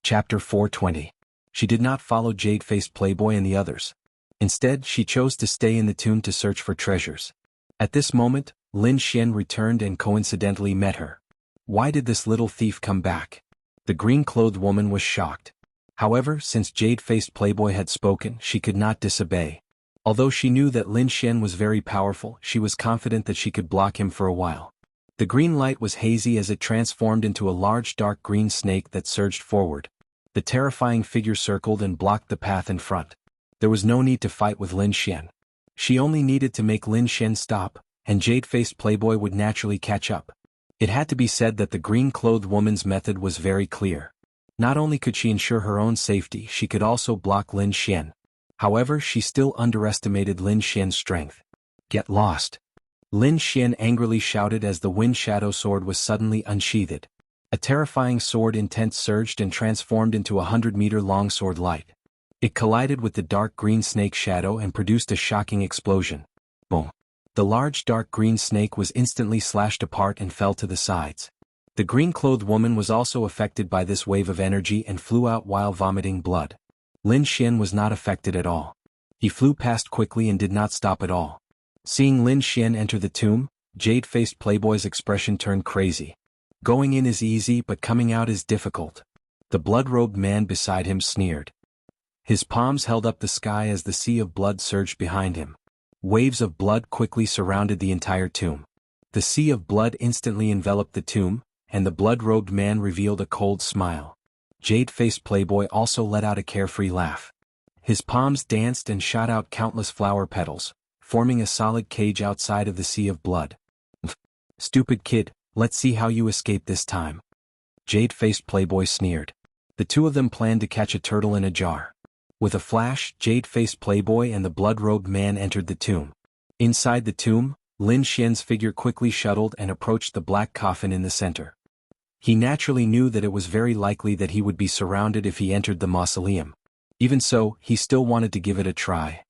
Chapter 420. She did not follow Jade-faced Playboy and the others. Instead, she chose to stay in the tomb to search for treasures. At this moment, Lin Xian returned and coincidentally met her. Why did this little thief come back? The green-clothed woman was shocked. However, since Jade-faced Playboy had spoken, she could not disobey. Although she knew that Lin Xian was very powerful, she was confident that she could block him for a while. The green light was hazy as it transformed into a large dark green snake that surged forward. The terrifying figure circled and blocked the path in front. There was no need to fight with Lin Xian. She only needed to make Lin Xian stop, and Jade-faced Playboy would naturally catch up. It had to be said that the green-clothed woman's method was very clear. Not only could she ensure her own safety, she could also block Lin Xian. However, she still underestimated Lin Xian's strength. Get lost! Lin Xian angrily shouted as the wind shadow sword was suddenly unsheathed. A terrifying sword intent surged and transformed into a 100-meter-long sword light. It collided with the dark green snake shadow and produced a shocking explosion. Boom! The large dark green snake was instantly slashed apart and fell to the sides. The green-clothed woman was also affected by this wave of energy and flew out while vomiting blood. Lin Xian was not affected at all. He flew past quickly and did not stop at all. Seeing Lin Xian enter the tomb, Jade-faced Playboy's expression turned crazy. Going in is easy but coming out is difficult. The blood-robed man beside him sneered. His palms held up the sky as the sea of blood surged behind him. Waves of blood quickly surrounded the entire tomb. The sea of blood instantly enveloped the tomb, and the blood-robed man revealed a cold smile. Jade-faced playboy also let out a carefree laugh. His palms danced and shot out countless flower petals, forming a solid cage outside of the sea of blood. Stupid kid, let's see how you escape this time. Jade-faced playboy sneered. The two of them planned to catch a turtle in a jar. With a flash, Jade-faced playboy and the blood-robed man entered the tomb. Inside the tomb, Lin Xian's figure quickly shuttled and approached the black coffin in the center. He naturally knew that it was very likely that he would be surrounded if he entered the mausoleum. Even so, he still wanted to give it a try.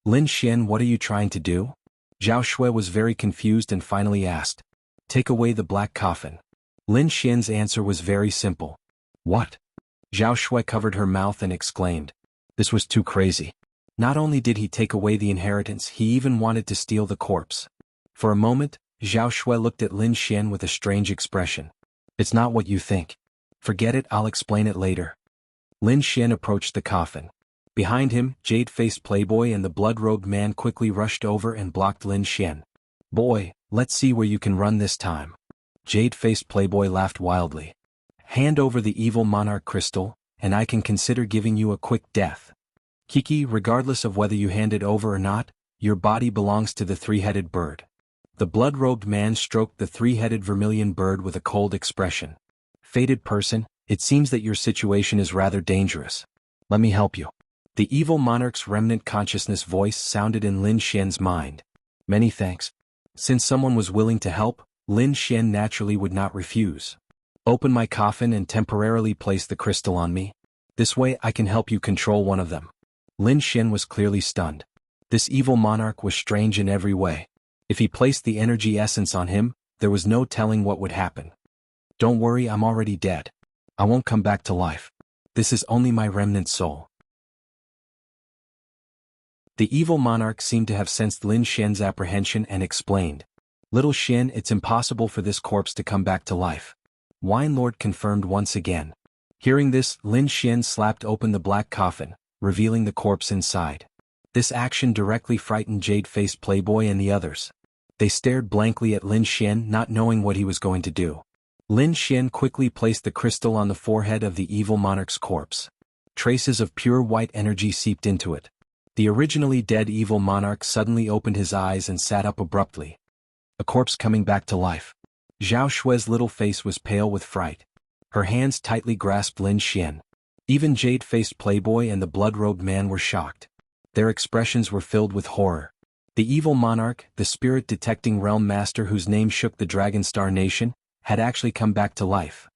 Lin Xian, what are you trying to do? Zhao Shui was very confused and finally asked. Take away the black coffin. Lin Xian's answer was very simple. What? Zhao Shui covered her mouth and exclaimed. This was too crazy. Not only did he take away the inheritance, he even wanted to steal the corpse. For a moment, Zhao Shui looked at Lin Xian with a strange expression. It's not what you think. Forget it, I'll explain it later. Lin Xian approached the coffin. Behind him, Jade-faced playboy and the blood-robed man quickly rushed over and blocked Lin Xian. Boy, let's see where you can run this time. Jade-faced playboy laughed wildly. Hand over the evil monarch crystal, and I can consider giving you a quick death. Kiki, regardless of whether you hand it over or not, your body belongs to the three-headed bird. The blood-robed man stroked the three-headed vermilion bird with a cold expression. Fated person, it seems that your situation is rather dangerous. Let me help you. The evil monarch's remnant consciousness voice sounded in Lin Xian's mind. Many thanks. Since someone was willing to help, Lin Xian naturally would not refuse. Open my coffin and temporarily place the crystal on me. This way I can help you control one of them. Lin Xian was clearly stunned. This evil monarch was strange in every way. If he placed the energy essence on him, there was no telling what would happen. Don't worry, I'm already dead. I won't come back to life. This is only my remnant soul. The evil monarch seemed to have sensed Lin Xian's apprehension and explained. Little Xian, it's impossible for this corpse to come back to life. Wine Lord confirmed once again. Hearing this, Lin Xian slapped open the black coffin, revealing the corpse inside. This action directly frightened Jade-faced playboy and the others. They stared blankly at Lin Xian, not knowing what he was going to do. Lin Xian quickly placed the crystal on the forehead of the evil monarch's corpse. Traces of pure white energy seeped into it. The originally dead evil monarch suddenly opened his eyes and sat up abruptly. A corpse coming back to life. Zhao Shui's little face was pale with fright. Her hands tightly grasped Lin Xian. Even Jade-faced playboy and the blood-robed man were shocked. Their expressions were filled with horror. The evil monarch, the spirit-detecting realm master whose name shook the Dragonstar Nation, had actually come back to life.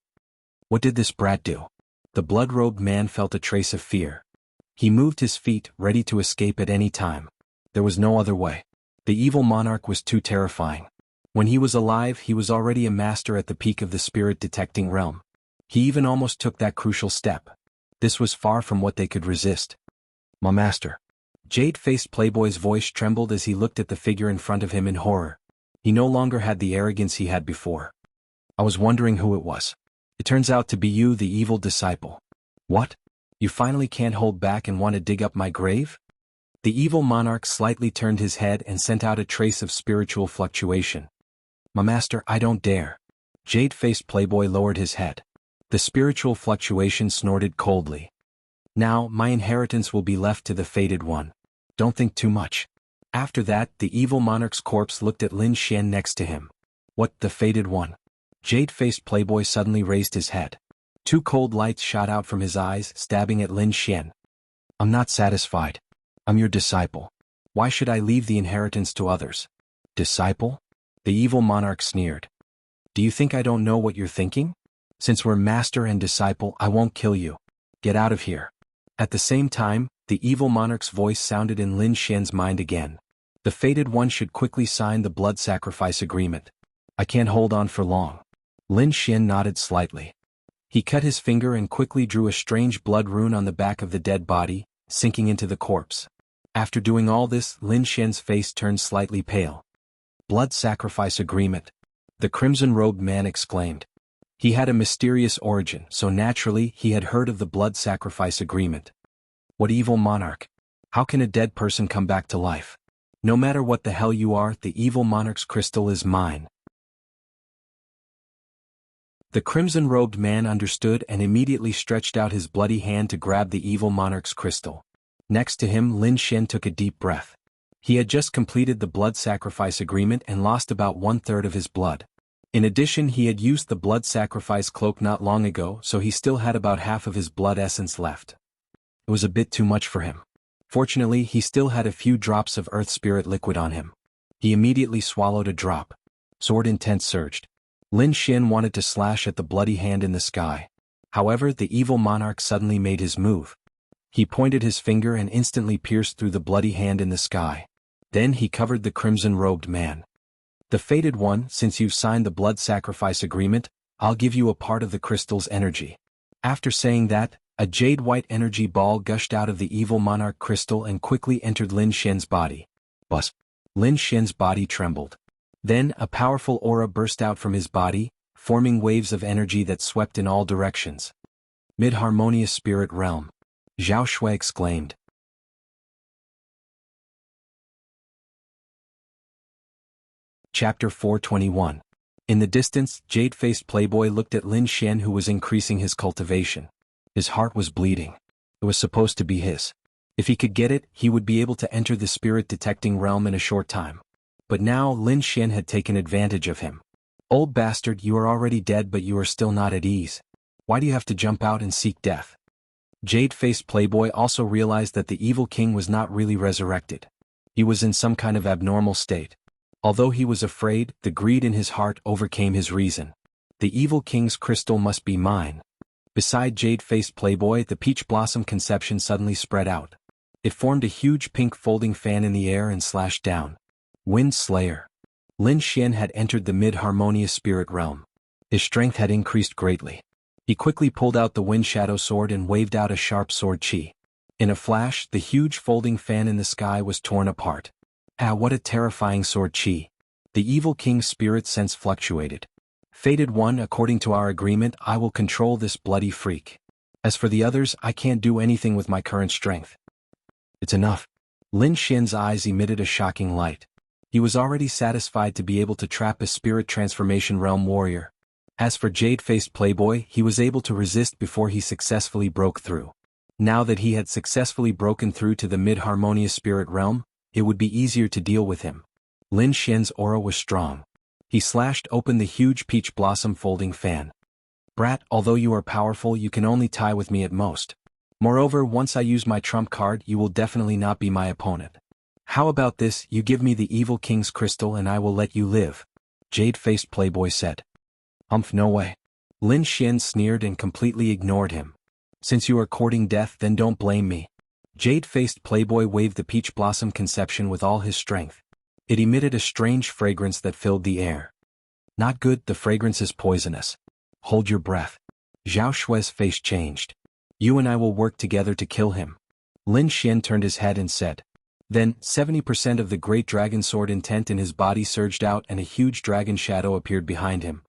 What did this brat do? The blood-robed man felt a trace of fear. He moved his feet, ready to escape at any time. There was no other way. The evil monarch was too terrifying. When he was alive, he was already a master at the peak of the spirit-detecting realm. He even almost took that crucial step. This was far from what they could resist. My master. Jade-faced playboy's voice trembled as he looked at the figure in front of him in horror. He no longer had the arrogance he had before. I was wondering who it was. It turns out to be you, the evil disciple. What? You finally can't hold back and want to dig up my grave? The evil monarch slightly turned his head and sent out a trace of spiritual fluctuation. My master, I don't dare. Jade-faced playboy lowered his head. The spiritual fluctuation snorted coldly. Now, my inheritance will be left to the fated one. Don't think too much. After that, the evil monarch's corpse looked at Lin Xian next to him. What, the fated one? Jade-faced playboy suddenly raised his head. Two cold lights shot out from his eyes, stabbing at Lin Xian. I'm not satisfied. I'm your disciple. Why should I leave the inheritance to others? Disciple? The evil monarch sneered. Do you think I don't know what you're thinking? Since we're master and disciple, I won't kill you. Get out of here. At the same time, the evil monarch's voice sounded in Lin Xian's mind again. The fated one should quickly sign the blood sacrifice agreement. I can't hold on for long. Lin Xian nodded slightly. He cut his finger and quickly drew a strange blood rune on the back of the dead body, sinking into the corpse. After doing all this, Lin Xian's face turned slightly pale. Blood sacrifice agreement. The crimson-robed man exclaimed. He had a mysterious origin, so naturally he had heard of the blood sacrifice agreement. What evil monarch? How can a dead person come back to life? No matter what the hell you are, the evil monarch's crystal is mine. The crimson-robed man understood and immediately stretched out his bloody hand to grab the evil monarch's crystal. Next to him, Lin Xian took a deep breath. He had just completed the blood sacrifice agreement and lost about 1/3 of his blood. In addition, he had used the blood sacrifice cloak not long ago, so he still had about half of his blood essence left. It was a bit too much for him. Fortunately, he still had a few drops of earth spirit liquid on him. He immediately swallowed a drop. Sword intent surged. Lin Xian wanted to slash at the bloody hand in the sky. However, the evil monarch suddenly made his move. He pointed his finger and instantly pierced through the bloody hand in the sky. Then he covered the crimson-robed man. The fated one, since you've signed the blood sacrifice agreement, I'll give you a part of the crystal's energy. After saying that, a jade-white energy ball gushed out of the evil monarch crystal and quickly entered Lin Xian's body. Buzz! Lin Xian's body trembled. Then a powerful aura burst out from his body, forming waves of energy that swept in all directions. Mid-harmonious spirit realm. Zhao Shui exclaimed. Chapter 421. In the distance, jade-faced playboy looked at Lin Xian, who was increasing his cultivation. His heart was bleeding. It was supposed to be his. If he could get it, he would be able to enter the spirit-detecting realm in a short time. But now Lin Xian had taken advantage of him. Old bastard, you are already dead, but you are still not at ease. Why do you have to jump out and seek death? Jade-faced playboy also realized that the evil king was not really resurrected. He was in some kind of abnormal state. Although he was afraid, the greed in his heart overcame his reason. The evil king's crystal must be mine. Beside jade-faced playboy, the peach blossom conception suddenly spread out. It formed a huge pink folding fan in the air and slashed down. Wind Slayer. Lin Xian had entered the mid-harmonious spirit realm. His strength had increased greatly. He quickly pulled out the wind shadow sword and waved out a sharp sword chi. In a flash, the huge folding fan in the sky was torn apart. Ah, what a terrifying sword chi. The evil king's spirit sense fluctuated. Fated one, according to our agreement, I will control this bloody freak. As for the others, I can't do anything with my current strength. It's enough. Lin Xian's eyes emitted a shocking light. He was already satisfied to be able to trap a spirit transformation realm warrior. As for jade-faced playboy, he was able to resist before he successfully broke through. Now that he had successfully broken through to the mid-harmonious spirit realm, it would be easier to deal with him. Lin Xian's aura was strong. He slashed open the huge peach blossom folding fan. Brat, although you are powerful, you can only tie with me at most. Moreover, once I use my trump card, you will definitely not be my opponent. How about this, you give me the evil king's crystal and I will let you live? Jade-faced playboy said. No way. Lin Xian sneered and completely ignored him. Since you are courting death, then don't blame me. Jade-faced playboy waved the peach blossom conception with all his strength. It emitted a strange fragrance that filled the air. Not good, the fragrance is poisonous. Hold your breath. Zhao Shui's face changed. You and I will work together to kill him. Lin Xian turned his head and said. Then, 70% of the great dragon sword intent in his body surged out and a huge dragon shadow appeared behind him.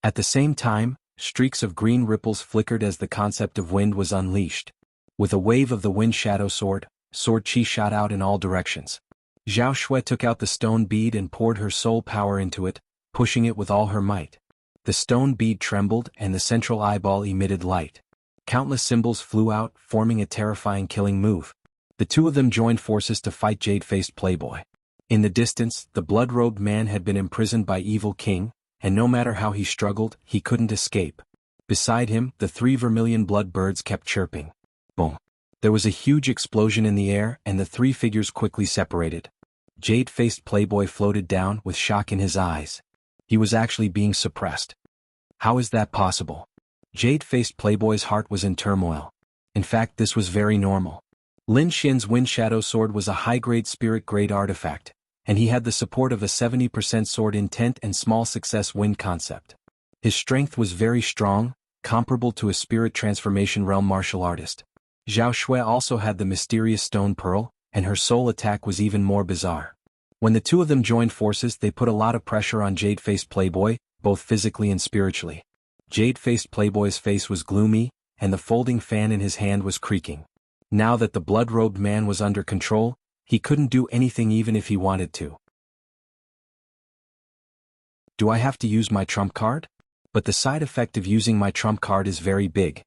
At the same time, streaks of green ripples flickered as the concept of wind was unleashed. With a wave of the wind shadow sword chi shot out in all directions. Zhao Shui took out the stone bead and poured her soul power into it, pushing it with all her might. The stone bead trembled and the central eyeball emitted light. Countless symbols flew out, forming a terrifying killing move. The two of them joined forces to fight jade-faced playboy. In the distance, the blood-robed man had been imprisoned by evil king, and no matter how he struggled, he couldn't escape. Beside him, the 3 vermilion blood birds kept chirping. Boom. There was a huge explosion in the air and the 3 figures quickly separated. Jade-faced playboy floated down with shock in his eyes. He was actually being suppressed. How is that possible? Jade-faced playboy's heart was in turmoil. In fact, this was very normal. Lin Xian's wind shadow sword was a high-grade spirit-grade artifact, and he had the support of a 70% sword intent and small success wind concept. His strength was very strong, comparable to a spirit transformation realm martial artist. Zhao Shui also had the mysterious stone pearl, and her soul attack was even more bizarre. When the two of them joined forces, they put a lot of pressure on jade-faced playboy, both physically and spiritually. Jade-faced playboy's face was gloomy, and the folding fan in his hand was creaking. Now that the blood-robed man was under control, he couldn't do anything even if he wanted to. Do I have to use my trump card? but the side effect of using my trump card is very big.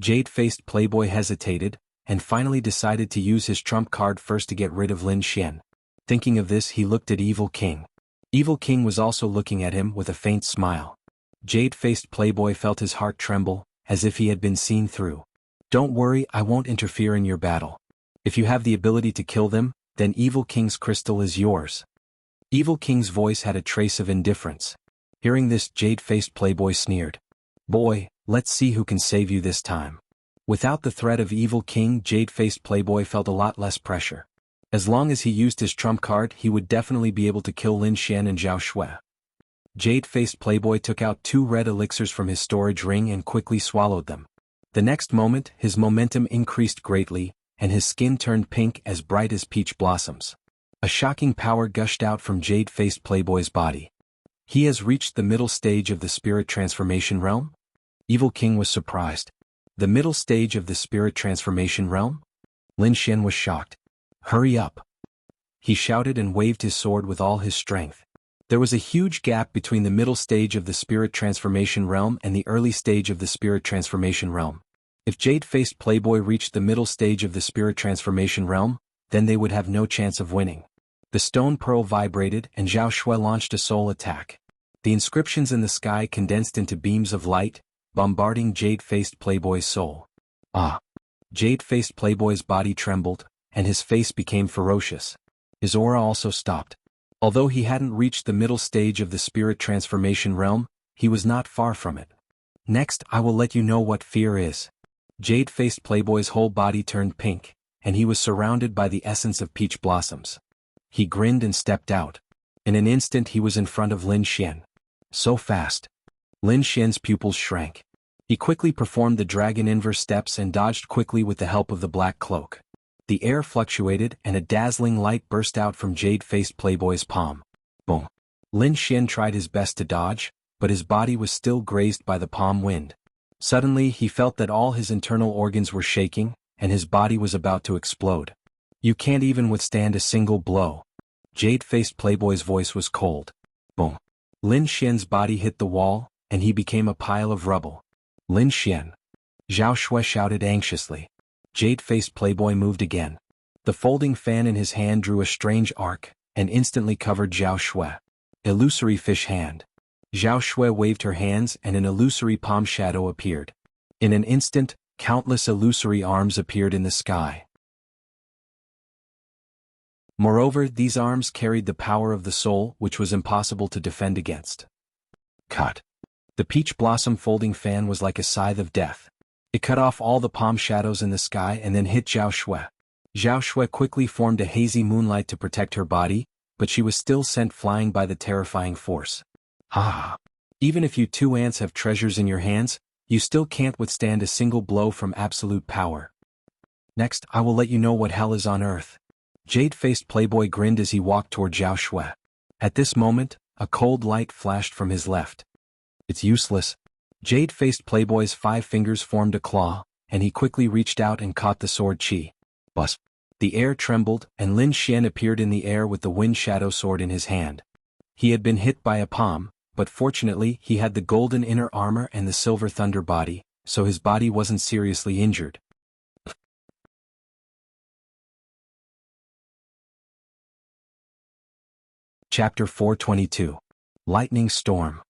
Jade-faced playboy hesitated, and finally decided to use his trump card first to get rid of Lin Xian. Thinking of this, he looked at Evil King. Evil King was also looking at him with a faint smile. Jade-faced playboy felt his heart tremble, as if he had been seen through. Don't worry, I won't interfere in your battle. If you have the ability to kill them, then Evil King's crystal is yours. Evil King's voice had a trace of indifference. Hearing this, Jade-faced playboy sneered. Boy, let's see who can save you this time. Without the threat of Evil King, Jade-faced playboy felt a lot less pressure. As long as he used his trump card, he would definitely be able to kill Lin Xian and Zhao Shui. Jade-faced playboy took out 2 red elixirs from his storage ring and quickly swallowed them. The next moment, his momentum increased greatly, and his skin turned pink as bright as peach blossoms. A shocking power gushed out from Jade-faced playboy's body. He has reached the middle stage of the spirit transformation realm? Evil King was surprised. The middle stage of the spirit transformation realm? Lin Xian was shocked. Hurry up! He shouted and waved his sword with all his strength. There was a huge gap between the middle stage of the spirit transformation realm and the early stage of the spirit transformation realm. If Jade-faced playboy reached the middle stage of the spirit transformation realm, then they would have no chance of winning. The stone pearl vibrated and Zhao Shui launched a soul attack. The inscriptions in the sky condensed into beams of light, bombarding Jade-faced playboy's soul. Ah! Jade-faced playboy's body trembled, and his face became ferocious. His aura also stopped. Although he hadn't reached the middle stage of the spirit transformation realm, he was not far from it. Next, I will let you know what fear is. Jade-faced playboy's whole body turned pink, and he was surrounded by the essence of peach blossoms. He grinned and stepped out. In an instant he was in front of Lin Xian. So fast. Lin Xian's pupils shrank. He quickly performed the dragon inverse steps and dodged quickly with the help of the black cloak. The air fluctuated and a dazzling light burst out from Jade-faced playboy's palm. Boom. Lin Xian tried his best to dodge, but his body was still grazed by the palm wind. Suddenly he felt that all his internal organs were shaking, and his body was about to explode. You can't even withstand a single blow. Jade-faced playboy's voice was cold. Boom. Lin Xian's body hit the wall, and he became a pile of rubble. Lin Xian. Zhao Shui shouted anxiously. Jade-faced playboy moved again. The folding fan in his hand drew a strange arc, and instantly covered Zhao Shui. Illusory fish hand. Zhao Shui waved her hands and an illusory palm shadow appeared. In an instant, countless illusory arms appeared in the sky. Moreover, these arms carried the power of the soul, which was impossible to defend against. Cut. The peach blossom folding fan was like a scythe of death. It cut off all the palm shadows in the sky and then hit Zhao Shui. Zhao Shui quickly formed a hazy moonlight to protect her body, but she was still sent flying by the terrifying force. Ah! Even if you 2 ants have treasures in your hands, you still can't withstand a single blow from absolute power. Next, I will let you know what hell is on earth. Jade-faced playboy grinned as he walked toward Zhao Shui. At this moment, a cold light flashed from his left. It's useless. Jade-faced playboy's 5 fingers formed a claw, and he quickly reached out and caught the sword chi. Buzz. The air trembled, and Lin Xian appeared in the air with the wind shadow sword in his hand. He had been hit by a palm, but fortunately he had the golden inner armor and the silver thunder body, so his body wasn't seriously injured. Chapter 422. Lightning Storm.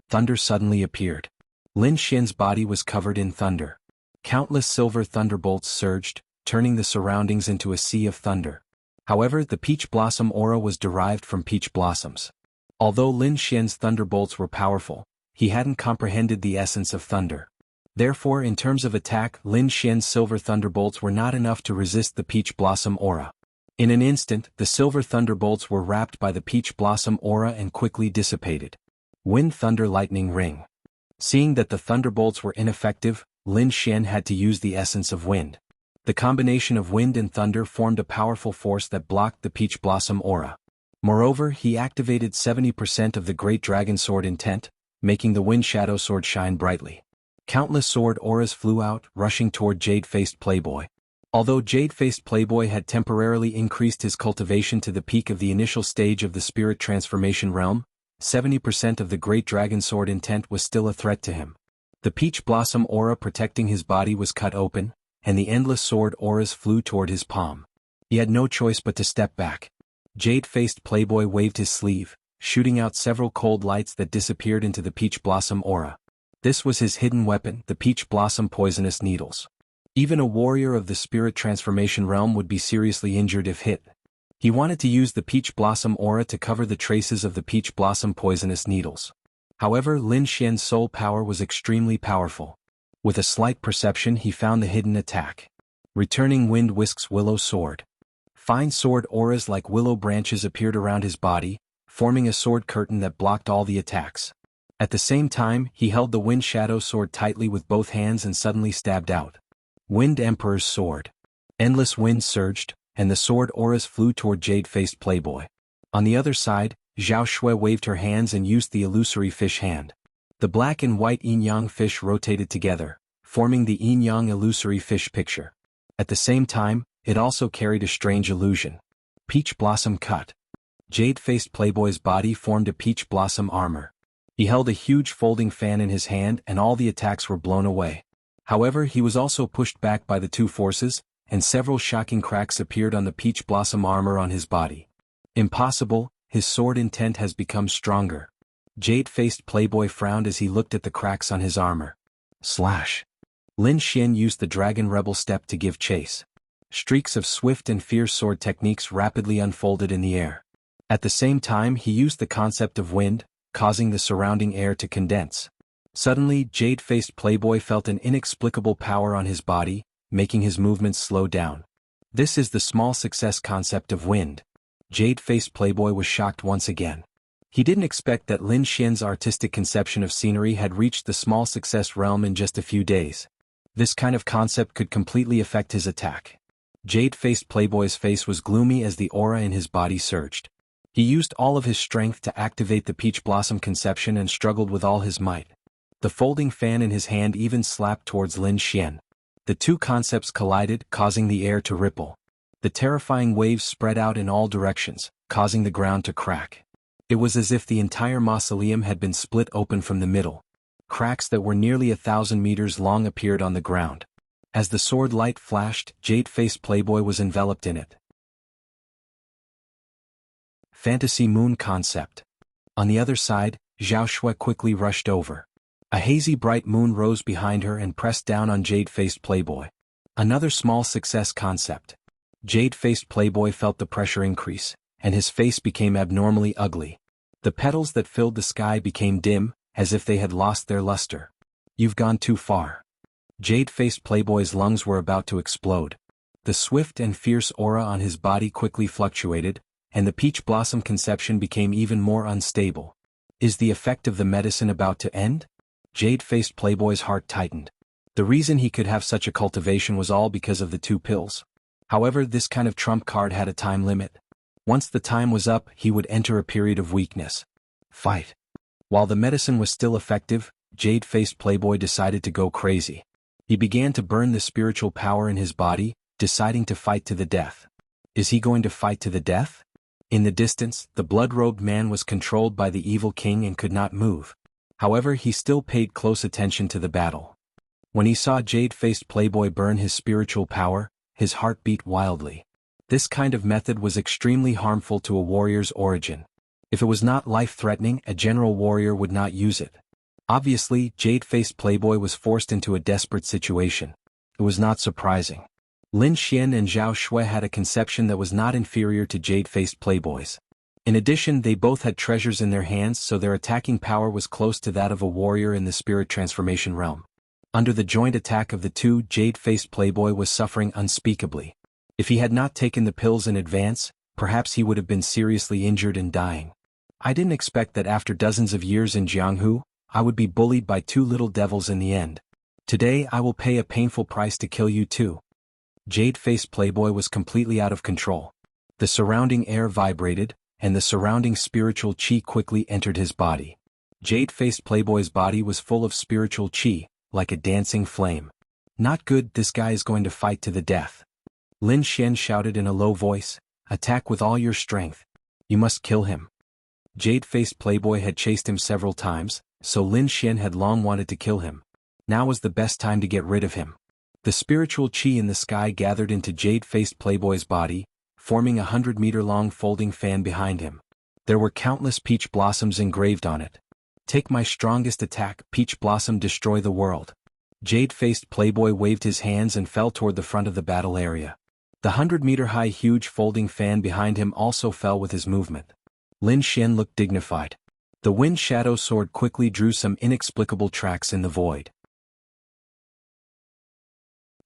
Thunder suddenly appeared. Lin Xian's body was covered in thunder. Countless silver thunderbolts surged, turning the surroundings into a sea of thunder. However, the peach blossom aura was derived from peach blossoms. Although Lin Xian's thunderbolts were powerful, he hadn't comprehended the essence of thunder. Therefore, in terms of attack, Lin Xian's silver thunderbolts were not enough to resist the peach blossom aura. In an instant, the silver thunderbolts were wrapped by the peach blossom aura and quickly dissipated. Wind Thunder Lightning Ring. Seeing that the thunderbolts were ineffective, Lin Xian had to use the essence of wind. The combination of wind and thunder formed a powerful force that blocked the peach blossom aura. Moreover, he activated 70% of the Great Dragon Sword intent, making the Wind Shadow Sword shine brightly. Countless sword auras flew out, rushing toward Jade-faced Playboy. Although Jade-faced Playboy had temporarily increased his cultivation to the peak of the initial stage of the spirit transformation realm, 70% of the great dragon sword intent was still a threat to him. The peach blossom aura protecting his body was cut open, and the endless sword auras flew toward his palm. He had no choice but to step back. Jade-faced playboy waved his sleeve, shooting out several cold lights that disappeared into the peach blossom aura. This was his hidden weapon, the peach blossom poisonous needles. Even a warrior of the spirit transformation realm would be seriously injured if hit. He wanted to use the peach blossom aura to cover the traces of the peach blossom poisonous needles. However, Lin Xian's soul power was extremely powerful. With a slight perception, he found the hidden attack. Returning Wind Whisk's willow sword. Fine sword auras like willow branches appeared around his body, forming a sword curtain that blocked all the attacks. At the same time, he held the Wind Shadow sword tightly with both hands and suddenly stabbed out. Wind Emperor's sword. Endless wind surged, and the sword auras flew toward jade-faced playboy. On the other side, Zhao Shui waved her hands and used the illusory fish hand. The black and white yin-yang fish rotated together, forming the yin-yang illusory fish picture. At the same time, it also carried a strange illusion. Peach blossom cut. Jade-faced playboy's body formed a peach blossom armor. He held a huge folding fan in his hand and all the attacks were blown away. However, he was also pushed back by the two forces, and several shocking cracks appeared on the peach blossom armor on his body. Impossible, his sword intent has become stronger. Jade-faced playboy frowned as he looked at the cracks on his armor. Slash. Lin Xian used the dragon rebel step to give chase. Streaks of swift and fierce sword techniques rapidly unfolded in the air. At the same time, he used the concept of wind, causing the surrounding air to condense. Suddenly, jade-faced playboy felt an inexplicable power on his body, making his movements slow down. This is the small success concept of wind. Jade-faced playboy was shocked once again. He didn't expect that Lin Xian's artistic conception of scenery had reached the small success realm in just a few days. This kind of concept could completely affect his attack. Jade-faced playboy's face was gloomy as the aura in his body surged. He used all of his strength to activate the peach blossom conception and struggled with all his might. The folding fan in his hand even slapped towards Lin Xian. The two concepts collided, causing the air to ripple. The terrifying waves spread out in all directions, causing the ground to crack. It was as if the entire mausoleum had been split open from the middle. Cracks that were nearly 1,000 meters long appeared on the ground. As the sword light flashed, jade-faced playboy was enveloped in it. Fantasy moon concept. On the other side, Zhao Shui quickly rushed over. A hazy bright moon rose behind her and pressed down on jade-faced playboy. Another small success concept. Jade-faced playboy felt the pressure increase, and his face became abnormally ugly. The petals that filled the sky became dim, as if they had lost their luster. You've gone too far. Jade-faced playboy's lungs were about to explode. The swift and fierce aura on his body quickly fluctuated, and the peach blossom conception became even more unstable. Is the effect of the medicine about to end? Jade-faced playboy's heart tightened. The reason he could have such a cultivation was all because of the two pills. However, this kind of trump card had a time limit. Once the time was up, he would enter a period of weakness. Fight. While the medicine was still effective, jade-faced playboy decided to go crazy. He began to burn the spiritual power in his body, deciding to fight to the death. Is he going to fight to the death? In the distance, the blood-robed man was controlled by the evil king and could not move. However, he still paid close attention to the battle. When he saw jade-faced playboy burn his spiritual power, his heart beat wildly. This kind of method was extremely harmful to a warrior's origin. If it was not life-threatening, a general warrior would not use it. Obviously, jade-faced playboy was forced into a desperate situation. It was not surprising. Lin Xian and Zhao Shui had a conception that was not inferior to jade-faced playboys. In addition, they both had treasures in their hands, so their attacking power was close to that of a warrior in the spirit transformation realm. Under the joint attack of the two, jade-faced playboy was suffering unspeakably. If he had not taken the pills in advance, perhaps he would have been seriously injured and dying. I didn't expect that after dozens of years in Jianghu, I would be bullied by two little devils in the end. Today I will pay a painful price to kill you too. Jade-faced playboy was completely out of control. The surrounding air vibrated, and the surrounding spiritual chi quickly entered his body. Jade-faced playboy's body was full of spiritual chi, like a dancing flame. Not good, this guy is going to fight to the death. Lin Xian shouted in a low voice, attack with all your strength. You must kill him. Jade-faced playboy had chased him several times, so Lin Xian had long wanted to kill him. Now was the best time to get rid of him. The spiritual qi in the sky gathered into Jade-faced playboy's body, forming a 100-meter-long folding fan behind him. There were countless peach blossoms engraved on it. Take my strongest attack, peach blossom, destroy the world. Jade-faced playboy waved his hands and fell toward the front of the battle area. The 100-meter-high huge folding fan behind him also fell with his movement. Lin Xian looked dignified. The wind shadow sword quickly drew some inexplicable tracks in the void.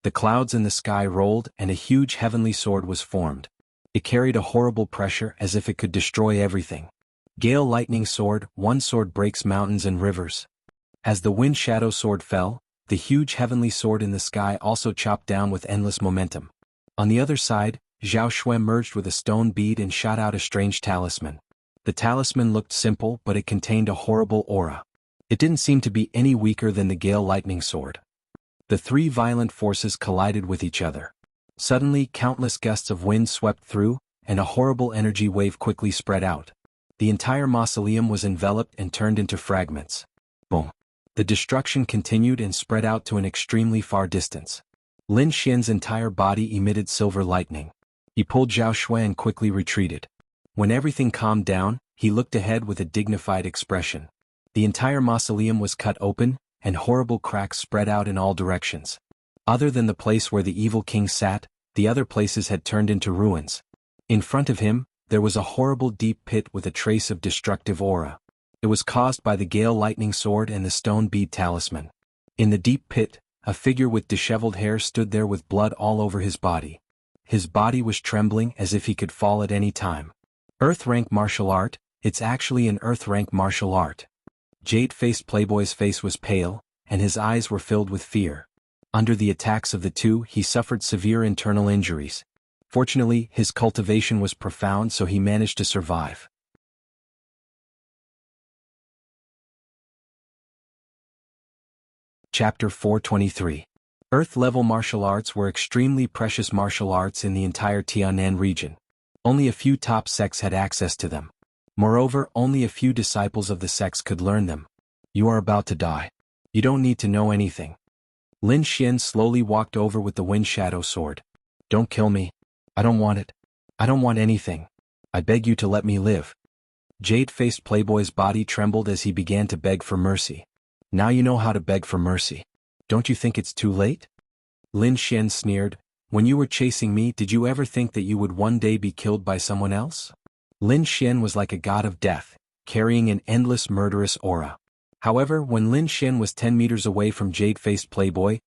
The clouds in the sky rolled and a huge heavenly sword was formed. It carried a horrible pressure as if it could destroy everything. Gale lightning sword, one sword breaks mountains and rivers. As the wind shadow sword fell, the huge heavenly sword in the sky also chopped down with endless momentum. On the other side, Zhao Shui merged with a stone bead and shot out a strange talisman. The talisman looked simple, but it contained a horrible aura. It didn't seem to be any weaker than the Gale lightning sword. The three violent forces collided with each other. Suddenly, countless gusts of wind swept through, and a horrible energy wave quickly spread out. The entire mausoleum was enveloped and turned into fragments. Boom! The destruction continued and spread out to an extremely far distance. Lin Xian's entire body emitted silver lightning. He pulled Zhao Shui and quickly retreated. When everything calmed down, he looked ahead with a dignified expression. The entire mausoleum was cut open, and horrible cracks spread out in all directions. Other than the place where the evil king sat, the other places had turned into ruins. In front of him, there was a horrible deep pit with a trace of destructive aura. It was caused by the Gale lightning sword and the stone bead talisman. In the deep pit, a figure with disheveled hair stood there with blood all over his body. His body was trembling as if he could fall at any time. Earth-rank martial art? It's actually an Earth-rank martial art. Jade-faced playboy's face was pale, and his eyes were filled with fear. Under the attacks of the two, he suffered severe internal injuries. Fortunately, his cultivation was profound, so he managed to survive. Chapter 423. Earth-level martial arts were extremely precious martial arts in the entire Tianan region. Only a few top sects had access to them. Moreover, only a few disciples of the sects could learn them. You are about to die. You don't need to know anything. Lin Xian slowly walked over with the wind shadow sword. Don't kill me. I don't want it. I don't want anything. I beg you to let me live. Jade-faced playboy's body trembled as he began to beg for mercy. Now you know how to beg for mercy. Don't you think it's too late? Lin Xian sneered. When you were chasing me, did you ever think that you would one day be killed by someone else? Lin Xian was like a god of death, carrying an endless murderous aura. However, when Lin Xian was 10 meters away from Jade-faced playboy,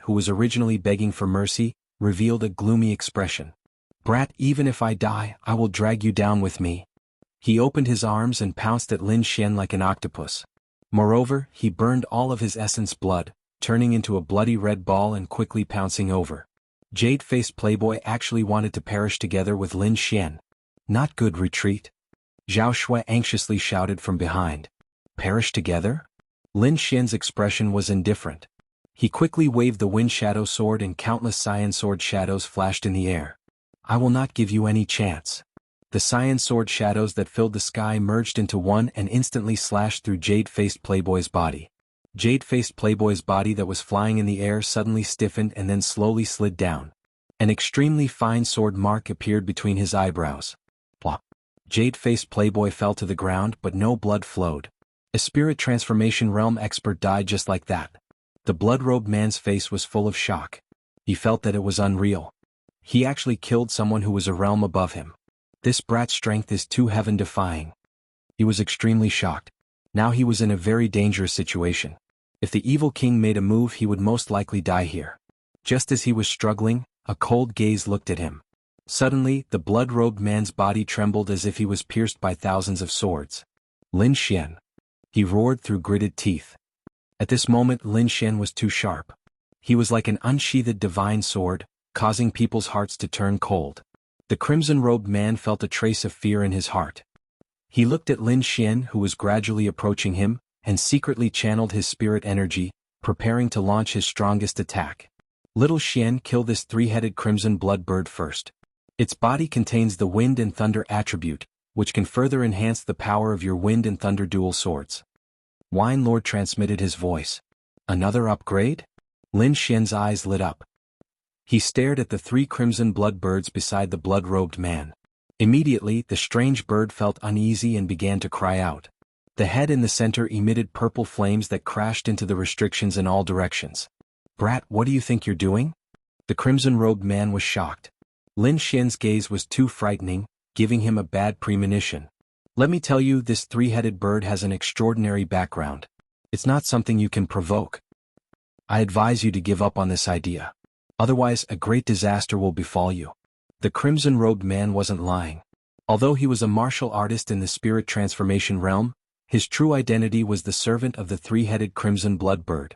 who was originally begging for mercy, revealed a gloomy expression. Brat, even if I die, I will drag you down with me. He opened his arms and pounced at Lin Xian like an octopus. Moreover, he burned all of his essence blood, turning into a bloody red ball and quickly pouncing over. Jade-faced playboy actually wanted to perish together with Lin Xian. Not good, retreat. Zhao Shui anxiously shouted from behind. Perish together? Lin Xian's expression was indifferent. He quickly waved the wind shadow sword and countless cyan sword shadows flashed in the air. I will not give you any chance. The cyan sword shadows that filled the sky merged into one and instantly slashed through Jade-faced playboy's body. Jade-faced playboy's body that was flying in the air suddenly stiffened and then slowly slid down. An extremely fine sword mark appeared between his eyebrows. Plop. Jade-faced playboy fell to the ground, but no blood flowed. A spirit transformation realm expert died just like that. The blood-robed man's face was full of shock. He felt that it was unreal. He actually killed someone who was a realm above him. This brat's strength is too heaven-defying. He was extremely shocked. Now he was in a very dangerous situation. If the evil king made a move, he would most likely die here. Just as he was struggling, a cold gaze looked at him. Suddenly, the blood-robed man's body trembled as if he was pierced by thousands of swords. Lin Xian. He roared through gritted teeth. At this moment, Lin Xian was too sharp. He was like an unsheathed divine sword, causing people's hearts to turn cold. The crimson-robed man felt a trace of fear in his heart. He looked at Lin Xian, who was gradually approaching him, and secretly channeled his spirit energy, preparing to launch his strongest attack. Little Xian, kill this three-headed crimson blood bird first. Its body contains the wind and thunder attribute, which can further enhance the power of your wind and thunder dual swords. Wine Lord transmitted his voice. Another upgrade? Lin Xian's eyes lit up. He stared at the 3 crimson blood birds beside the blood-robed man. Immediately, the strange bird felt uneasy and began to cry out. The head in the center emitted purple flames that crashed into the restrictions in all directions. Brat, what do you think you're doing? The crimson-robed man was shocked. Lin Xian's gaze was too frightening, giving him a bad premonition. Let me tell you, this 3-headed bird has an extraordinary background. It's not something you can provoke. I advise you to give up on this idea. Otherwise, a great disaster will befall you. The crimson-robed man wasn't lying. Although he was a martial artist in the spirit transformation realm, his true identity was the servant of the 3-headed crimson blood bird.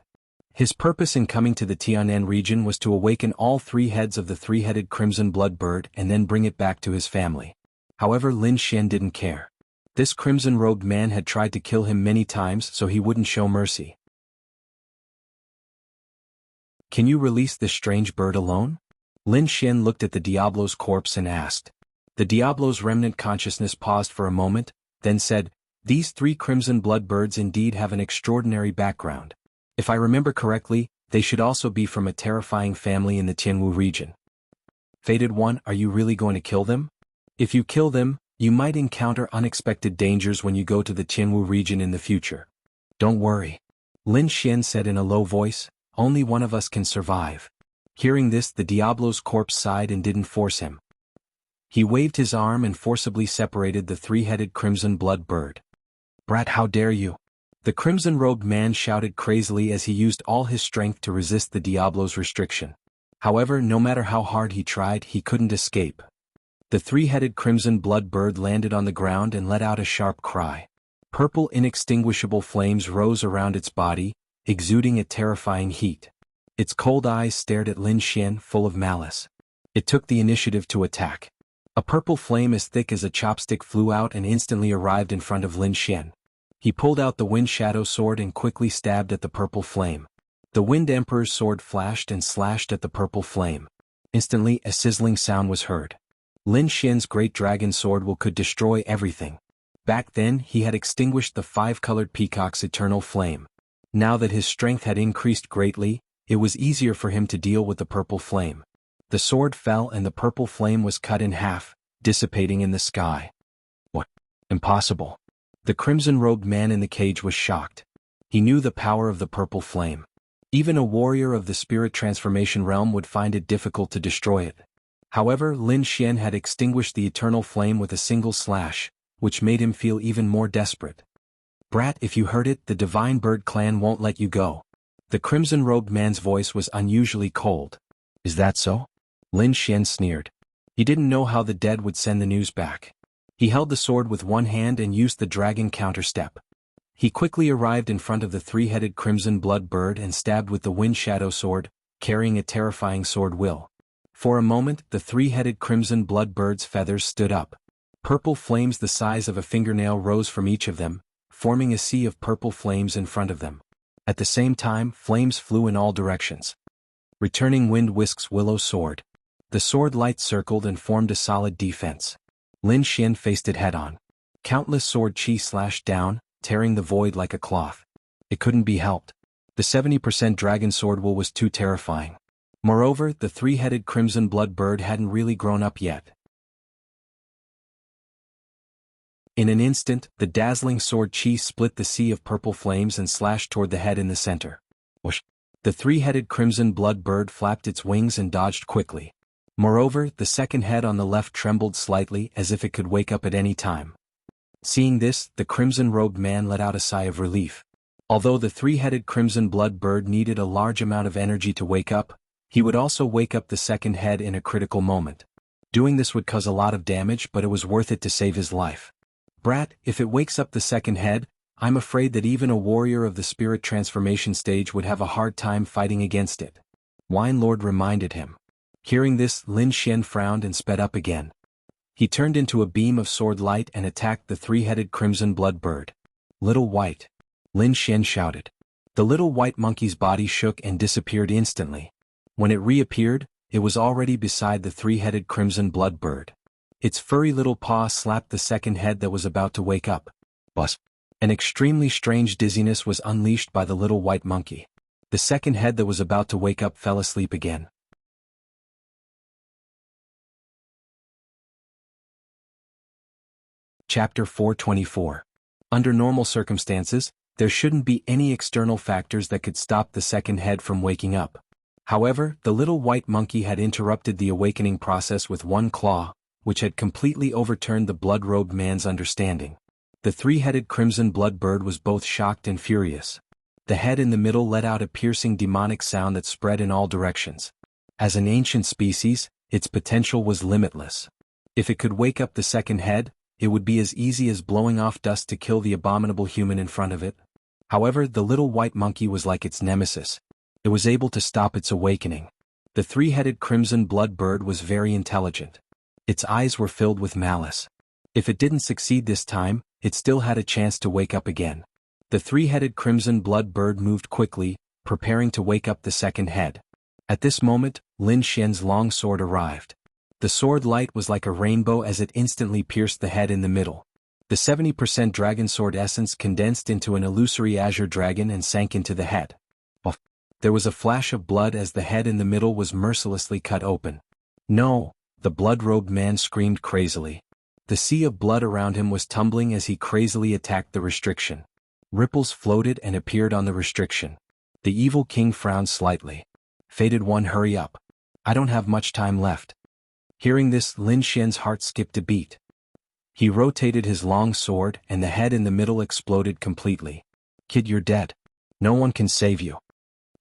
His purpose in coming to the Tianan region was to awaken all 3 heads of the 3-headed crimson blood bird and then bring it back to his family. However, Lin Xian didn't care. This crimson-robed man had tried to kill him many times, so he wouldn't show mercy. Can you release this strange bird alone? Lin Xian looked at the Diablo's corpse and asked. The Diablo's remnant consciousness paused for a moment, then said, These 3 crimson blood birds indeed have an extraordinary background. If I remember correctly, they should also be from a terrifying family in the Jianghu region. Fated One, are you really going to kill them? If you kill them, you might encounter unexpected dangers when you go to the Jianghu region in the future. Don't worry. Lin Xian said in a low voice, only one of us can survive. Hearing this, the Diablo's corpse sighed and didn't force him. He waved his arm and forcibly separated the 3-headed crimson blood bird. Brat, how dare you? The crimson-robed man shouted crazily as he used all his strength to resist the Diablo's restriction. However, no matter how hard he tried, he couldn't escape. The 3-headed crimson blood bird landed on the ground and let out a sharp cry. Purple inextinguishable flames rose around its body, exuding a terrifying heat. Its cold eyes stared at Lin Xian full of malice. It took the initiative to attack. A purple flame as thick as a chopstick flew out and instantly arrived in front of Lin Xian. He pulled out the Wind Shadow sword and quickly stabbed at the purple flame. The Wind Emperor's sword flashed and slashed at the purple flame. Instantly, a sizzling sound was heard. Lin Xian's great dragon sword could destroy everything. Back then, he had extinguished the 5-colored peacock's eternal flame. Now that his strength had increased greatly, it was easier for him to deal with the purple flame. The sword fell and the purple flame was cut in half, dissipating in the sky. What? Impossible. The crimson-robed man in the cage was shocked. He knew the power of the purple flame. Even a warrior of the spirit transformation realm would find it difficult to destroy it. However, Lin Xian had extinguished the eternal flame with a single slash, which made him feel even more desperate. Brat, if you heard it, the Divine Bird Clan won't let you go. The crimson-robed man's voice was unusually cold. Is that so? Lin Xian sneered. He didn't know how the dead would send the news back. He held the sword with one hand and used the dragon counter-step. He quickly arrived in front of the 3-headed crimson blood bird and stabbed with the Wind Shadow sword, carrying a terrifying sword will. For a moment, the 3-headed crimson blood bird's feathers stood up. Purple flames the size of a fingernail rose from each of them, forming a sea of purple flames in front of them. At the same time, flames flew in all directions. Returning Wind Whisk's willow sword. The sword light circled and formed a solid defense. Lin Xian faced it head-on. Countless sword chi slashed down, tearing the void like a cloth. It couldn't be helped. The 70% dragon sword will was too terrifying. Moreover, the 3-headed crimson blood bird hadn't really grown up yet. In an instant, the dazzling sword chi split the sea of purple flames and slashed toward the head in the center. Whoosh! The 3-headed crimson blood bird flapped its wings and dodged quickly. Moreover, the second head on the left trembled slightly as if it could wake up at any time. Seeing this, the crimson-robed man let out a sigh of relief. Although the 3-headed crimson blood bird needed a large amount of energy to wake up, he would also wake up the second head in a critical moment. Doing this would cause a lot of damage, but it was worth it to save his life. Brat, if it wakes up the second head, I'm afraid that even a warrior of the spirit transformation stage would have a hard time fighting against it. Wine Lord reminded him. Hearing this, Lin Xian frowned and sped up again. He turned into a beam of sword light and attacked the 3-headed crimson blood bird. Little White! Lin Xian shouted. The little white monkey's body shook and disappeared instantly. When it reappeared, it was already beside the 3-headed crimson blood bird. Its furry little paw slapped the second head that was about to wake up. Bus. An extremely strange dizziness was unleashed by the little white monkey. The second head that was about to wake up fell asleep again. Chapter 424. Under normal circumstances, there shouldn't be any external factors that could stop the second head from waking up. However, the little white monkey had interrupted the awakening process with one claw, which had completely overturned the blood-robed man's understanding. The three-headed crimson blood bird was both shocked and furious. The head in the middle let out a piercing demonic sound that spread in all directions. As an ancient species, its potential was limitless. If it could wake up the second head, it would be as easy as blowing off dust to kill the abominable human in front of it. However, the little white monkey was like its nemesis. It was able to stop its awakening. The three-headed crimson blood bird was very intelligent. Its eyes were filled with malice. If it didn't succeed this time, it still had a chance to wake up again. The three-headed crimson blood bird moved quickly, preparing to wake up the second head. At this moment, Lin Xian's long sword arrived. The sword light was like a rainbow as it instantly pierced the head in the middle. The 70% dragon sword essence condensed into an illusory azure dragon and sank into the head. There was a flash of blood as the head in the middle was mercilessly cut open. No, the blood-robed man screamed crazily. The sea of blood around him was tumbling as he crazily attacked the restriction. Ripples floated and appeared on the restriction. The evil king frowned slightly. Fated one, hurry up. I don't have much time left. Hearing this, Lin Xian's heart skipped a beat. He rotated his long sword and the head in the middle exploded completely. Kid, you're dead. No one can save you.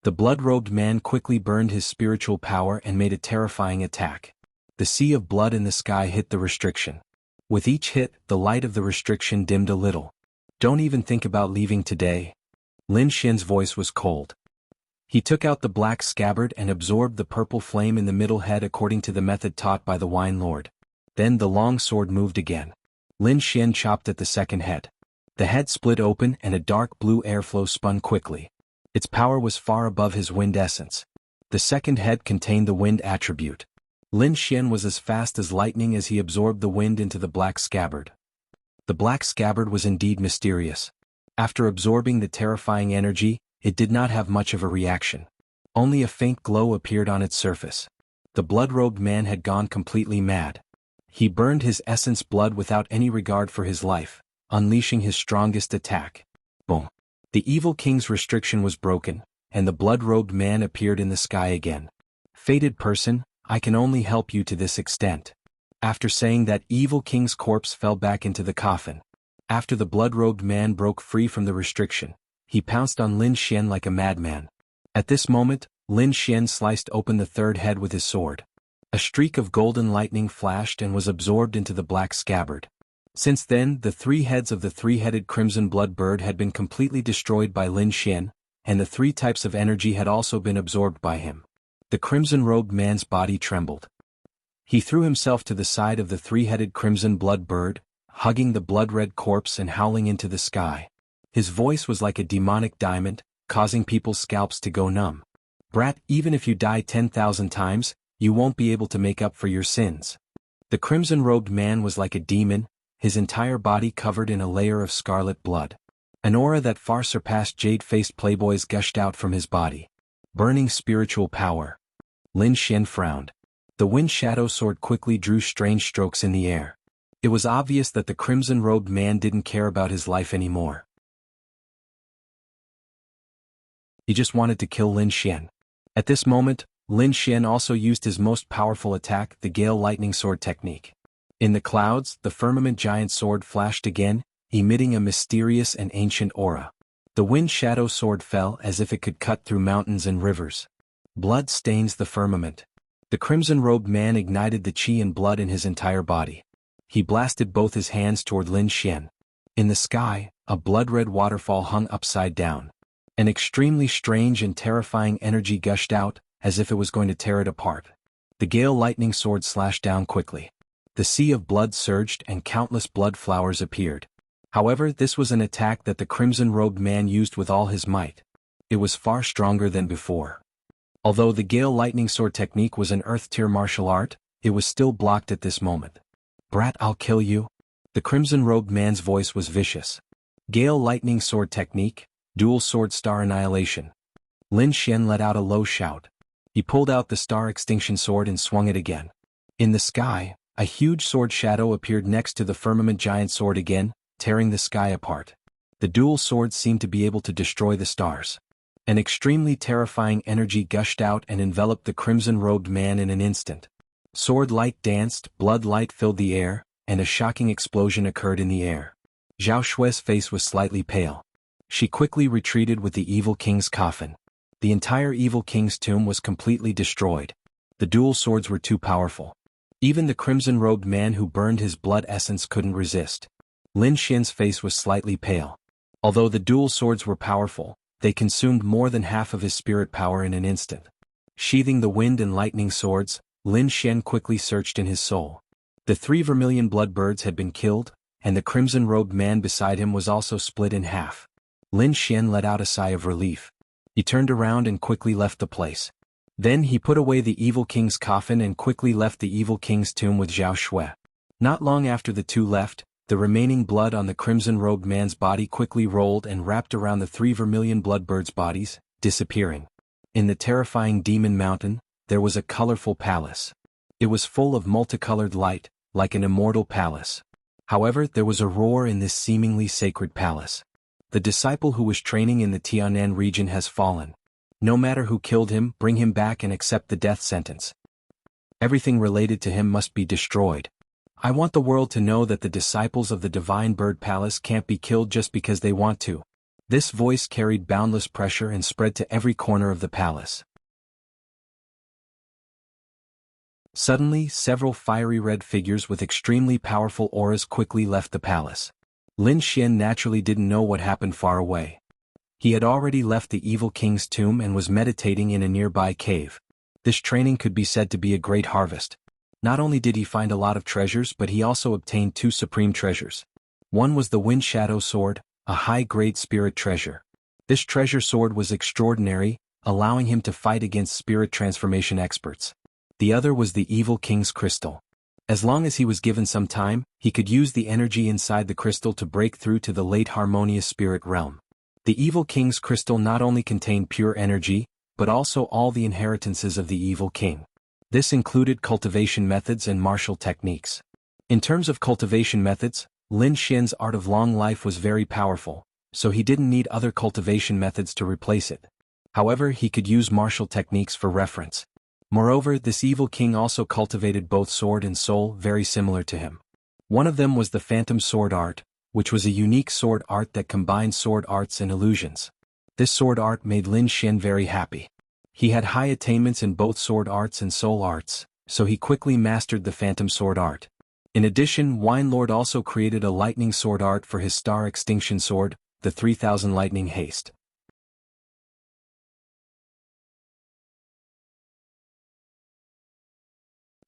The blood-robed man quickly burned his spiritual power and made a terrifying attack. The sea of blood in the sky hit the restriction. With each hit, the light of the restriction dimmed a little. Don't even think about leaving today. Lin Xian's voice was cold. He took out the black scabbard and absorbed the purple flame in the middle head according to the method taught by the wine lord. Then the long sword moved again. Lin Xian chopped at the second head. The head split open and a dark blue airflow spun quickly. Its power was far above his wind essence. The second head contained the wind attribute. Lin Xian was as fast as lightning as he absorbed the wind into the black scabbard. The black scabbard was indeed mysterious. After absorbing the terrifying energy, it did not have much of a reaction. Only a faint glow appeared on its surface. The blood-robed man had gone completely mad. He burned his essence blood without any regard for his life, unleashing his strongest attack. Boom! The evil king's restriction was broken, and the blood-robed man appeared in the sky again. Fated person, I can only help you to this extent. After saying that, evil king's corpse fell back into the coffin. After the blood-robed man broke free from the restriction, he pounced on Lin Xian like a madman. At this moment, Lin Xian sliced open the third head with his sword. A streak of golden lightning flashed and was absorbed into the black scabbard. Since then, the three heads of the three-headed crimson blood bird had been completely destroyed by Lin Xian, and the three types of energy had also been absorbed by him. The crimson-robed man's body trembled. He threw himself to the side of the three-headed crimson blood bird, hugging the blood-red corpse and howling into the sky. His voice was like a demonic diamond, causing people's scalps to go numb. Brat, even if you die 10,000 times, you won't be able to make up for your sins. The crimson-robed man was like a demon, his entire body covered in a layer of scarlet blood. An aura that far surpassed jade-faced playboys gushed out from his body. Burning spiritual power. Lin Xian frowned. The wind shadow sword quickly drew strange strokes in the air. It was obvious that the crimson-robed man didn't care about his life anymore. He just wanted to kill Lin Xian. At this moment, Lin Xian also used his most powerful attack, the Gale Lightning Sword technique. In the clouds, the firmament giant sword flashed again, emitting a mysterious and ancient aura. The wind shadow sword fell as if it could cut through mountains and rivers. Blood stains the firmament. The crimson-robed man ignited the qi and blood in his entire body. He blasted both his hands toward Lin Xian. In the sky, a blood-red waterfall hung upside down. An extremely strange and terrifying energy gushed out, as if it was going to tear it apart. The Gale Lightning Sword slashed down quickly. The sea of blood surged and countless blood flowers appeared. However, this was an attack that the crimson-robed man used with all his might. It was far stronger than before. Although the Gale Lightning Sword technique was an Earth-tier martial art, it was still blocked at this moment. Brat, I'll kill you. The crimson-robed man's voice was vicious. Gale Lightning Sword Technique, Dual Sword Star Annihilation. Lin Xian let out a low shout. He pulled out the Star Extinction Sword and swung it again. In the sky, a huge sword shadow appeared next to the firmament giant sword again, tearing the sky apart. The dual swords seemed to be able to destroy the stars. An extremely terrifying energy gushed out and enveloped the crimson-robed man in an instant. Sword light danced, blood light filled the air, and a shocking explosion occurred in the air. Zhao Shue's face was slightly pale. She quickly retreated with the evil king's coffin. The entire evil king's tomb was completely destroyed. The dual swords were too powerful. Even the crimson-robed man who burned his blood essence couldn't resist. Lin Xian's face was slightly pale. Although the dual swords were powerful, they consumed more than half of his spirit power in an instant. Sheathing the wind and lightning swords, Lin Xian quickly searched in his soul. The 3 vermilion bloodbirds had been killed, and the crimson-robed man beside him was also split in half. Lin Xian let out a sigh of relief. He turned around and quickly left the place. Then he put away the evil king's coffin and quickly left the evil king's tomb with Zhao Shui. Not long after the two left, the remaining blood on the crimson-robed man's body quickly rolled and wrapped around the 3 vermilion bloodbirds' bodies, disappearing. In the terrifying Demon Mountain, there was a colorful palace. It was full of multicolored light, like an immortal palace. However, there was a roar in this seemingly sacred palace. The disciple who was training in the Tianan region has fallen. No matter who killed him, bring him back and accept the death sentence. Everything related to him must be destroyed. I want the world to know that the disciples of the Divine Bird Palace can't be killed just because they want to. This voice carried boundless pressure and spread to every corner of the palace. Suddenly, several fiery red figures with extremely powerful auras quickly left the palace. Lin Xian naturally didn't know what happened far away. He had already left the evil king's tomb and was meditating in a nearby cave. This training could be said to be a great harvest. Not only did he find a lot of treasures, but he also obtained 2 supreme treasures. One was the Wind Shadow Sword, a high-grade spirit treasure. This treasure sword was extraordinary, allowing him to fight against spirit transformation experts. The other was the evil king's crystal. As long as he was given some time, he could use the energy inside the crystal to break through to the late harmonious spirit realm. The evil king's crystal not only contained pure energy, but also all the inheritances of the evil king. This included cultivation methods and martial techniques. In terms of cultivation methods, Lin Xian's art of long life was very powerful, so he didn't need other cultivation methods to replace it. However, he could use martial techniques for reference. Moreover, this evil king also cultivated both sword and soul very similar to him. One of them was the Phantom Sword Art, which was a unique sword art that combined sword arts and illusions. This sword art made Lin Xian very happy. He had high attainments in both sword arts and soul arts, so he quickly mastered the Phantom Sword Art. In addition, Wine Lord also created a lightning sword art for his Star Extinction Sword, the 3000 Lightning Haste.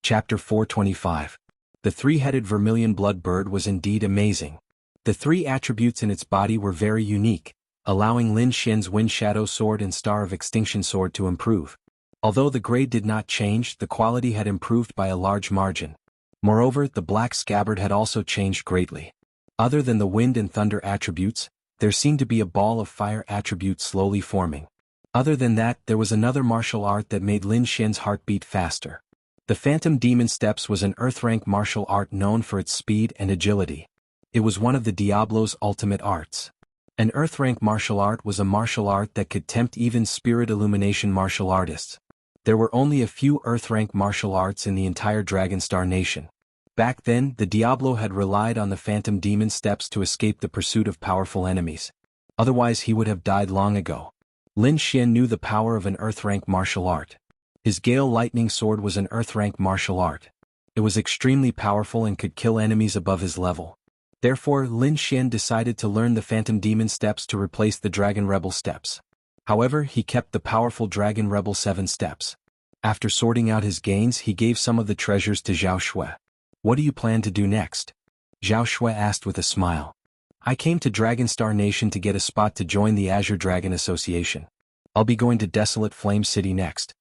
Chapter 425. The 3-headed vermilion blood bird was indeed amazing. The 3 attributes in its body were very unique, allowing Lin Xian's Wind Shadow Sword and Star of Extinction Sword to improve. Although the grade did not change, the quality had improved by a large margin. Moreover, the black scabbard had also changed greatly. Other than the wind and thunder attributes, there seemed to be a ball of fire attribute slowly forming. Other than that, there was another martial art that made Lin Xian's heart beat faster. The Phantom Demon Steps was an earth-rank martial art known for its speed and agility. It was one of the Diablo's ultimate arts. An earth-rank martial art was a martial art that could tempt even spirit illumination martial artists. There were only a few earth-rank martial arts in the entire Dragonstar Nation. Back then, the Diablo had relied on the Phantom Demon Steps to escape the pursuit of powerful enemies. Otherwise he would have died long ago. Lin Xian knew the power of an earth-rank martial art. His Gale Lightning Sword was an earth-rank martial art. It was extremely powerful and could kill enemies above his level. Therefore, Lin Xian decided to learn the Phantom Demon Steps to replace the Dragon Rebel Steps. However, he kept the powerful Dragon Rebel 7 Steps. After sorting out his gains, he gave some of the treasures to Zhao Shui. What do you plan to do next? Zhao Shui asked with a smile. I came to Dragonstar Nation to get a spot to join the Azure Dragon Association. I'll be going to Desolate Flame City next.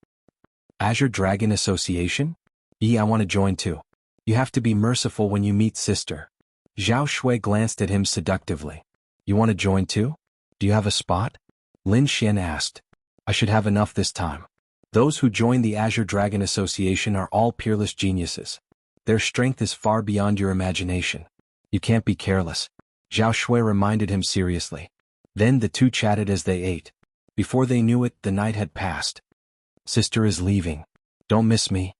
Azure Dragon Association? I want to join too. You have to be merciful when you meet sister. Zhao Shui glanced at him seductively. You want to join too? Do you have a spot? Lin Xian asked. I should have enough this time. Those who join the Azure Dragon Association are all peerless geniuses. Their strength is far beyond your imagination. You can't be careless. Zhao Shui reminded him seriously. Then the two chatted as they ate. Before they knew it, the night had passed. Sister is leaving. Don't miss me.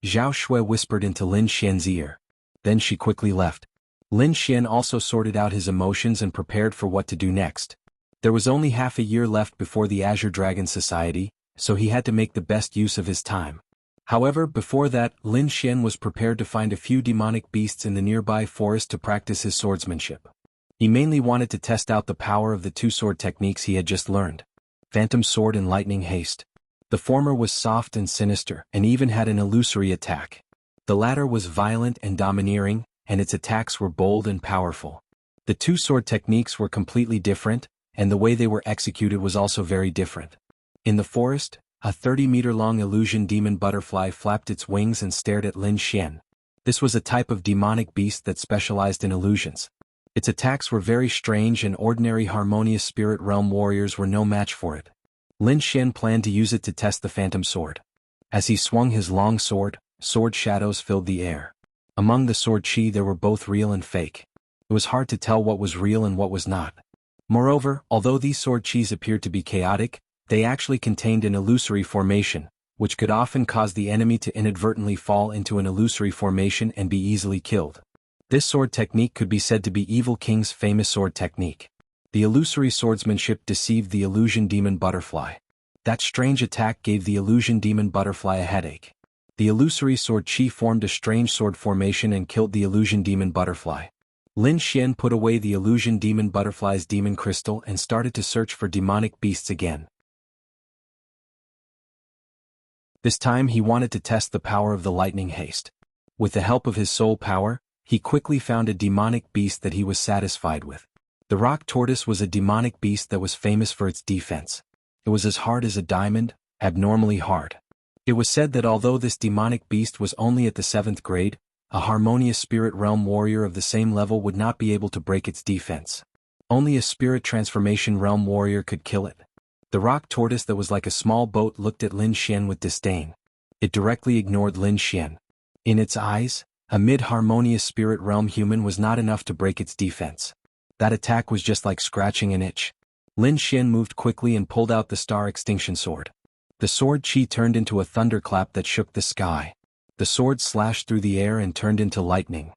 Zhao Shui whispered into Lin Xian's ear. Then she quickly left. Lin Xian also sorted out his emotions and prepared for what to do next. There was only half a year left before the Azure Dragon Society, so he had to make the best use of his time. However, before that, Lin Xian was prepared to find a few demonic beasts in the nearby forest to practice his swordsmanship. He mainly wanted to test out the power of the two sword techniques he had just learned. Phantom Sword and Lightning Haste. The former was soft and sinister, and even had an illusory attack. The latter was violent and domineering, and its attacks were bold and powerful. The two sword techniques were completely different, and the way they were executed was also very different. In the forest, a 30-meter-long illusion demon butterfly flapped its wings and stared at Lin Xian. This was a type of demonic beast that specialized in illusions. Its attacks were very strange, and ordinary harmonious spirit realm warriors were no match for it. Lin Xian planned to use it to test the Phantom Sword. As he swung his long sword, sword shadows filled the air. Among the sword chi there were both real and fake. It was hard to tell what was real and what was not. Moreover, although these sword chis appeared to be chaotic, they actually contained an illusory formation, which could often cause the enemy to inadvertently fall into an illusory formation and be easily killed. This sword technique could be said to be Evil King's famous sword technique. The illusory swordsmanship deceived the illusion demon butterfly. That strange attack gave the illusion demon butterfly a headache. The illusory sword chi formed a strange sword formation and killed the illusion demon butterfly. Lin Xian put away the illusion demon butterfly's demon crystal and started to search for demonic beasts again. This time he wanted to test the power of the lightning haste. With the help of his soul power, he quickly found a demonic beast that he was satisfied with. The rock tortoise was a demonic beast that was famous for its defense. It was as hard as a diamond, abnormally hard. It was said that although this demonic beast was only at the 7th grade, a harmonious spirit realm warrior of the same level would not be able to break its defense. Only a spirit transformation realm warrior could kill it. The rock tortoise that was like a small boat looked at Lin Xian with disdain. It directly ignored Lin Xian. In its eyes, a mid-harmonious spirit realm human was not enough to break its defense. That attack was just like scratching an itch. Lin Xian moved quickly and pulled out the Star Extinction Sword. The sword chi turned into a thunderclap that shook the sky. The sword slashed through the air and turned into lightning.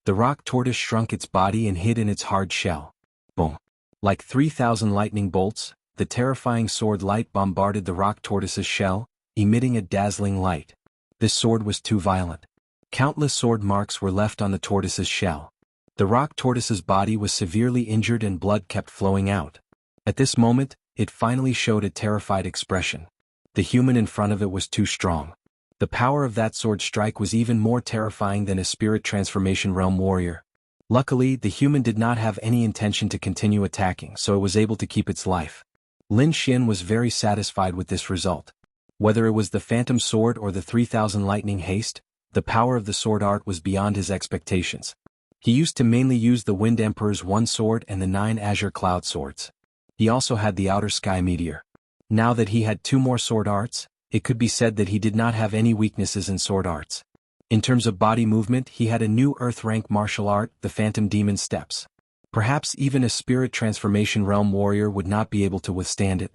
The rock tortoise shrunk its body and hid in its hard shell. Boom! Like 3,000 lightning bolts, the terrifying sword light bombarded the rock tortoise's shell, emitting a dazzling light. This sword was too violent. Countless sword marks were left on the tortoise's shell. The rock tortoise's body was severely injured and blood kept flowing out. At this moment, it finally showed a terrified expression. The human in front of it was too strong. The power of that sword strike was even more terrifying than a spirit transformation realm warrior. Luckily, the human did not have any intention to continue attacking, so it was able to keep its life. Lin Xian was very satisfied with this result. Whether it was the Phantom Sword or the 3,000 Lightning Haste, the power of the sword art was beyond his expectations. He used to mainly use the Wind Emperor's one sword and the 9 Azure Cloud swords. He also had the Outer Sky Meteor. Now that he had 2 more sword arts, it could be said that he did not have any weaknesses in sword arts. In terms of body movement, he had a new Earth rank martial art, the Phantom Demon Steps. Perhaps even a spirit transformation realm warrior would not be able to withstand it.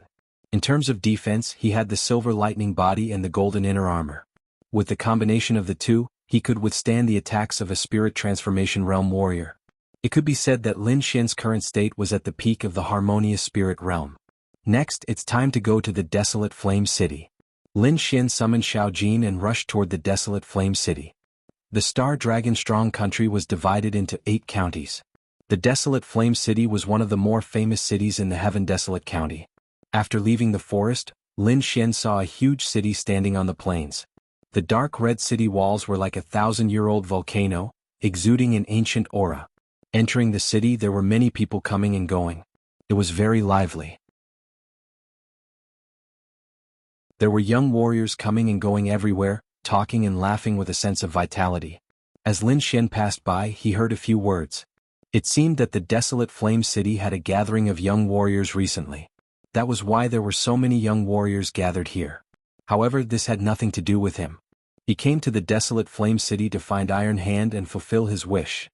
In terms of defense, he had the Silver Lightning body and the Golden Inner Armor. With the combination of the two, he could withstand the attacks of a spirit transformation realm warrior. It could be said that Lin Xian's current state was at the peak of the harmonious spirit realm. Next, it's time to go to the Desolate Flame City. Lin Xian summoned Xiao Jin and rushed toward the Desolate Flame City. The Star Dragon Strong country was divided into 8 counties. The Desolate Flame City was one of the more famous cities in the Heaven Desolate County. After leaving the forest, Lin Xian saw a huge city standing on the plains. The dark red city walls were like a 1,000-year-old volcano, exuding an ancient aura. Entering the city, there were many people coming and going. It was very lively. There were young warriors coming and going everywhere, talking and laughing with a sense of vitality. As Lin Xian passed by, he heard a few words. It seemed that the desolate Flame City had a gathering of young warriors recently. That was why there were so many young warriors gathered here. However, this had nothing to do with him. He came to the desolate Flame City to find Iron Hand and fulfill his wish.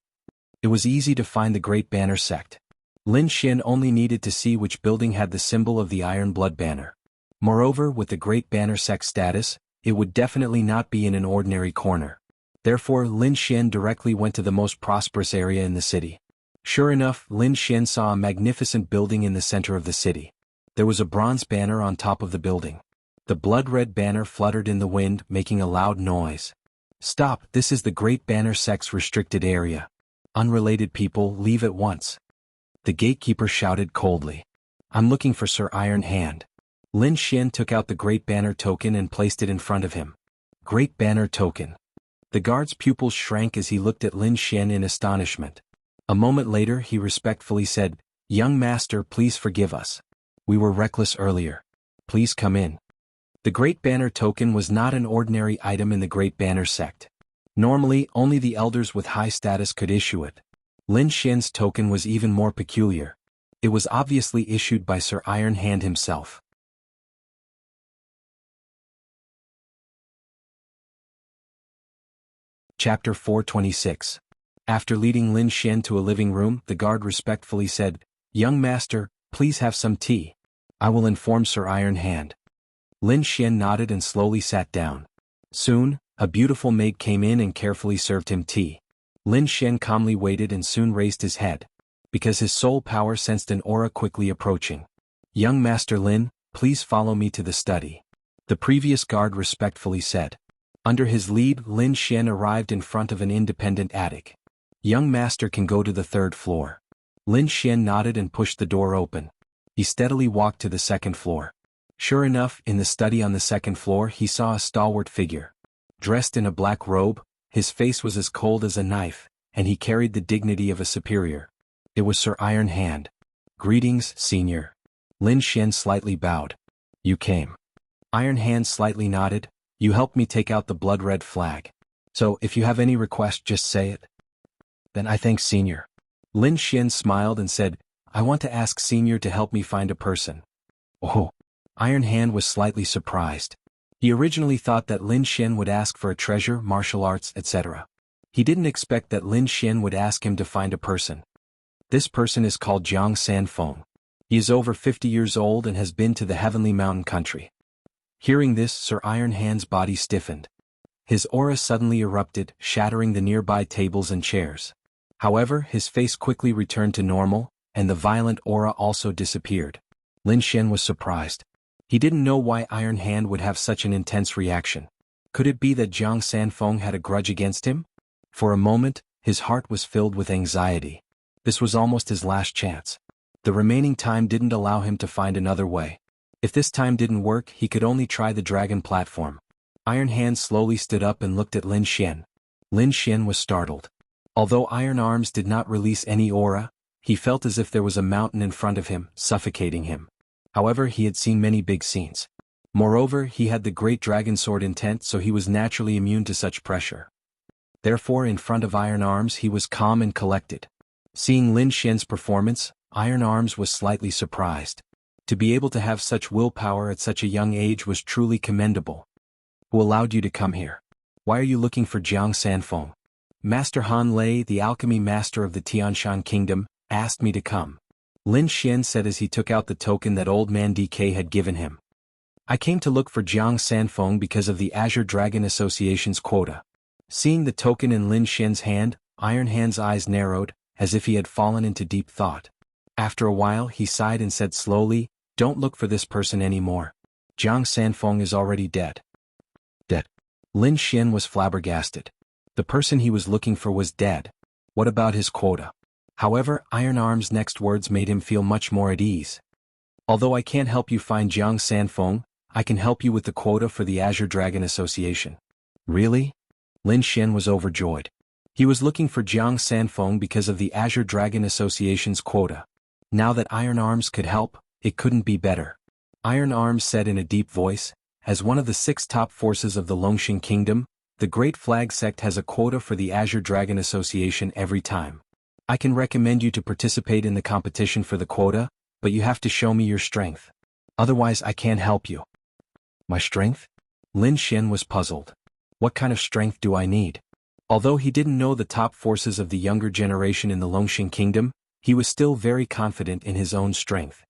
It was easy to find the Great Banner sect. Lin Xian only needed to see which building had the symbol of the Iron Blood Banner. Moreover, with the Great Banner sect status, it would definitely not be in an ordinary corner. Therefore, Lin Xian directly went to the most prosperous area in the city. Sure enough, Lin Xian saw a magnificent building in the center of the city. There was a bronze banner on top of the building. The blood-red banner fluttered in the wind, making a loud noise. Stop, this is the Great Banner sect's restricted area. Unrelated people, leave at once. The gatekeeper shouted coldly. I'm looking for Sir Iron Hand. Lin Xian took out the Great Banner token and placed it in front of him. Great Banner token. The guard's pupils shrank as he looked at Lin Xian in astonishment. A moment later he respectfully said, Young master, please forgive us. We were reckless earlier. Please come in. The Great Banner token was not an ordinary item in the Great Banner sect. Normally, only the elders with high status could issue it. Lin Xian's token was even more peculiar. It was obviously issued by Sir Iron Hand himself. Chapter 426. After leading Lin Xian to a living room, the guard respectfully said, Young master, please have some tea. I will inform Sir Iron Hand. Lin Xian nodded and slowly sat down. Soon, a beautiful maid came in and carefully served him tea. Lin Xian calmly waited and soon raised his head, because his soul power sensed an aura quickly approaching. Young Master Lin, please follow me to the study. The previous guard respectfully said. Under his lead, Lin Xian arrived in front of an independent attic. Young Master can go to the 3rd floor. Lin Xian nodded and pushed the door open. He steadily walked to the 2nd floor. Sure enough, in the study on the 2nd floor he saw a stalwart figure. Dressed in a black robe, his face was as cold as a knife, and he carried the dignity of a superior. It was Sir Iron Hand. Greetings, senior. Lin Xian slightly bowed. You came. Iron Hand slightly nodded. You helped me take out the blood-red flag. So, if you have any request, just say it. Then I thank senior. Lin Xian smiled and said, I want to ask senior to help me find a person. Oh. Iron Hand was slightly surprised. He originally thought that Lin Xian would ask for a treasure, martial arts, etc. He didn't expect that Lin Xian would ask him to find a person. This person is called Jiang Sanfeng. He is over 50 years old and has been to the Heavenly Mountain country. Hearing this, Sir Iron Hand's body stiffened. His aura suddenly erupted, shattering the nearby tables and chairs. However, his face quickly returned to normal, and the violent aura also disappeared. Lin Xian was surprised. He didn't know why Iron Hand would have such an intense reaction. Could it be that Jiang Sanfeng had a grudge against him? For a moment, his heart was filled with anxiety. This was almost his last chance. The remaining time didn't allow him to find another way. If this time didn't work, he could only try the dragon platform. Iron Hand slowly stood up and looked at Lin Xian. Lin Xian was startled. Although Iron Arms did not release any aura, he felt as if there was a mountain in front of him, suffocating him. However, he had seen many big scenes. Moreover, he had the great dragon sword intent, so he was naturally immune to such pressure. Therefore, in front of Iron Arms he was calm and collected. Seeing Lin Xian's performance, Iron Arms was slightly surprised. To be able to have such willpower at such a young age was truly commendable. Who allowed you to come here? Why are you looking for Jiang Sanfeng? Master Han Lei, the alchemy master of the Tianshan kingdom, asked me to come. Lin Xian said as he took out the token that Old Man DK had given him. I came to look for Jiang Sanfeng because of the Azure Dragon Association's quota. Seeing the token in Lin Xian's hand, Iron Hand's eyes narrowed, as if he had fallen into deep thought. After a while he sighed and said slowly, Don't look for this person anymore. Jiang Sanfeng is already dead. Dead. Lin Xian was flabbergasted. The person he was looking for was dead. What about his quota? However, Iron Arm's next words made him feel much more at ease. Although I can't help you find Jiang Sanfeng, I can help you with the quota for the Azure Dragon Association. Really? Lin Xian was overjoyed. He was looking for Jiang Sanfeng because of the Azure Dragon Association's quota. Now that Iron Arms could help, it couldn't be better. Iron Arms said in a deep voice, as one of the 6 top forces of the Longxing Kingdom, the Great Flag Sect has a quota for the Azure Dragon Association every time. I can recommend you to participate in the competition for the quota, but you have to show me your strength. Otherwise I can't help you. My strength? Lin Xian was puzzled. What kind of strength do I need? Although he didn't know the top forces of the younger generation in the Longxing Kingdom, he was still very confident in his own strength.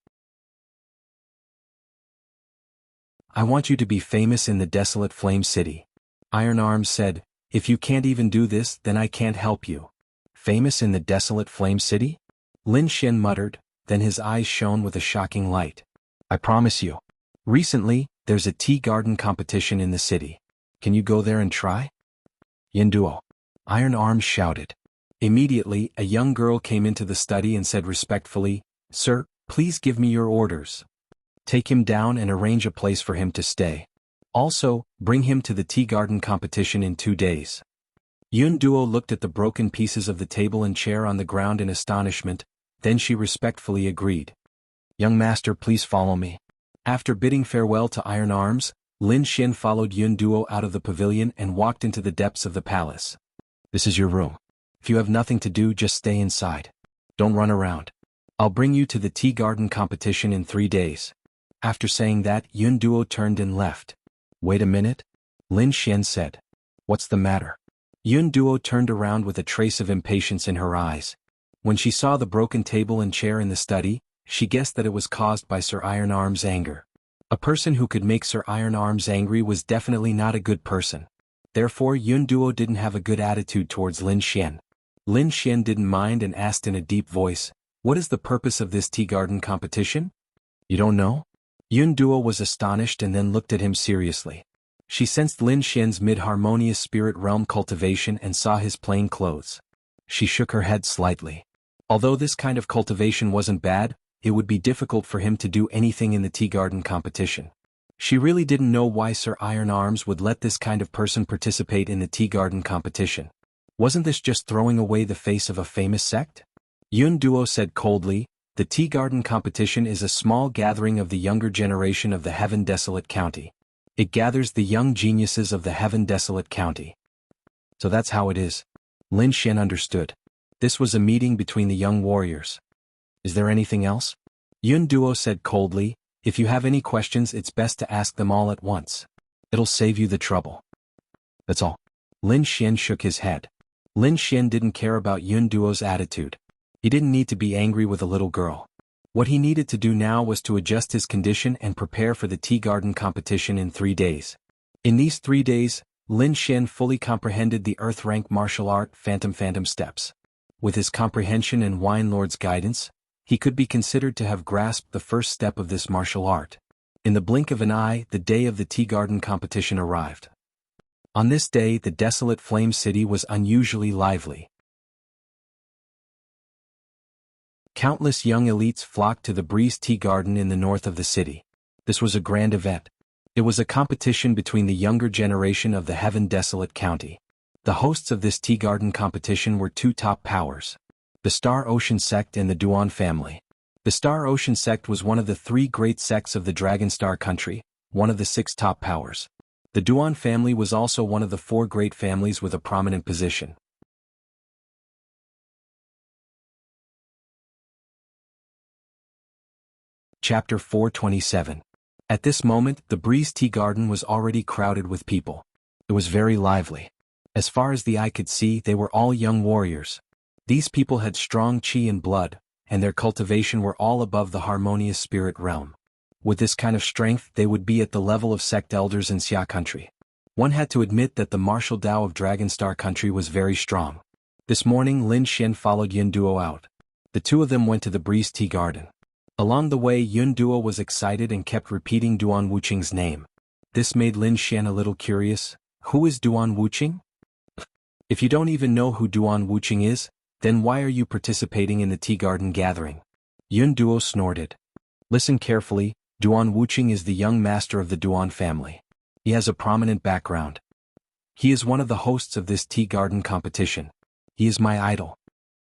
I want you to be famous in the desolate Flame City. Iron Arms said, if you can't even do this, then I can't help you. Famous in the desolate Flame City? Lin Xian muttered, then his eyes shone with a shocking light. I promise you. Recently, there's a tea garden competition in the city. Can you go there and try? Yinduo. Iron Arms shouted. Immediately, a young girl came into the study and said respectfully, Sir, please give me your orders. Take him down and arrange a place for him to stay. Also, bring him to the tea garden competition in 2 days. Yun Duo looked at the broken pieces of the table and chair on the ground in astonishment, then she respectfully agreed. Young master, please follow me. After bidding farewell to Iron Arms, Lin Xian followed Yun Duo out of the pavilion and walked into the depths of the palace. This is your room. If you have nothing to do, just stay inside. Don't run around. I'll bring you to the tea garden competition in 3 days. After saying that, Yun Duo turned and left. Wait a minute? Lin Xian said. What's the matter? Yun Duo turned around with a trace of impatience in her eyes. When she saw the broken table and chair in the study, she guessed that it was caused by Sir Iron Arm's anger. A person who could make Sir Iron Arms angry was definitely not a good person. Therefore Yun Duo didn't have a good attitude towards Lin Xian. Lin Xian didn't mind and asked in a deep voice, what is the purpose of this tea garden competition? You don't know? Yun Duo was astonished and then looked at him seriously. She sensed Lin Xian's mid-harmonious spirit realm cultivation and saw his plain clothes. She shook her head slightly. Although this kind of cultivation wasn't bad, it would be difficult for him to do anything in the tea garden competition. She really didn't know why Sir Iron Arms would let this kind of person participate in the tea garden competition. Wasn't this just throwing away the face of a famous sect? Yun Duo said coldly, the tea garden competition is a small gathering of the younger generation of the Heaven Desolate County. It gathers the young geniuses of the Heaven Desolate County. So that's how it is. Lin Xian understood. This was a meeting between the young warriors. Is there anything else? Yun Duo said coldly, if you have any questions it's best to ask them all at once. It'll save you the trouble. That's all. Lin Xian shook his head. Lin Xian didn't care about Yun Duo's attitude. He didn't need to be angry with a little girl. What he needed to do now was to adjust his condition and prepare for the tea garden competition in 3 days. In these 3 days, Lin Xian fully comprehended the Earth rank martial art Phantom steps. With his comprehension and Wine Lord's guidance, he could be considered to have grasped the first step of this martial art. In the blink of an eye, the day of the tea garden competition arrived. On this day, the desolate Flame City was unusually lively. Countless young elites flocked to the Breeze Tea Garden in the north of the city. This was a grand event. It was a competition between the younger generation of the Heaven Desolate County. The hosts of this tea garden competition were 2 top powers. The Star Ocean Sect and the Duan family. The Star Ocean Sect was one of the 3 great sects of the Dragon Star country, one of the 6 top powers. The Duan family was also one of the 4 great families with a prominent position. Chapter 427. At this moment, the Breeze Tea Garden was already crowded with people. It was very lively. As far as the eye could see, they were all young warriors. These people had strong qi and blood, and their cultivation were all above the harmonious spirit realm. With this kind of strength, they would be at the level of sect elders in Xia country. One had to admit that the martial Tao of Dragon Star country was very strong. This morning Lin Xian followed Yun Duo out. The 2 of them went to the Breeze Tea Garden. Along the way Yun Duo was excited and kept repeating Duan Wuqing's name. This made Lin Xian a little curious. Who is Duan Wuqing? If you don't even know who Duan Wuqing is, then why are you participating in the tea garden gathering? Yun Duo snorted. Listen carefully, Duan Wuqing is the young master of the Duan family. He has a prominent background. He is one of the hosts of this tea garden competition. He is my idol.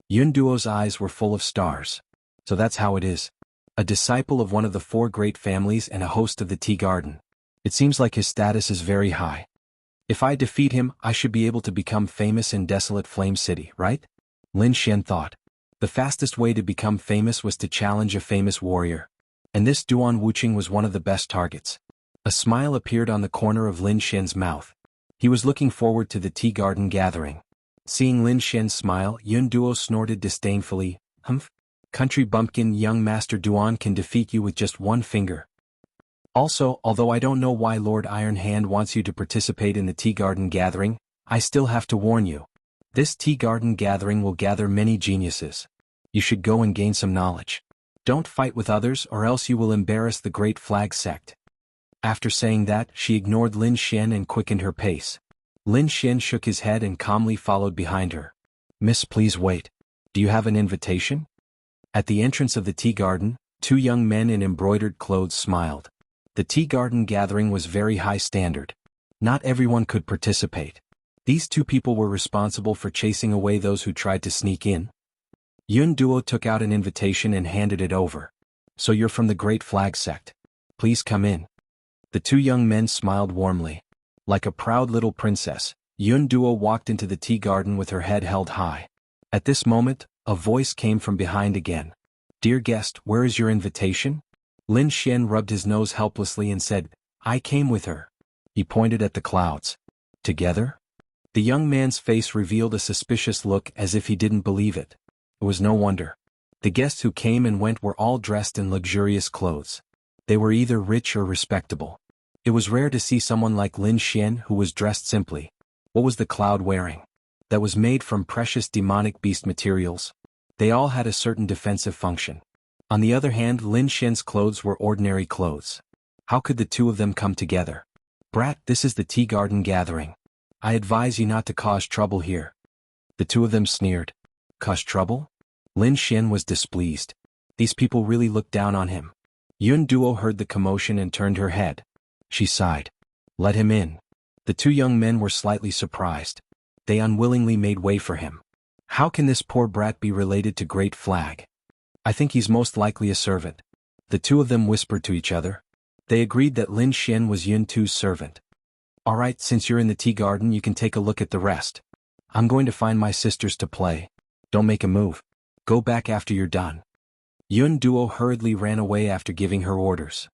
Yun Duo's eyes were full of stars. So that's how it is. A disciple of one of the 4 great families and a host of the tea garden. It seems like his status is very high. If I defeat him, I should be able to become famous in Desolate Flame City, right? Lin Xian thought. The fastest way to become famous was to challenge a famous warrior. And this Duan Wuqing was one of the best targets. A smile appeared on the corner of Lin Xian's mouth. He was looking forward to the tea garden gathering. Seeing Lin Xian's smile, Yun Duo snorted disdainfully. Humph. Country bumpkin, young Master Duan can defeat you with just one finger. Also, although I don't know why Lord Iron Hand wants you to participate in the tea garden gathering, I still have to warn you. This tea garden gathering will gather many geniuses. You should go and gain some knowledge. Don't fight with others or else you will embarrass the Great Flag Sect. After saying that, she ignored Lin Xian and quickened her pace. Lin Xian shook his head and calmly followed behind her. Miss, please wait. Do you have an invitation? At the entrance of the tea garden, two young men in embroidered clothes smiled. The tea garden gathering was very high standard. Not everyone could participate. These two people were responsible for chasing away those who tried to sneak in. Yun Duo took out an invitation and handed it over. So you're from the Great Flag Sect. Please come in. The two young men smiled warmly. Like a proud little princess, Yun Duo walked into the tea garden with her head held high. At this moment, a voice came from behind again. Dear guest, where is your invitation? Lin Xian rubbed his nose helplessly and said, I came with her. He pointed at the clouds. Together? The young man's face revealed a suspicious look as if he didn't believe it. It was no wonder. The guests who came and went were all dressed in luxurious clothes. They were either rich or respectable. It was rare to see someone like Lin Xian who was dressed simply. What was the cloud wearing? That was made from precious demonic beast materials. They all had a certain defensive function. On the other hand, Lin Xian's clothes were ordinary clothes. How could the two of them come together? Brat, this is the tea garden gathering. I advise you not to cause trouble here. The two of them sneered. Cause trouble? Lin Xian was displeased. These people really looked down on him. Yun Duo heard the commotion and turned her head. She sighed. Let him in. The two young men were slightly surprised. They unwillingly made way for him. How can this poor brat be related to Great Flag? I think he's most likely a servant. The two of them whispered to each other. They agreed that Lin Xian was Yun Tu's servant. All right, since you're in the tea garden, you can take a look at the rest. I'm going to find my sisters to play. Don't make a move. Go back after you're done. Yun Duo hurriedly ran away after giving her orders.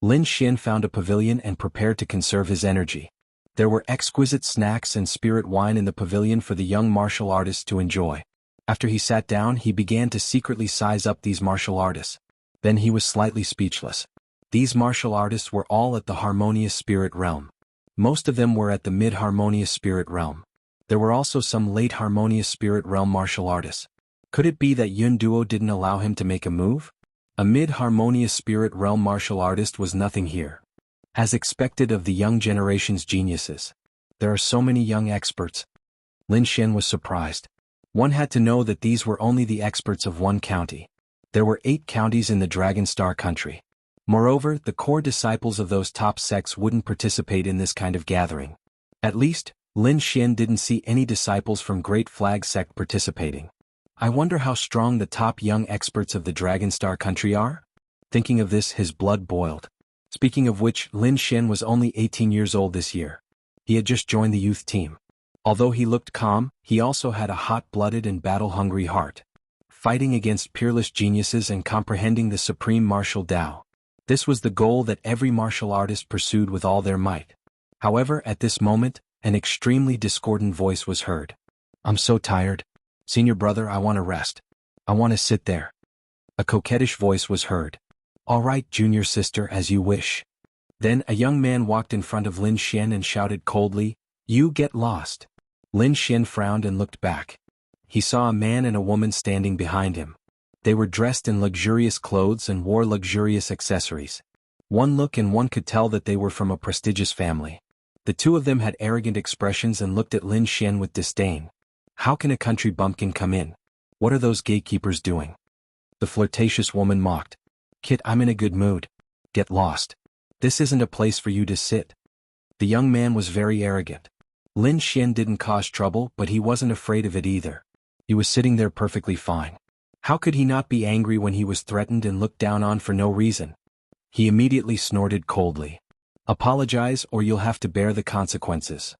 Lin Xian found a pavilion and prepared to conserve his energy. There were exquisite snacks and spirit wine in the pavilion for the young martial artists to enjoy. After he sat down, he began to secretly size up these martial artists. Then he was slightly speechless. These martial artists were all at the harmonious spirit realm. Most of them were at the mid-harmonious spirit realm. There were also some late harmonious spirit realm martial artists. Could it be that Yun Duo didn't allow him to make a move? A mid-harmonious spirit realm martial artist was nothing here. As expected of the young generation's geniuses. There are so many young experts. Lin Xian was surprised. One had to know that these were only the experts of one county. There were 8 counties in the Dragon Star country. Moreover, the core disciples of those top sects wouldn't participate in this kind of gathering. At least, Lin Xian didn't see any disciples from Great Flag Sect participating. I wonder how strong the top young experts of the Dragon Star country are? Thinking of this, his blood boiled. Speaking of which, Lin Xian was only 18 years old this year. He had just joined the youth team. Although he looked calm, he also had a hot-blooded and battle-hungry heart. Fighting against peerless geniuses and comprehending the supreme martial Tao. This was the goal that every martial artist pursued with all their might. However, at this moment, an extremely discordant voice was heard. I'm so tired. Senior brother, I want to rest. I want to sit there. A coquettish voice was heard. All right, junior sister, as you wish. Then a young man walked in front of Lin Xian and shouted coldly, You get lost. Lin Xian frowned and looked back. He saw a man and a woman standing behind him. They were dressed in luxurious clothes and wore luxurious accessories. One look and one could tell that they were from a prestigious family. The two of them had arrogant expressions and looked at Lin Xian with disdain. How can a country bumpkin come in? What are those gatekeepers doing? The flirtatious woman mocked. Kid, I'm in a good mood. Get lost. This isn't a place for you to sit. The young man was very arrogant. Lin Xian didn't cause trouble, but he wasn't afraid of it either. He was sitting there perfectly fine. How could he not be angry when he was threatened and looked down on for no reason? He immediately snorted coldly. Apologize or you'll have to bear the consequences.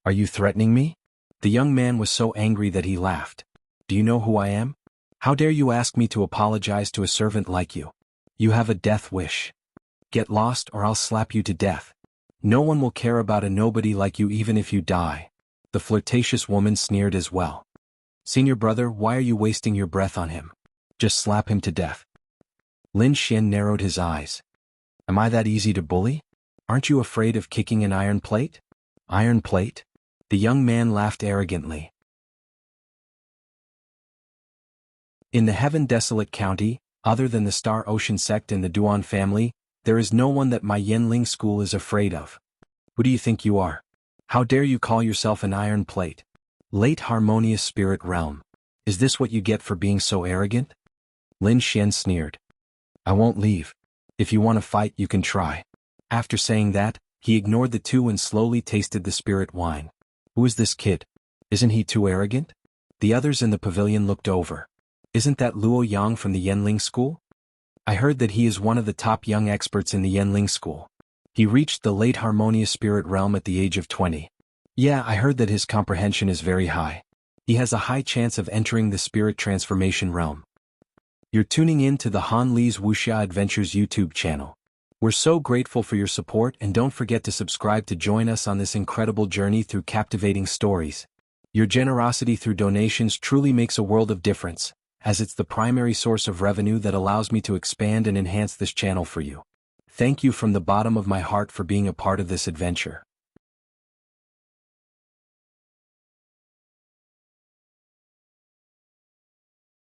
Are you threatening me? The young man was so angry that he laughed. Do you know who I am? How dare you ask me to apologize to a servant like you? You have a death wish. Get lost or I'll slap you to death. No one will care about a nobody like you even if you die. The flirtatious woman sneered as well. Senior brother, why are you wasting your breath on him? Just slap him to death. Lin Xian narrowed his eyes. Am I that easy to bully? Aren't you afraid of kicking an iron plate? Iron plate? The young man laughed arrogantly. In the Heaven Desolate County, other than the Star Ocean sect and the Duan family, there is no one that my Yanling school is afraid of. Who do you think you are? How dare you call yourself an iron plate? Late harmonious spirit realm. Is this what you get for being so arrogant? Lin Xian sneered. I won't leave. If you want to fight, you can try. After saying that, he ignored the two and slowly tasted the spirit wine. Who is this kid? Isn't he too arrogant? The others in the pavilion looked over. Isn't that Luo Yang from the Yanling school? I heard that he is one of the top young experts in the Yanling school. He reached the late harmonious spirit realm at the age of 20. Yeah, I heard that his comprehension is very high. He has a high chance of entering the spirit transformation realm. You're tuning in to the Han Li's Wuxia Adventures YouTube channel. We're so grateful for your support and don't forget to subscribe to join us on this incredible journey through captivating stories. Your generosity through donations truly makes a world of difference, as it's the primary source of revenue that allows me to expand and enhance this channel for you. Thank you from the bottom of my heart for being a part of this adventure.